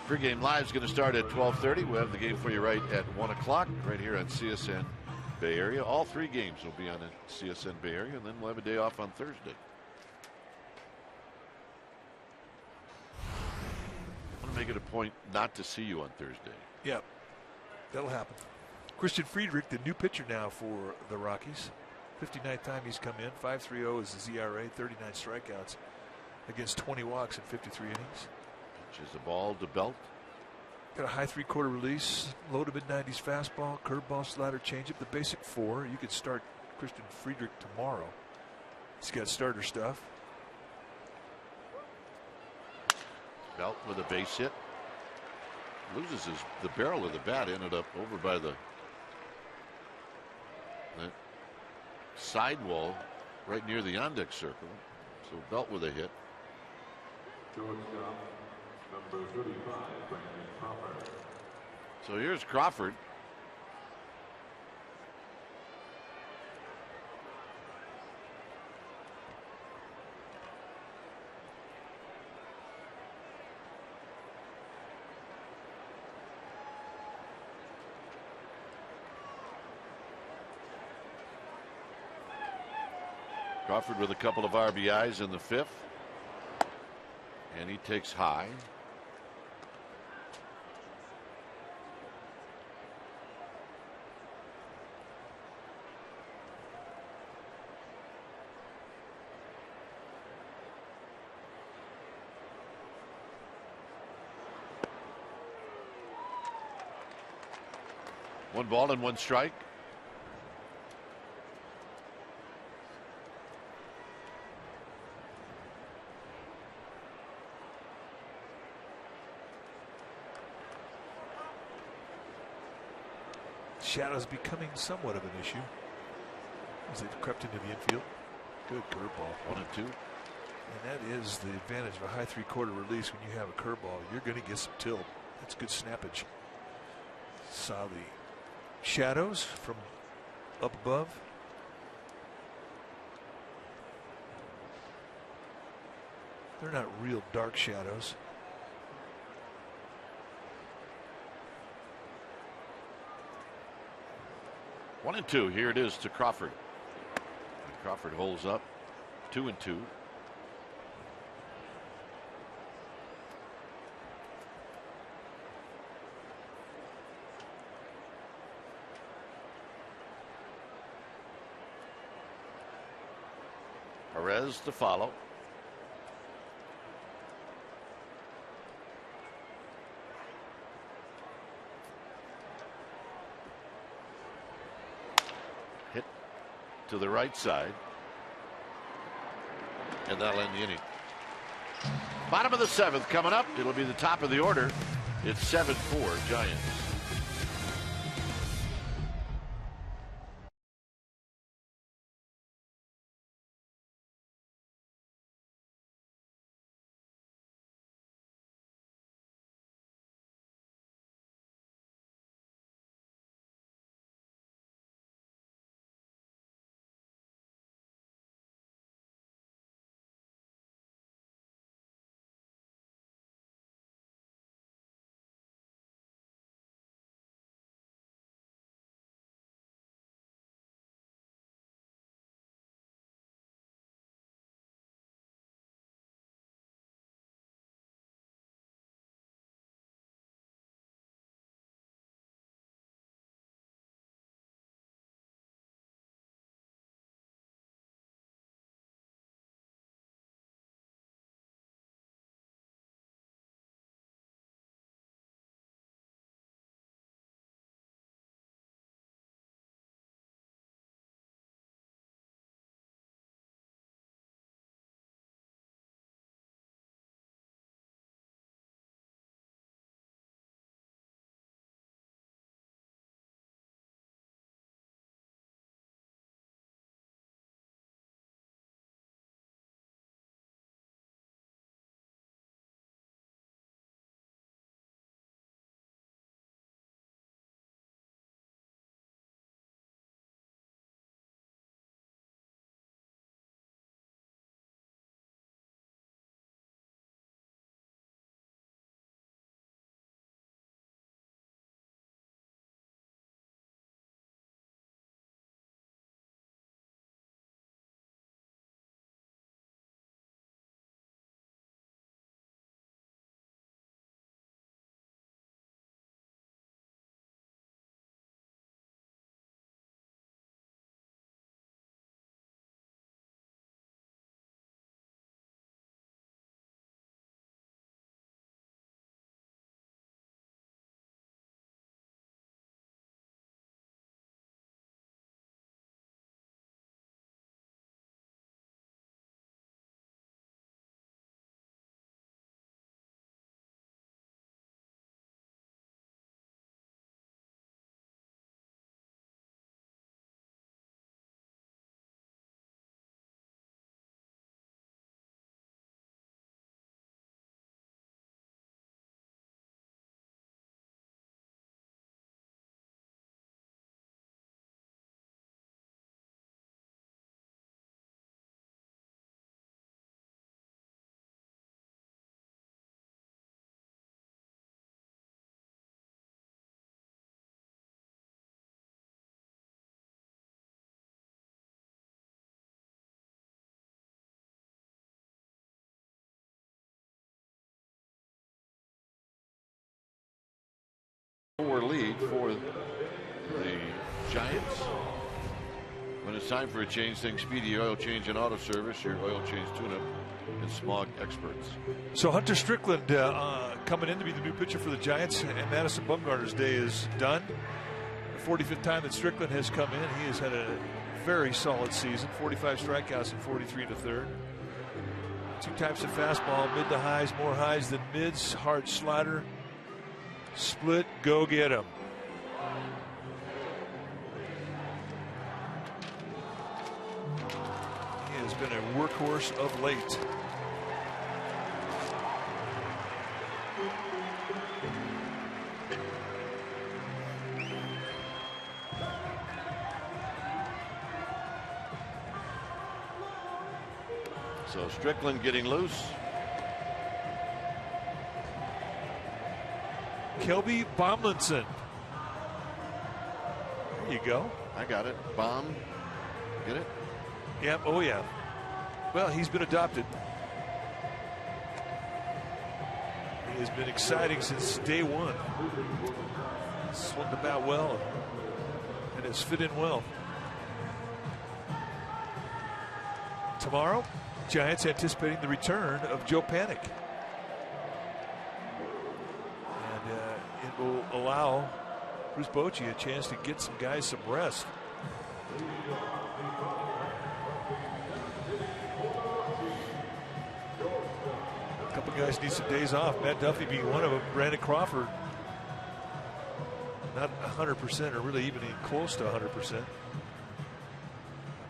Pregame live is going to start at 12:30. We'll have the game for you right at 1 o'clock right here on CSN Bay Area. All 3 games will be on the CSN Bay Area, and then we'll have a day off on Thursday. I want to make it a point not to see you on Thursday. Yeah, that'll happen. Christian Friedrich, the new pitcher now for the Rockies. 59th time he's come in. 5.30 is his ERA, 39 strikeouts against 20 walks in 53 innings. Pitches the ball to Belt. Got a high 3/4 release, low to mid-90s fastball, curveball, slider, changeup. The basic 4. You could start Christian Friedrich tomorrow. He's got starter stuff. Belt with a base hit. Loses the barrel of the bat. Ended up over by the sidewall right near the on-deck circle. So Belt with a hit. Shortstop, number 35, Brandon Crawford. So here's Crawford. Crawford with a couple of RBIs in the 5th. And he takes high. One ball and 1 strike. Shadows becoming somewhat of an issue as they've crept into the infield. Good curveball. 1-2. And that is the advantage of a high 3/4 release. When you have a curveball, you're going to get some tilt. That's good snappage. Saw the shadows from up above. They're not real dark shadows. One and two. Here it is to Crawford. And Crawford holds up. 2-2. Perez to follow. Hit to the right side. And that'll end the inning. Bottom of the 7th coming up. It'll be the top of the order. It's 7-4 Giants. Lead for the Giants. When it's time for a change, think Speedy Oil Change and Auto Service, your oil change tune-up and smog experts. So Hunter Strickland coming in to be the new pitcher for the Giants, and Madison Bumgarner's day is done. The 45th time that Strickland has come in. He has had a very solid season, 45 strikeouts and 43 to third. Two types of fastball, mid to highs, more highs than mids, hard slider, split, go get him. He has been a workhorse of late. So Strickland getting loose. Kelby Bomlinson. There you go. I got it. Bomb. Get it? Yep. Oh, yeah. Well, he's been adopted. He has been exciting since day one. Swung the bat well and has fit in well. Tomorrow, Giants anticipating the return of Joe Panik. It will allow Bruce Bochy a chance to get some guys some rest. A couple guys need some days off. Matt Duffy being one of them. Brandon Crawford not 100% or really even close to 100%.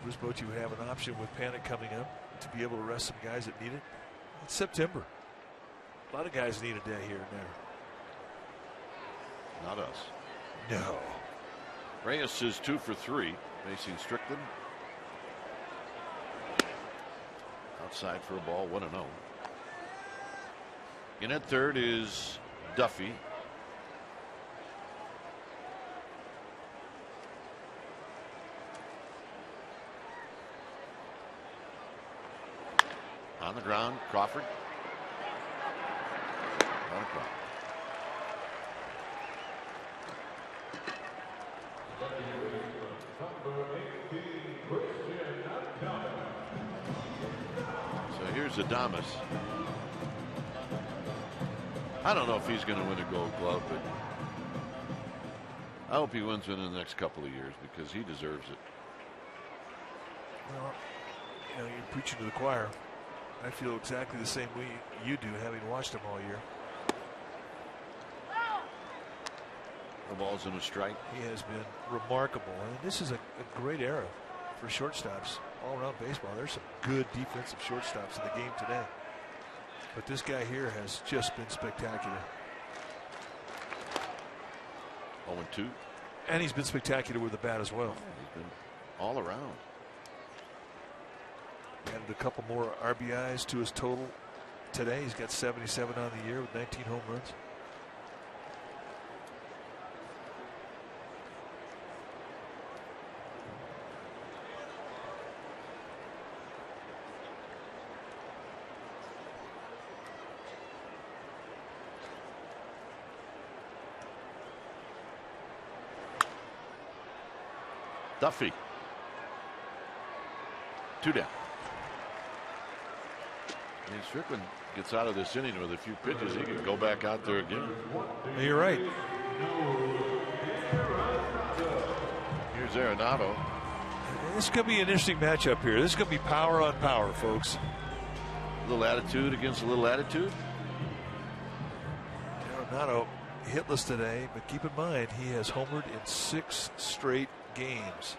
Bruce Bochy would have an option with Panik coming up to be able to rest some guys that need it. It's September. A lot of guys need a day here and there. Not us. No. Reyes is 2 for 3. Facing Strickland. Outside for a ball, 1-0. In at third is Duffy. On the ground, Crawford. On Crawford. So here's Adames. I don't know if he's going to win a Gold Glove, but I hope he wins one in the next couple of years because he deserves it. Well, you know, you're preaching to the choir. I feel exactly the same way you do, having watched him all year. The ball's in a strike. He has been remarkable, and this is a great era for shortstops all around baseball. There's some good defensive shortstops in the game today, but this guy here has just been spectacular. 0-2. And he's been spectacular with the bat as well. He's been all around. Added a couple more RBIs to his total today. He's got 77 on the year with 19 home runs. Duffy. 2 down. And Strickland gets out of this inning with a few pitches. He could go back out there again. You're right. Here's Arenado. This is going to be an interesting matchup here. This is going to be power on power, folks. A little attitude against a little attitude. Arenado hitless today, but keep in mind he has homered in 6 straight games.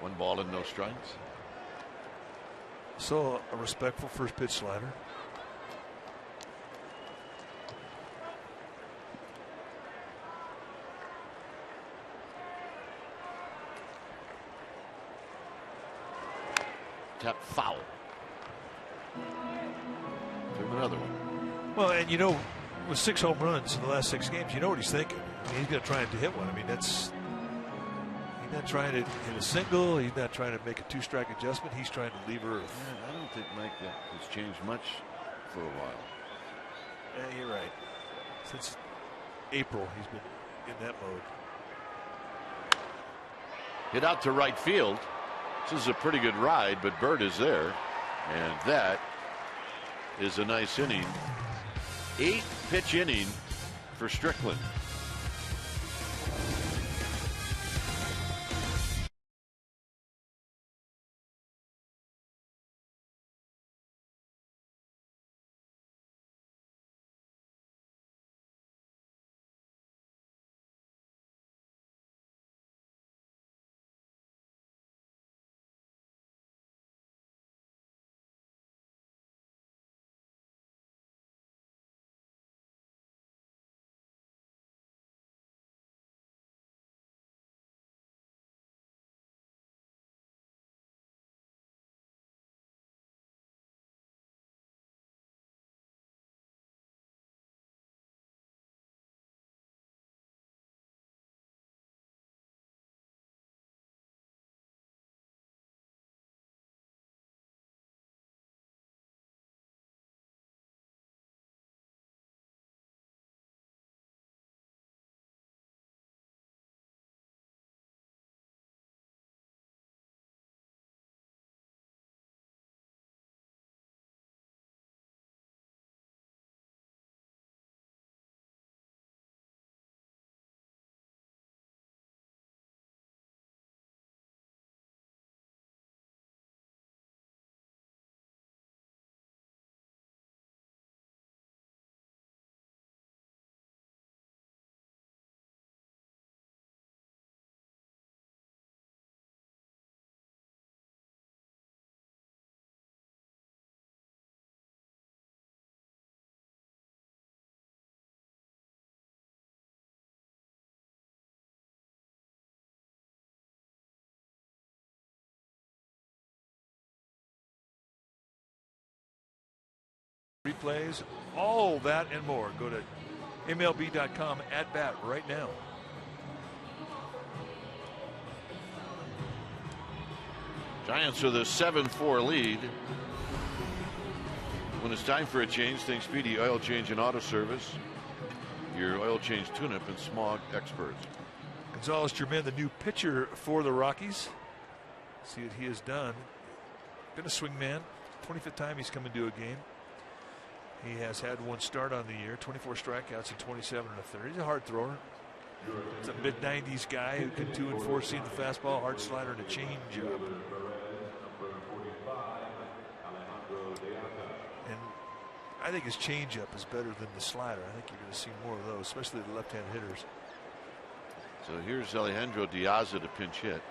One ball and no strikes. So a respectful first pitch slider. Tap foul. Give him another one. Well, and you know, with 6 home runs in the last 6 games, you know what he's thinking. I mean, he's going to try and hit one. I mean, he not trying to hit a single. He's not trying to make a two-strike adjustment. He's trying to leave earth. Yeah, I don't think Mike has changed much for a while. Yeah, you're right. Since April, he's been in that mode. Hit out to right field. This is a pretty good ride, but Bird is there. And that is a nice inning. 8-pitch inning for Strickland. Replays, all that and more. Go to MLB.com at bat right now. Giants with a 7-4 lead. When it's time for a change, think Speedy Oil Change and Auto Service. Your oil change tune-up and smog experts. Gonzalez Germain, the new pitcher for the Rockies. See what he has done. Been a swing man. 25th time he's come into a game. He has had one start on the year, 24 strikeouts and 27 1/3. He's a hard thrower. He's a mid-90s guy who can 2 and 4 seam the fastball, hard slider, and a changeup. And I think his changeup is better than the slider. I think you're going to see more of those, especially the left-hand hitters. So here's Alejandro Diaz to pinch hit.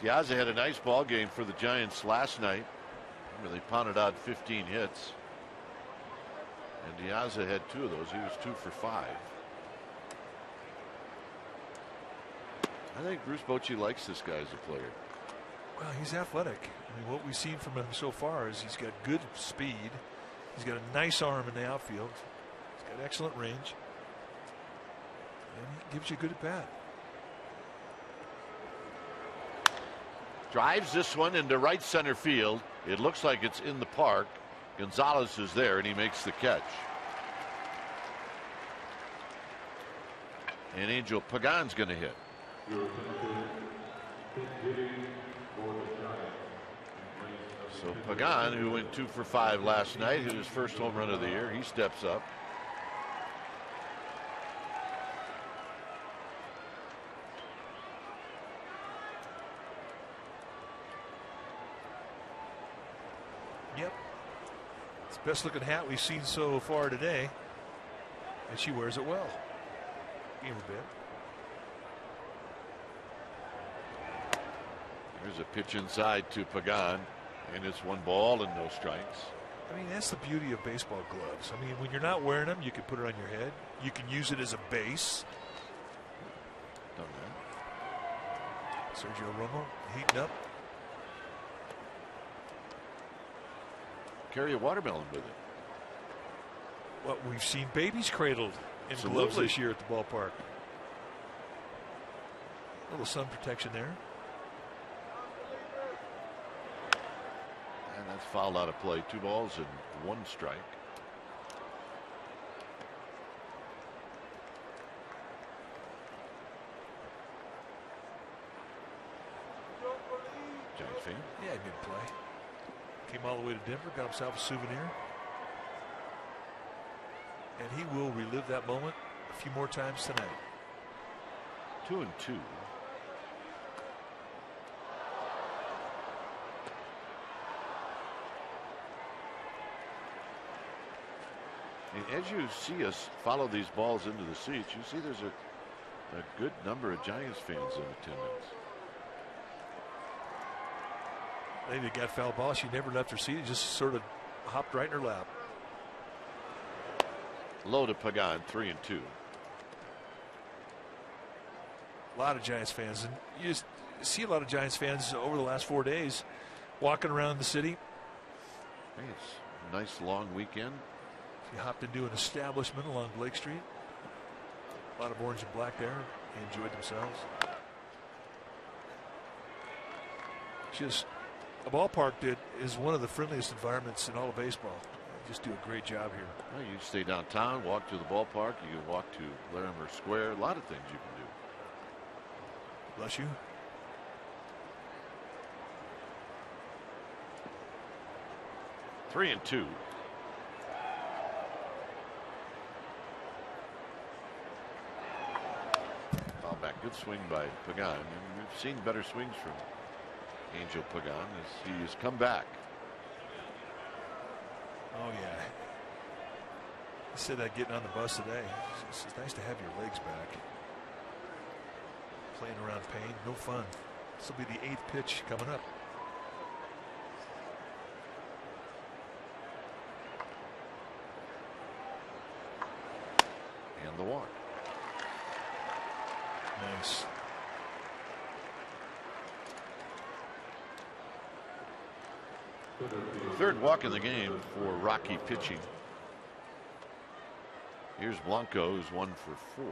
Diaz had a nice ball game for the Giants last night. They pounded out 15 hits. And Diaz had 2 of those. He was 2 for 5. I think Bruce Bochy likes this guy as a player. Well, he's athletic. I mean, what we've seen from him so far is he's got good speed. He's got a nice arm in the outfield. He's got excellent range. And he gives you a good at bat. Drives this one into right center field. It looks like it's in the park. Gonzalez is there and he makes the catch. And Angel Pagan's going to hit. So Pagan, who went 2 for 5 last night, hit his first home run of the year. He steps up. Yep. It's the best looking hat we've seen so far today. And she wears it well. Give her a bit. There's a pitch inside to Pagan. And it's 1 ball and no strikes. I mean, that's the beauty of baseball gloves. I mean, when you're not wearing them, you can put it on your head. You can use it as a base. Done that. Sergio Romo heating up. Carry a watermelon with it. Well, we've seen babies cradled in gloves this year at the ballpark. A little sun protection there. And that's fouled out of play. 2 balls and 1 strike. Giants fan? Yeah, good play. Came all the way to Denver, got himself a souvenir. And he will relive that moment a few more times tonight. 2-2. And as you see us follow these balls into the seats, you see there's a good number of Giants fans in attendance. Lady got foul ball. She never left her seat. It just sort of hopped right in her lap. Low to Pagan, 3-2. A lot of Giants fans, and you just see a lot of Giants fans over the last 4 days walking around the city. Hey, it's a nice long weekend. If you hopped into an establishment along Blake Street, a lot of orange and black there. They enjoyed themselves. Just a ballpark that is one of the friendliest environments in all of baseball. They just do a great job here. Well, you stay downtown, walk to the ballpark, you can walk to Larimer Square, a lot of things you can do. Bless you. Three and two. Foul back. Good swing by Pagan. And we've seen better swings from Angel Pagan as he has come back. Oh, yeah. He said that getting on the bus today. It's nice to have your legs back. Playing around pain, no fun. This will be the 8th pitch coming up. And the walk. Nice. Third walk in the game for Rocky pitching. Here's Blanco, who's 1 for 4.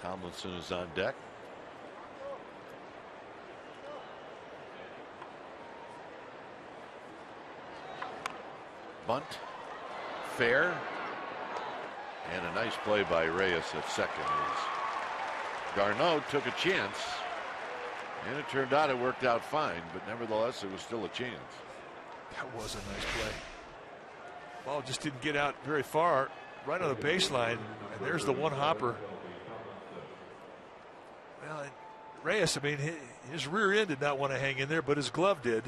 Tomlinson is on deck. Bunt, fair, and a nice play by Reyes at second. As Garneau took a chance, and it turned out it worked out fine, but nevertheless it was still a chance. That was a nice play. Ball just didn't get out very far, right on the baseline, and there's the one hopper. Well, Reyes, I mean, his rear end did not want to hang in there, but his glove did.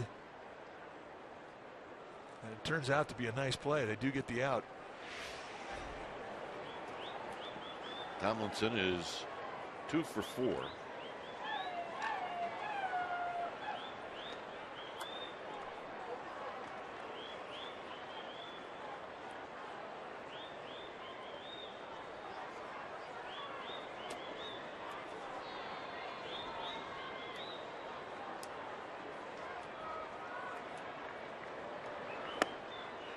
And it turns out to be a nice play. They do get the out. Tomlinson is 2 for 4.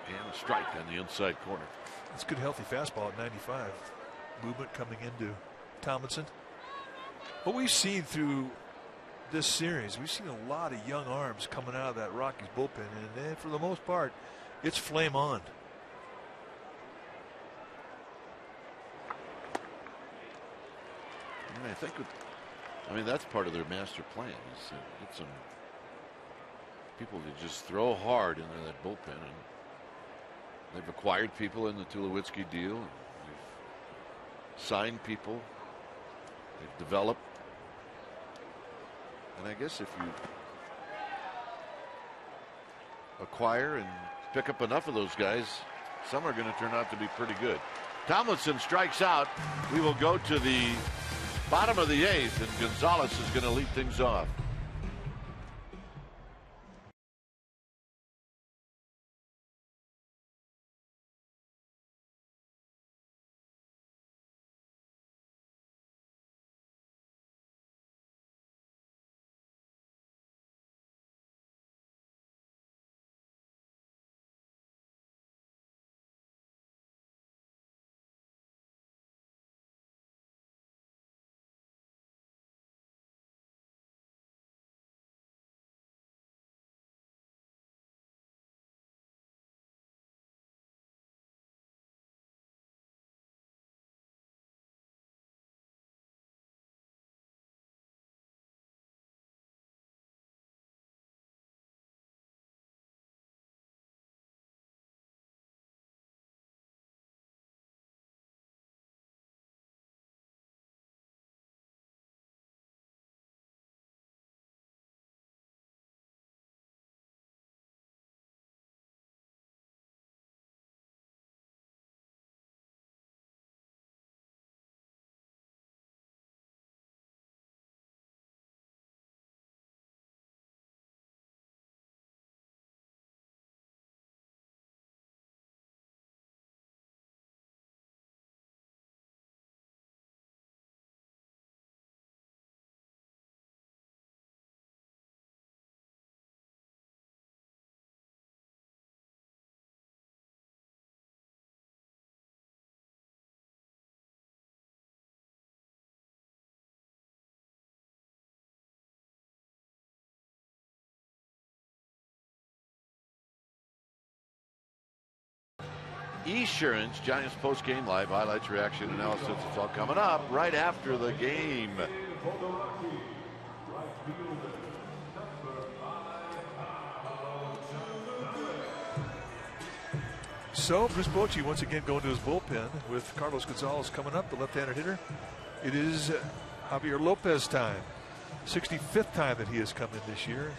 And a strike on the inside corner. That's good, healthy fastball at 95. Movement coming into Tomlinson. What we've seen through this series, we've seen a lot of young arms coming out of that Rockies bullpen, and for the most part, it's flame on. And I think, that's part of their master plan is to get some people to just throw hard into that bullpen, and they've acquired people in the Tulowitzki deal. And they've signed people. They've developed. And I guess if you acquire and pick up enough of those guys, some are going to turn out to be pretty good. Tomlinson strikes out. We will go to the bottom of the 8th, and Gonzalez is going to lead things off. Esurance Giants post-game live highlights, reaction, analysis. It's all coming up right after the game. So Bruce Bochy once again going to his bullpen with Carlos Gonzalez coming up, the left-handed hitter. It is Javier Lopez time. 65th time that he has come in this year.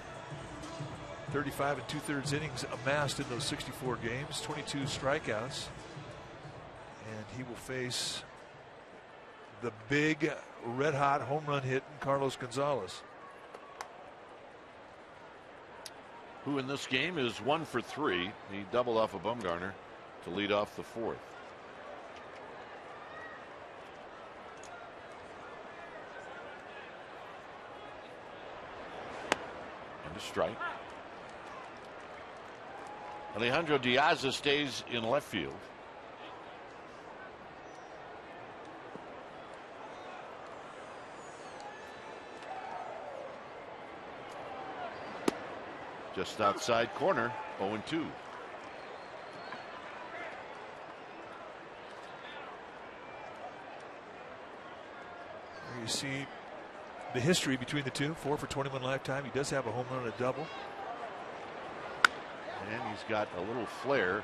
35 2/3 innings amassed in those 64 games, 22 strikeouts. And he will face the big red-hot home run hitting Carlos Gonzalez, who in this game is 1 for 3. He doubled off of Bumgarner to lead off the 4th. And a strike. Alejandro Diaz stays in left field. Just outside corner, 0-2. You see the history between the two. 4 for 21 lifetime. He does have a home run and a double. And he's got a little flare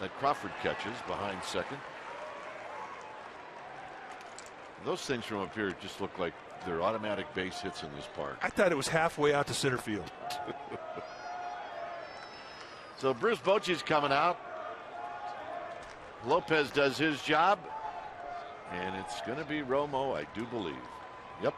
that Crawford catches behind second. Those things from up here just look like they're automatic base hits in this park. I thought it was halfway out to center field. So Bruce Bochy's coming out. Lopez does his job. And it's going to be Romo, I do believe. Yep.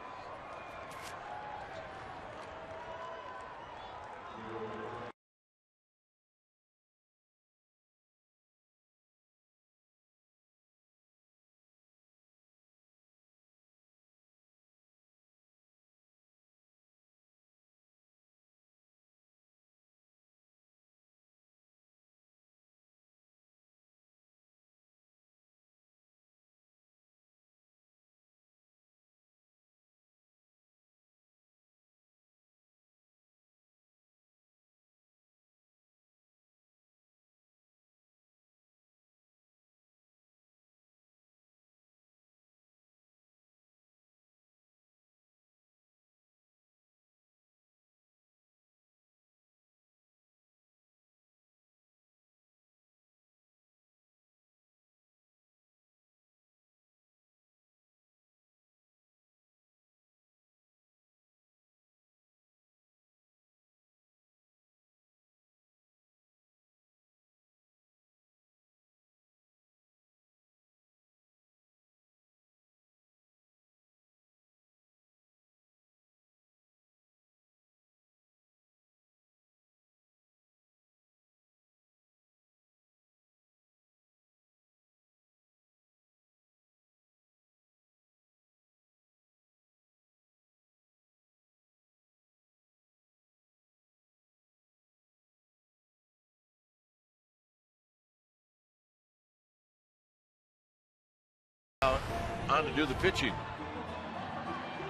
On to do the pitching.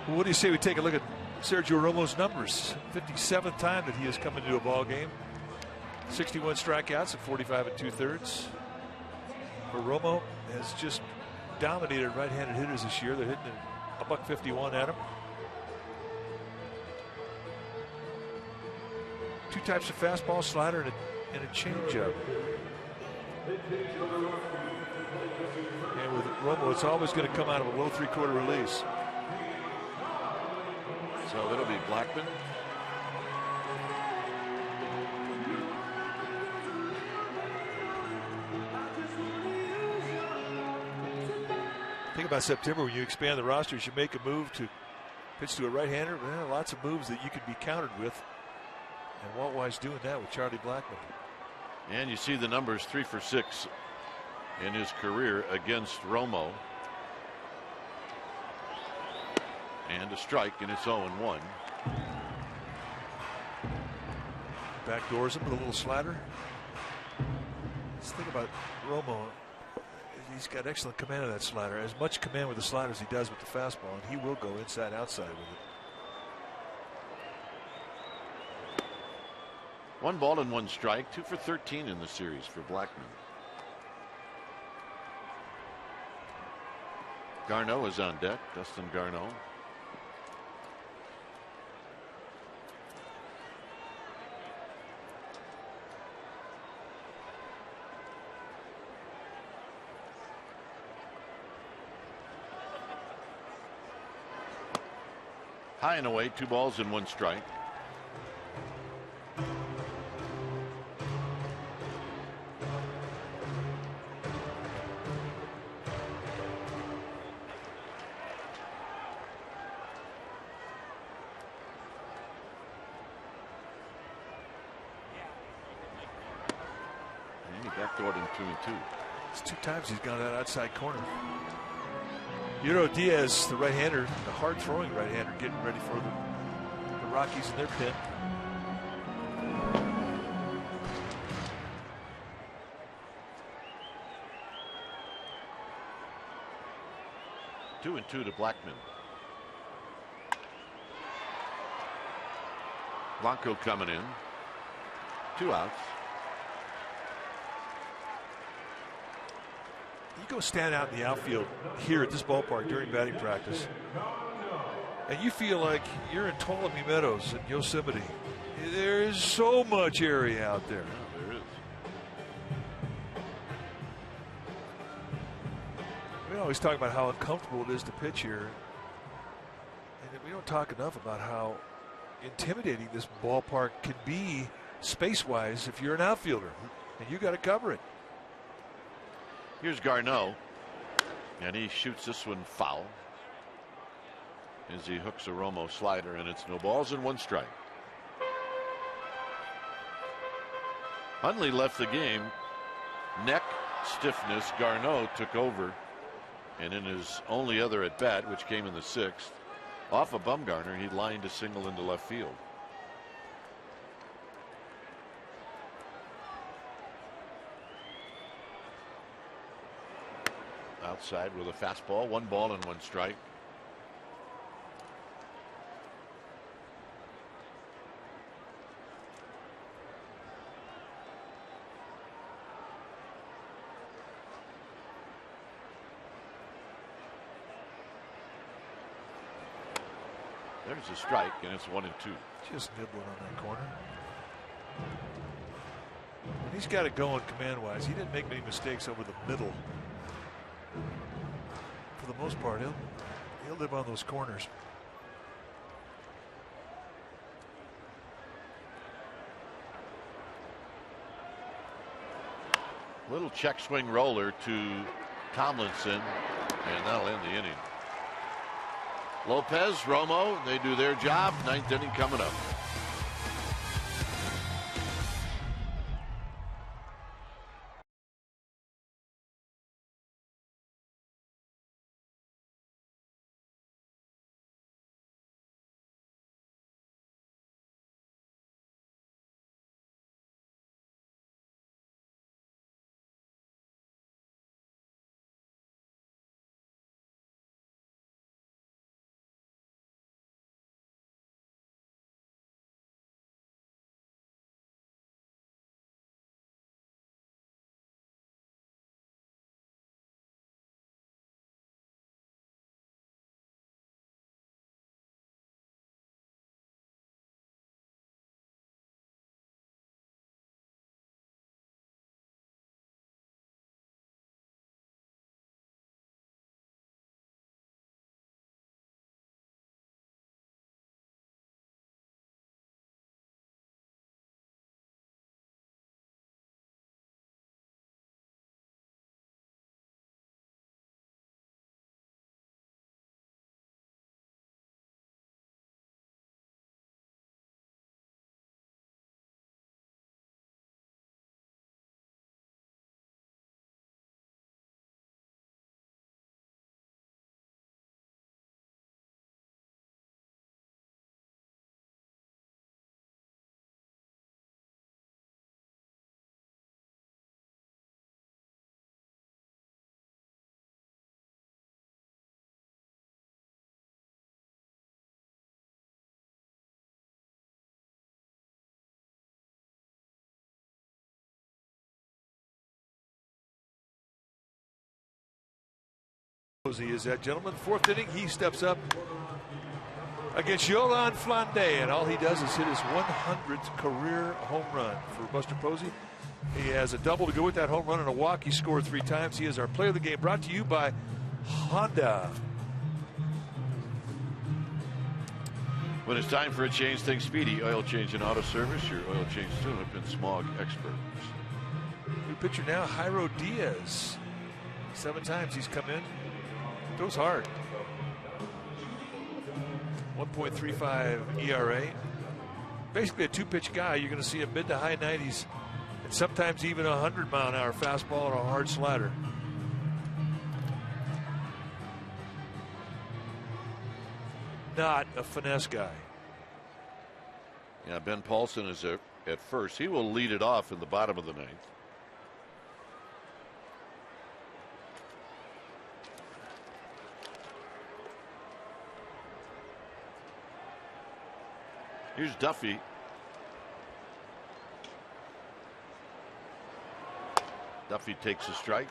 Well, what do you say we take a look at Sergio Romo's numbers? 57th time that he has come into a ball game. 61 strikeouts at 45 2/3. But Romo has just dominated right-handed hitters this year. They're hitting a $151 at him. 2 types of fastball, slider, and a changeup. And with Romo, it's always going to come out of a low 3/4 release. So it'll be Blackman. Think about September when you expand the rosters, you make a move to pitch to a right-hander. Well, lots of moves that you could be countered with. And Walt Weiss doing that with Charlie Blackman. And you see the numbers, 3 for 6 in his career against Romo. And a strike, and it's 0-1. Backdoors him with a little slider. Let's think about Romo. He's got excellent command of that slider. As much command with the slider as he does with the fastball, and he will go inside outside with it. 1 ball and 1 strike, 2 for 13 in the series for Blackman. Garneau is on deck. Dustin Garneau. High and away, 2 balls and 1 strike. And he backdoored him 2-2. It's 2 times he's gone that outside corner. Euro Diaz, the right-hander, the hard-throwing right-hander, getting ready for the Rockies in their pit. Two and 2 to Blackman. Blanco coming in. 2 outs. You go stand out in the outfield here at this ballpark during batting practice, and you feel like you're in Ptolemy Meadows in Yosemite. There is so much area out there. Yeah, there is. We always talk about how uncomfortable it is to pitch here, and we don't talk enough about how intimidating this ballpark can be space-wise if you're an outfielder, and you got to cover it. Here's Garneau, and he shoots this one foul as he hooks a Romo slider, and it's no balls and 1 strike. Hundley left the game. Neck stiffness. Garneau took over, and in his only other at bat, which came in the 6th, off of Bumgarner, he lined a single into left field. Outside with a fastball, 1 ball and 1 strike. There's a strike, and it's 1 and 2. Just nibbling on that corner. He's got it going command-wise. He didn't make many mistakes over the middle. For the most part, he'll live on those corners. Little check swing roller to Tomlinson, and that'll end the inning. Lopez, Romo, they do their job. 9th inning coming up. He is that gentleman. Fourth inning, he steps up against Yolan Flande, and all he does is hit his 100th career home run for Buster Posey. He has a double to go with that home run and a walk. He scored 3 times. He is our player of the game, brought to you by Honda. When it's time for a change, think Speedy Oil Change and Auto Service, your oil change tune-up and smog experts. New pitcher now, Jairo Diaz. 7 times he's come in. Throws hard. 1.35 ERA. Basically a 2-pitch guy. You're going to see a mid to high 90s and sometimes even a 100-mile-an-hour fastball and a hard slider. Not a finesse guy. Yeah, Ben Paulson is at first. He will lead it off in the bottom of the 9th. Here's Duffy. Duffy takes a strike.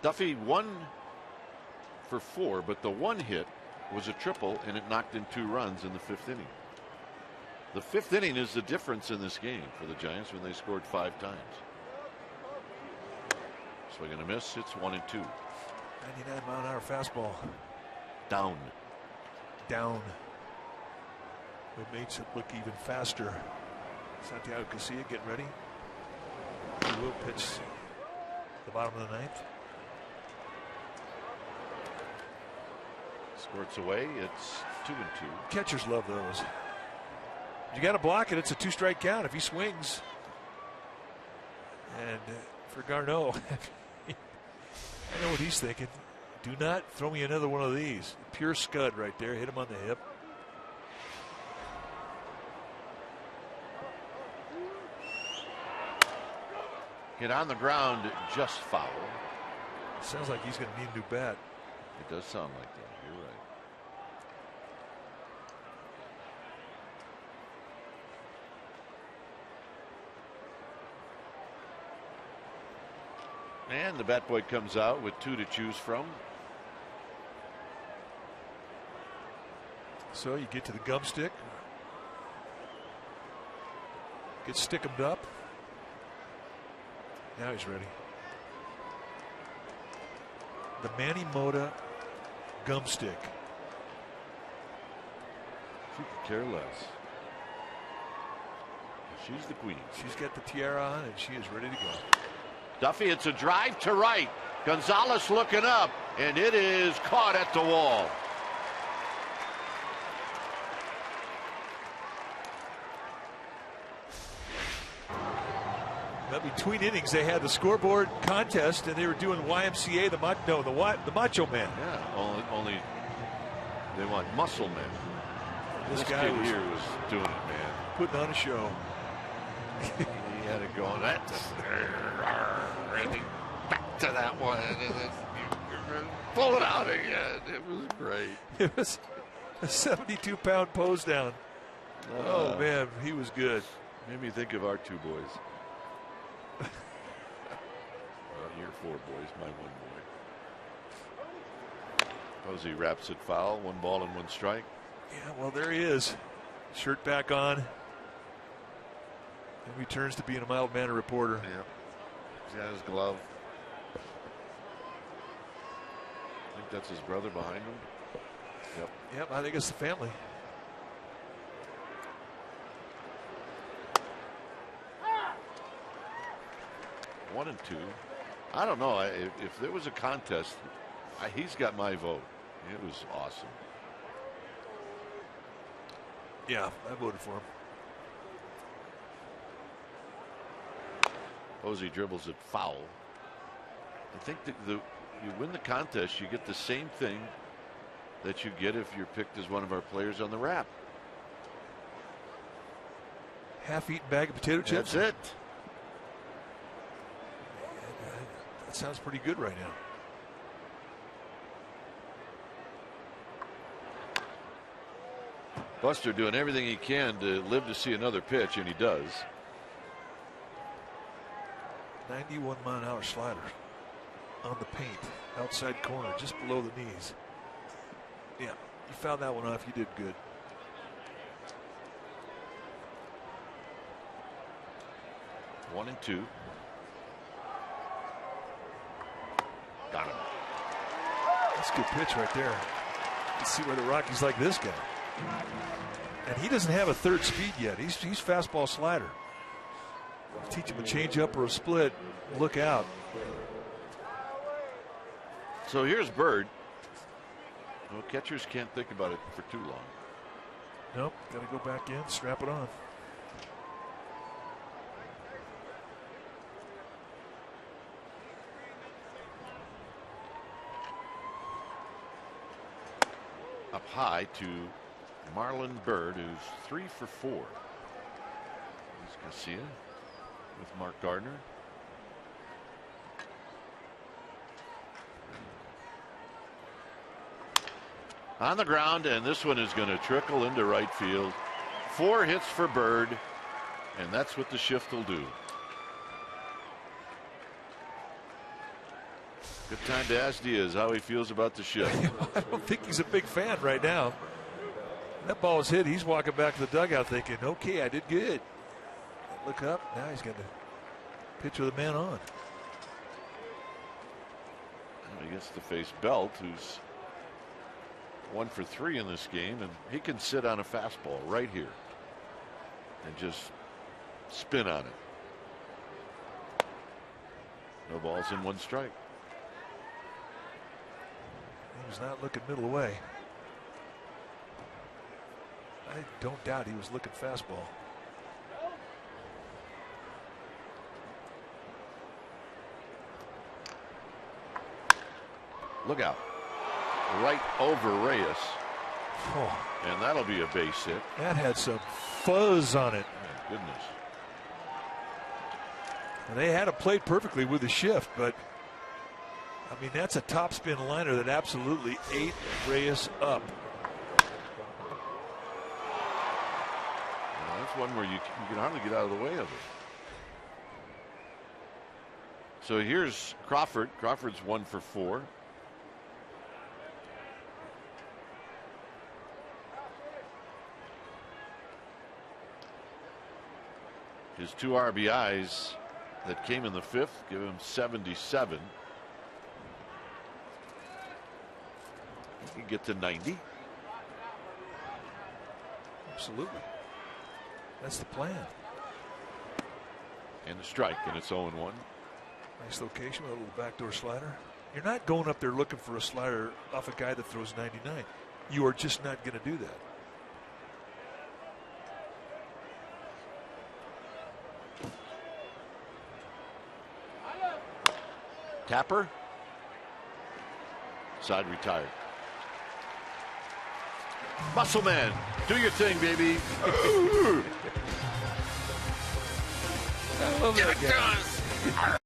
Duffy 1 for 4, but the one hit was a triple, and it knocked in 2 runs in the 5th inning. The 5th inning is the difference in this game for the Giants when they scored 5 times. Swing and a miss. It's 1-2. 99-mile-an-hour fastball. Down. It makes it look even faster. Santiago Casilla getting ready. He will pitch the bottom of the 9th. Squirts away. It's 2-2. Catchers love those. You got to block it. It's a 2-strike count if he swings. And for Garneau, I know what he's thinking. Do not throw me another one of these. Pure scud right there. Hit him on the hip. Hit on the ground, just foul. Sounds like he's going to need a new bat. It does sound like that. You're right. And the bat boy comes out with 2 to choose from. So you get to the gum stick. Get stick-emmed up. Now he's ready. The Manny Mota gum stick. She could care less. She's the queen. She's got the tiara on and she is ready to go. Duffy, it's a drive to right. Gonzalez looking up, and it is caught at the wall. Now between innings, they had the scoreboard contest, and they were doing YMCA, the Macho Man. Yeah, only they want Muscle Man. This guy kid here was doing it, man. Putting on a show. He had it going. Back to that one. Pull it out again. It was great. It was a 72-pound pose down. Oh, man, he was good. Made me think of our 2 boys. Your 4 boys, my 1 boy. Posey wraps it foul. 1 ball and 1 strike. Yeah, well, there he is. Shirt back on. And returns to being a mild-mannered reporter. Yeah. He's got his glove. I think that's his brother behind him. Yep, I think it's the family. One and 2. I don't know. If there was a contest, he's got my vote. It was awesome. Yeah, I voted for him. Posey dribbles it foul. I think that you win the contest, you get the same thing that you get if you're picked as one of our players on the wrap. Half-eaten bag of potato chips. That's it. That sounds pretty good right now. Buster doing everything he can to live to see another pitch, and he does. 91-mile-an-hour slider on the paint, outside corner, just below the knees. Yeah, you found that one off. You did good. One and two. Got him. That's a good pitch right there. Let's see where the Rockies like this guy. And he doesn't have a third speed yet. He's fastball slider. Teach him a changeup or a split. Look out. So here's Bird. Well, catchers can't think about it for too long. Nope. Got to go back in, strap it on. Up high to Marlon Bird, who's 3 for 4. Here's Garcia with Mark Gardner. On the ground, and this one is going to trickle into right field. 4 hits for Bird, and that's what the shift will do. Good time to ask Diaz how he feels about the shift. I don't think he's a big fan right now. That ball was hit. He's walking back to the dugout thinking, okay, I did good. Look up. Now he's going to pitch with a man on. He gets to face Belt, who's 1 for 3 in this game, and he can sit on a fastball right here and just spin on it. No balls in 1 strike. He was not looking middle away. I don't doubt he was looking fastball. Look out. Right over Reyes. Oh, And that'll be a base hit. that had some fuzz on it. Oh, goodness. And they had it played perfectly with the shift, but I mean, that's a topspin liner that absolutely ate Reyes up. Well, that's one where you can hardly get out of the way of it. So here's Crawford. Crawford's 1 for 4. His 2 RBIs that came in the 5th give him 77. He can get to 90. Absolutely. That's the plan. And a strike, and it's 0-1. Nice location with a little backdoor slider. You're not going up there looking for a slider off a guy that throws 99. You are just not going to do that. Tapper. Side retired. Muscle Man, do your thing, baby. I love that guy.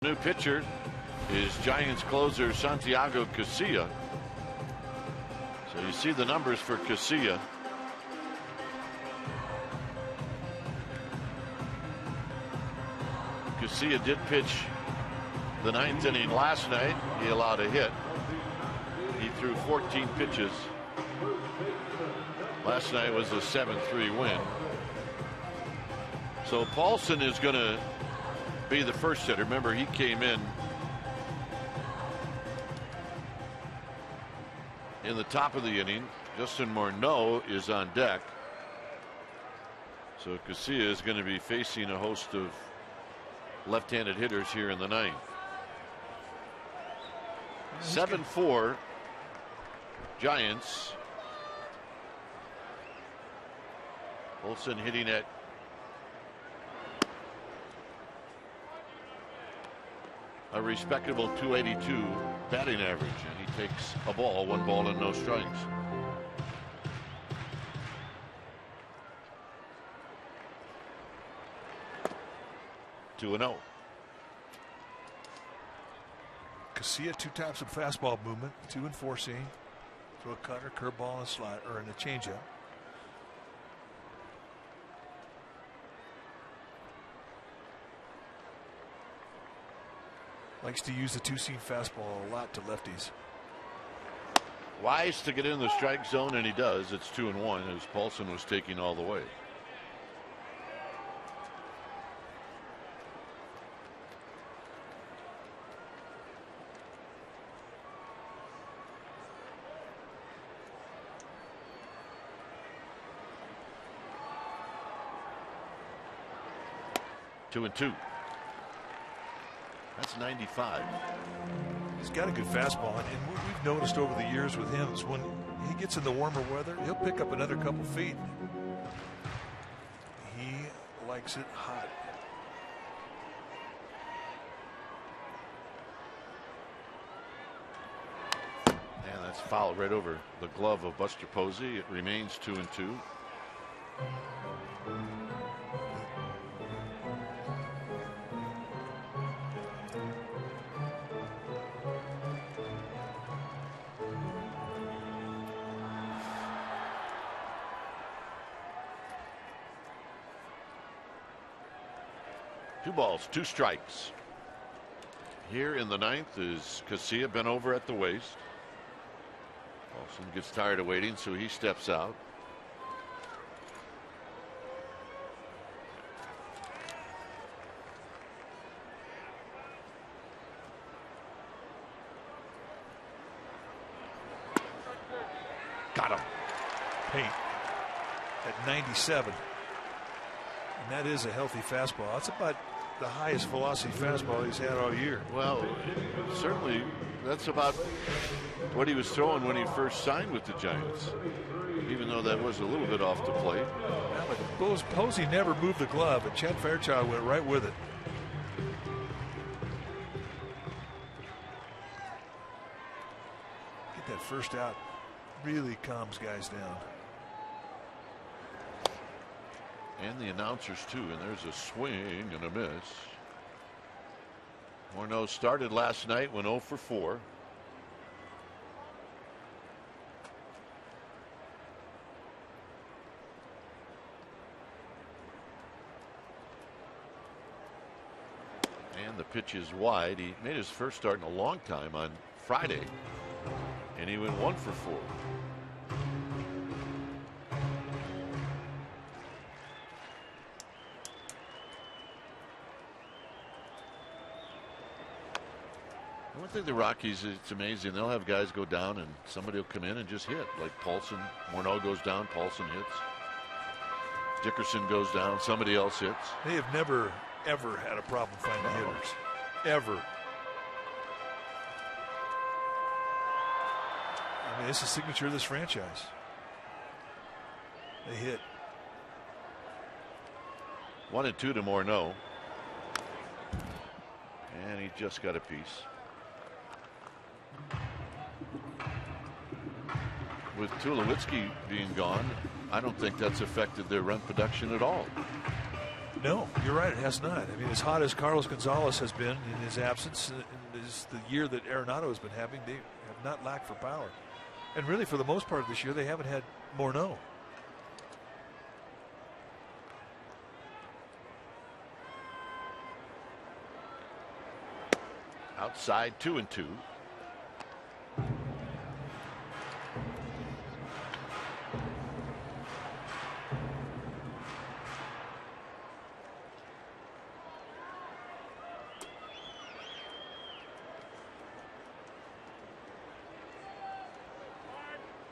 New pitcher is Giants closer Santiago Casilla. So you see the numbers for Casilla. Casilla did pitch the 9th inning last night. He allowed a hit. He threw 14 pitches. Last night was a 7-3 win. So Paulson is going to be the first hitter. Remember, he came in the top of the inning. Justin Morneau is on deck. So Casilla is going to be facing a host of left-handed hitters here in the 9th. 7-4 Giants. Olsen hitting at a respectable .282 batting average, and he takes a ball, 1 ball and no strikes. Two and 0. Casilla 2 types of fastball movement, 2 and 4 seam, throw a cutter, curveball, and a slide, or in a changeup. Likes to use the 2-seam fastball a lot to lefties. Wise to get in the strike zone, and he does. It's 2-1 as Paulson was taking all the way. Two and 2. That's 95. He's got a good fastball, and what we've noticed over the years with him is when he gets in the warmer weather, he'll pick up another couple feet. He likes it hot. And that's fouled right over the glove of Buster Posey. It remains 2 and 2. Two balls, 2 strikes. Here in the 9th is Casilla, bent over at the waist. Paulson gets tired of waiting, so he steps out. Got him. Paint at 97. And that is a healthy fastball. That's about the highest velocity fastball he's had all year. Well, certainly that's about what he was throwing when he first signed with the Giants, even though that was a little bit off the plate. Yeah, but Posey never moved the glove, and Chad Fairchild went right with it. Get that first out really calms guys down. And the announcers too, and there's a swing and a miss. Morneau started last night, went 0 for 4. And the pitch is wide. He made his first start in a long time on Friday, and he went 1 for 4. One thing the Rockies, it's amazing. They'll have guys go down and somebody will come in and just hit. Like Paulson, Morneau goes down, Paulson hits. Dickerson goes down, somebody else hits. They have never, ever had a problem finding hitters. Ever. I mean, it's the signature of this franchise. They hit. 1 and 2 to Morneau. And he just got a piece. With Tulowitzki being gone, I don't think that's affected their run production at all. No, you're right. It has not. I mean, as hot as Carlos Gonzalez has been in his absence, and is the year that Arenado has been having, they have not lacked for power. And really, for the most part of this year, they haven't had Morneau. Outside 2-2.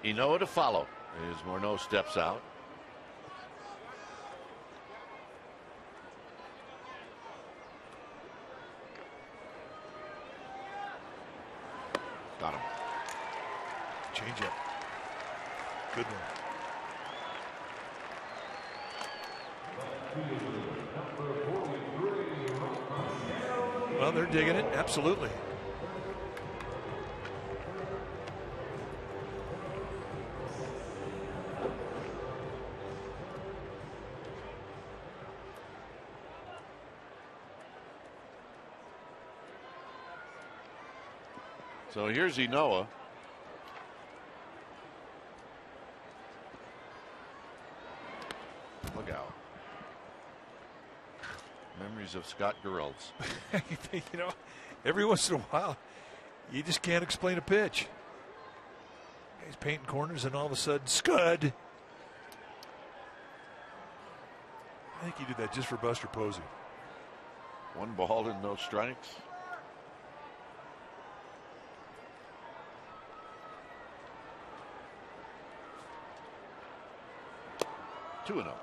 Inoa to follow as Morneau steps out. Got him. Change up. Good one. Well, they're digging it. Absolutely. So here's Inoa. Look out. Memories of Scott Geralds. You know, every once in a while, you just can't explain a pitch. He's painting corners, and all of a sudden, scud. I think he did that just for Buster Posey. 1 ball and no strikes. Two and 0.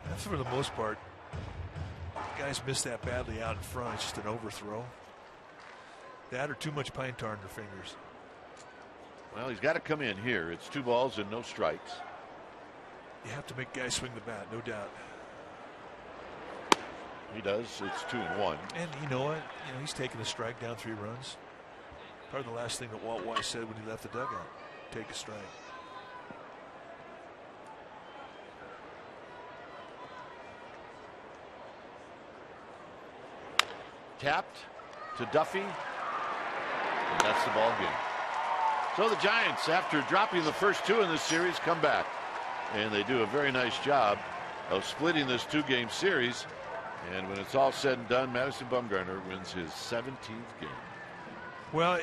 That's for the most part. Guys miss that badly out in front. It's just an overthrow. That or too much pine tar in their fingers. Well, he's got to come in here. It's 2 balls and no strikes. You have to make guys swing the bat, no doubt. He does. It's 2-1. And you know what? You know, he's taking a strike down 3 runs. Probably the last thing that Walt Weiss said when he left the dugout. Take a strike. Tapped to Duffy. And that's the ball game. So the Giants, after dropping the first 2 in this series, come back. And they do a very nice job of splitting this 2-game series. And when it's all said and done, Madison Bumgarner wins his 17th game. Well,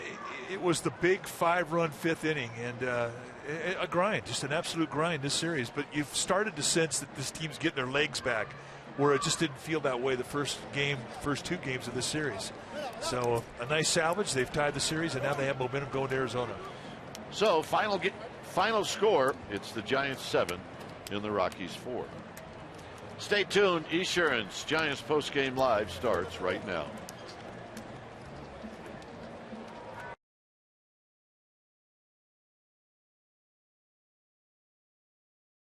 it was the big 5-run 5th inning, and a grind, just an absolute grind this series. But you've started to sense that this team's getting their legs back, where it just didn't feel that way the first 2 games of this series. So a nice salvage. They've tied the series, and now they have momentum going to Arizona. So final score, it's the Giants 7 and the Rockies 4. Stay tuned. Esurance Giants Postgame Live starts right now.